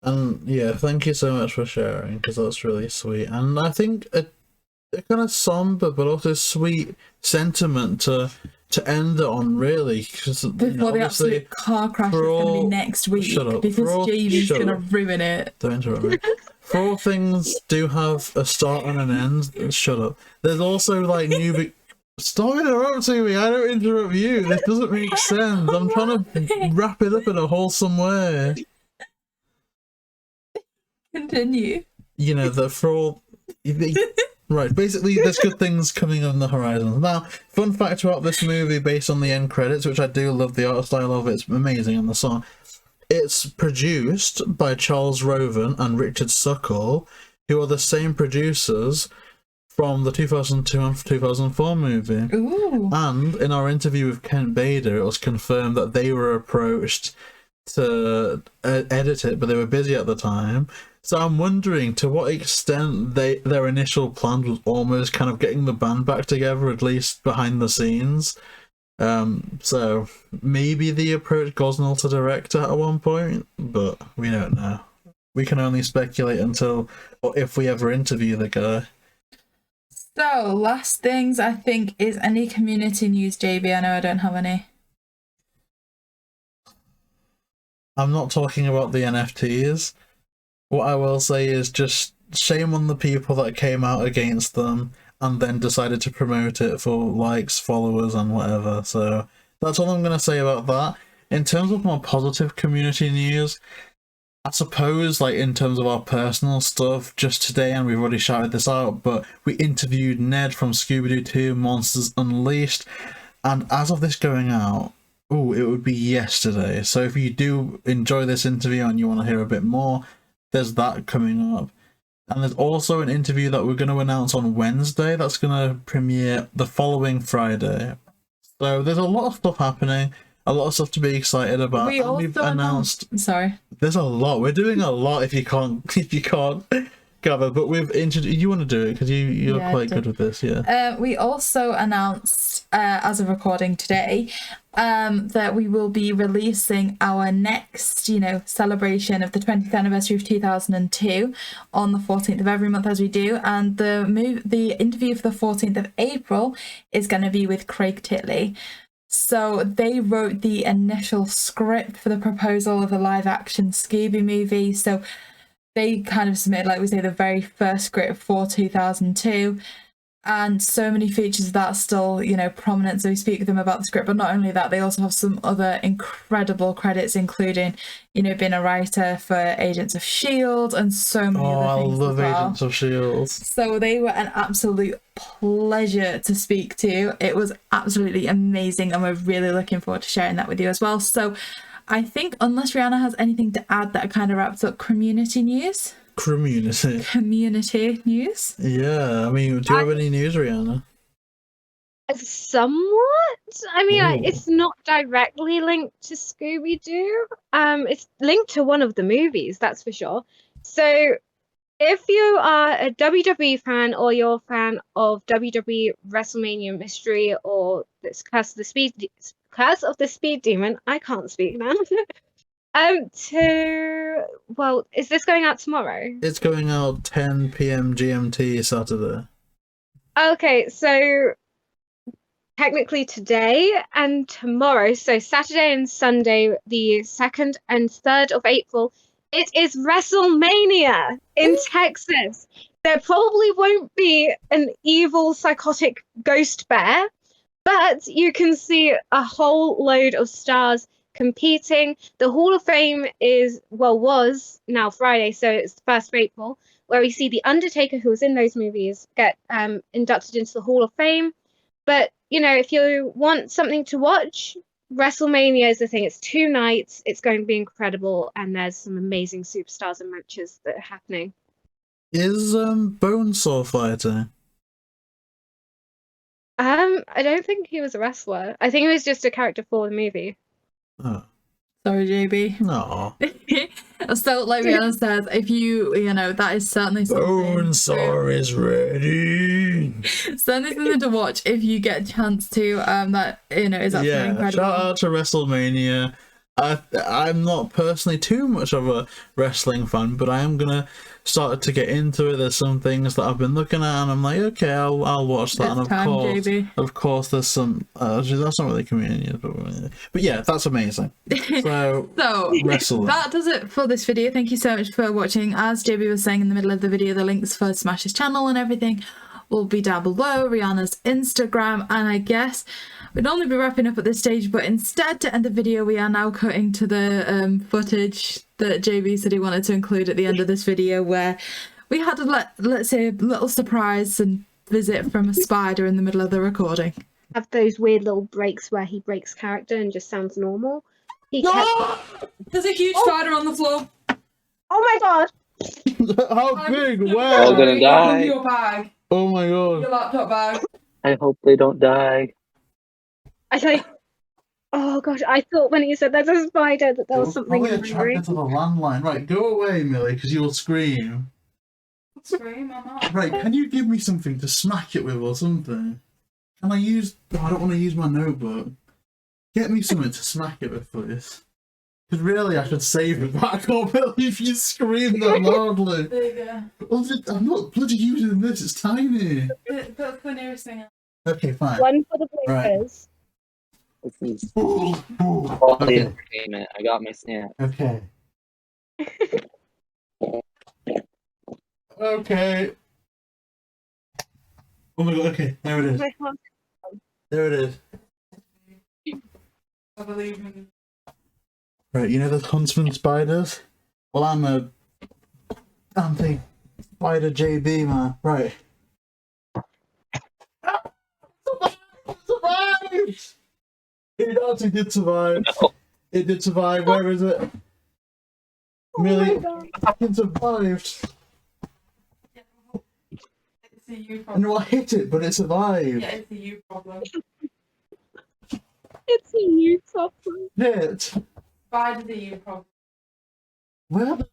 S2: And yeah, thank you so much for sharing, because that's really sweet. And I think a kind of somber but also sweet sentiment to end it on, really.
S3: Before the absolute car crash is going to be next week.
S2: Shut up.
S3: Because JayBee's going to ruin it.
S2: Don't interrupt me. For all things do have a start and an end. Shut up. There's also new... Stop interrupting me. I don't interrupt you. This doesn't make sense. I'm trying to wrap it up in a wholesome way.
S3: Continue.
S2: That for all... Right, basically there's good things coming on the horizon. Now, fun fact about this movie based on the end credits, which I do love the art style of it, it's amazing, and the song. It's produced by Charles Roven and Richard Suckle, who are the same producers from the 2002 and 2004 movie.
S3: Ooh.
S2: And in our interview with Kent Bader, it was confirmed that they were approached to edit it, but they were busy at the time. So I'm wondering to what extent their initial plan was almost kind of getting the band back together, at least behind the scenes. So maybe they approached Gosnell to direct it at one point, but we don't know. We can only speculate until, or if we ever interview the guy.
S3: So, last things I think is any community news, JayBee. I know I don't have any.
S2: I'm not talking about the NFTs. What I will say is just shame on the people that came out against them and then decided to promote it for likes, followers, and whatever. So that's all I'm going to say about that. In terms of more positive community news, I suppose, in terms of our personal stuff, just today, and we've already shouted this out, but we interviewed Ned from Scooby Doo 2 Monsters Unleashed, and as of this going out, Oh, it would be yesterday. So if you do enjoy this interview and you want to hear a bit more, there's that coming up. And there's also an interview that we're going to announce on Wednesday that's going to premiere the following Friday. So there's a lot of stuff happening, a lot of stuff to be excited about.
S3: We
S2: and
S3: also
S2: we've announced.
S3: Sorry.
S2: There's a lot. We're doing a lot. If you can't gather, but we've introduced. You want to do it because you're quite good with this, yeah.
S3: We also announced, as of recording today, that we will be releasing our next, celebration of the 20th anniversary of 2002 on the 14th of every month, as we do, and the interview for the 14th of April is going to be with Craig Titley. So they wrote the initial script for the proposal of a live-action Scooby movie. So they kind of submitted, like we say, the very first script for 2002. And so many features of that still, prominent. So we speak with them about the script. But not only that, they also have some other incredible credits, including, being a writer for Agents of S.H.I.E.L.D. and so many other things.
S2: I love
S3: as well.
S2: Agents of S.H.I.E.L.D.
S3: So they were an absolute pleasure to speak to. It was absolutely amazing. And we're really looking forward to sharing that with you as well. So I think, unless Rihanna has anything to add, that kind of wraps up community news. Community news.
S2: Yeah, I mean, do you have any news, Rihanna?
S5: Somewhat. I mean,
S2: Ooh.
S5: it's not directly linked to Scooby Doo. It's linked to one of the movies, that's for sure. So, if you are a WWE fan or you're a fan of WWE WrestleMania Mystery or this Curse of the Speed Demon, I can't speak now. Is this going out tomorrow?
S2: It's going out 10 p.m. GMT Saturday.
S5: Okay, so technically today and tomorrow, so Saturday and Sunday, the 2nd and 3rd of April, it is WrestleMania in Texas. There probably won't be an evil, psychotic ghost bear, but you can see a whole load of stars competing. The Hall of Fame was now Friday, so it's the 1st of April, where we see The Undertaker, who was in those movies, get inducted into the Hall of Fame. But, if you want something to watch, WrestleMania is the thing. It's 2 nights. It's going to be incredible, and there's some amazing superstars and matches that are happening.
S2: Is Bonesaw fighting?
S5: I don't think he was a wrestler. I think he was just a character for the movie.
S2: Oh.
S3: Sorry, JayBee.
S2: No.
S3: So, like Rihanna says, if you that is certainly something.
S2: Bonesaw is ready.
S3: Certainly something to watch if you get a chance to. That is absolutely incredible.
S2: Shout out to WrestleMania. I'm not personally too much of a wrestling fan, but I am gonna start to get into it. There's some things that I've been looking at, and I'm like, okay, I'll watch that.
S3: It's
S2: And of course, there's some. Actually, that's not really community, but yeah, that's amazing. So wrestling.
S3: That does it for this video. Thank you so much for watching. As JayBee was saying in the middle of the video, the links for smASH's channel and everything will be down below, Rihanna's Instagram, and I guess we'd normally be wrapping up at this stage, but instead, to end the video, we are now cutting to the footage that JayBee said he wanted to include at the end of this video, where we had let's say a little surprise and visit from a spider in the middle of the recording.
S5: Have those weird little breaks where he breaks character and just sounds normal.
S3: There's a huge spider on the floor.
S5: Oh my god!
S2: How big?
S4: They're
S2: Where?
S4: all gonna die.
S3: Your bag.
S2: Oh my god!
S3: Your laptop bag.
S4: I hope they don't die.
S5: Oh gosh, I thought when you said there's a spider that there was something in the room.
S2: To the landline. Right, go away, Millie, because you'll scream.
S3: Scream, I'm not.
S2: Right, can you give me something to smack it with or something? Can I use... Oh, I don't want to use my notebook. Get me something to smack it with, please. Because really, I should save it, but I can't believe you screamed that loudly.
S3: There you go.
S2: Well, I'm not bloody using this, it's tiny.
S3: Put the nearest thing out.
S2: Okay, fine.
S5: One for the bloopers.
S4: This is
S2: Ooh,
S4: all the
S2: okay.
S4: entertainment. I got my snack.
S2: Okay. Okay. Oh my god, okay, there it is.
S5: My heart.
S2: There it is.
S3: I believe in.
S2: Right, you know the huntsman spiders? Well, I'm a anti-spider JayBee, man. Right. Surprise! It actually did survive.
S4: No.
S2: It did survive. Where is it?
S5: Oh my
S2: Millie,
S5: god.
S2: it survived.
S3: It's a you problem.
S2: No, I hit it, but it survived.
S3: Yeah, it's a you problem.
S5: It's a you problem.
S2: Hit.
S3: Spiders are you problem.
S2: Where the...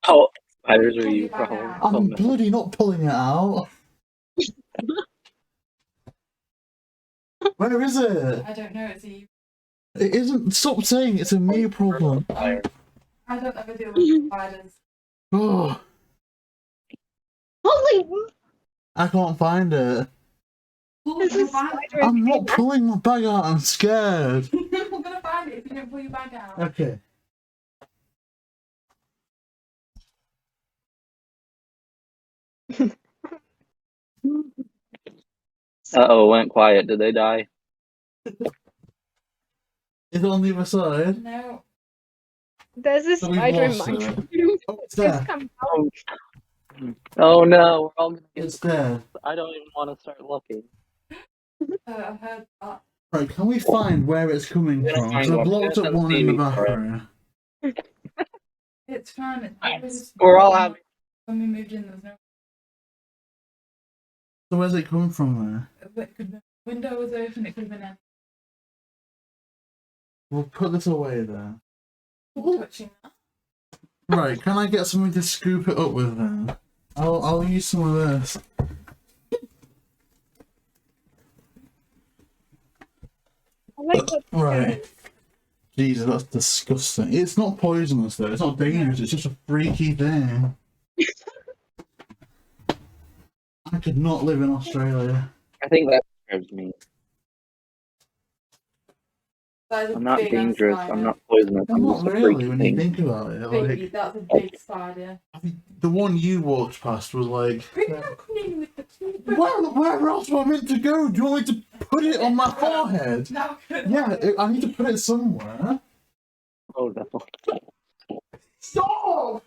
S4: Oh, spiders are
S3: Pull
S4: you
S3: your bag
S4: problem.
S3: out.
S4: Oh,
S2: I'm
S4: no.
S2: bloody not pulling it out. Where is it?
S3: I don't know, it's a you.
S2: It isn't. Stop saying it's a me problem.
S3: I don't ever deal with spiders.
S2: Oh,
S5: Holy!
S2: I can't find it.
S3: Pull
S5: This
S3: your
S5: is
S3: bag.
S5: spider.
S2: I'm not pulling my bag out. I'm scared.
S3: We're gonna find it if you don't pull your bag out.
S2: Okay.
S4: Uh-oh, went quiet. Did they die?
S2: Is it on the other side?
S3: No.
S5: There's this
S2: So we've
S5: spider in
S2: lost
S5: my
S2: it.
S5: room.
S2: Oh, it's
S5: It's
S2: there.
S5: come out.
S4: Oh no, we're all gonna get.
S2: It's there.
S4: I don't even want to start looking.
S3: I've heard that.
S2: Right, can we find where it's coming
S4: Yeah,
S2: from?
S4: find
S2: So I've
S4: one.
S2: locked up
S4: Let
S2: one
S4: them
S2: in the
S4: see me for it.
S2: bathroom.
S3: It's fine. It's probably just
S4: We're all having.
S3: when we moved in, there was no.
S2: So where's it come from there?
S3: It could be, window was open. It could have been empty.
S2: We'll put this away there.
S3: Touching that.
S2: Right, can I get something to scoop it up with then? I'll use some of this.
S5: I like that.
S2: Right. Jesus, that's disgusting. It's not poisonous though, it's not dangerous, it's just a freaky thing. I could not live in Australia.
S4: I think that describes me.
S3: That is a
S4: I'm not
S3: big
S4: dangerous.
S3: spider.
S4: I'm not poisonous.
S2: I'm
S4: I'm
S2: not
S4: just a
S2: really
S4: freaky
S2: when you
S4: thing.
S2: think about it.
S3: Baby,
S2: Like,
S3: that's a big spider.
S2: I mean, the one you walked past was like,
S3: Bring that in with the teeth.
S2: where else am I meant to go? Do you want me to put it on my forehead?
S3: No,
S2: Yeah, I need to put it somewhere.
S4: Oh no.
S2: Stop!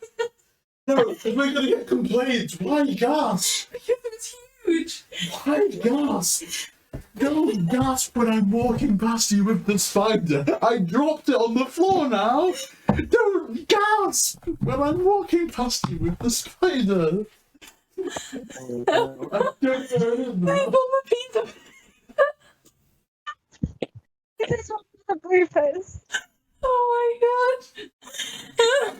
S2: No, we're gonna get complaints. Why gas?
S3: because it's huge.
S2: Why gas? Don't gasp when I'm walking past you with the spider. I dropped it on the floor now. Don't gasp when I'm walking past you with the spider. I don't know it is now.
S5: This is one of the bloopers.
S3: Oh my god.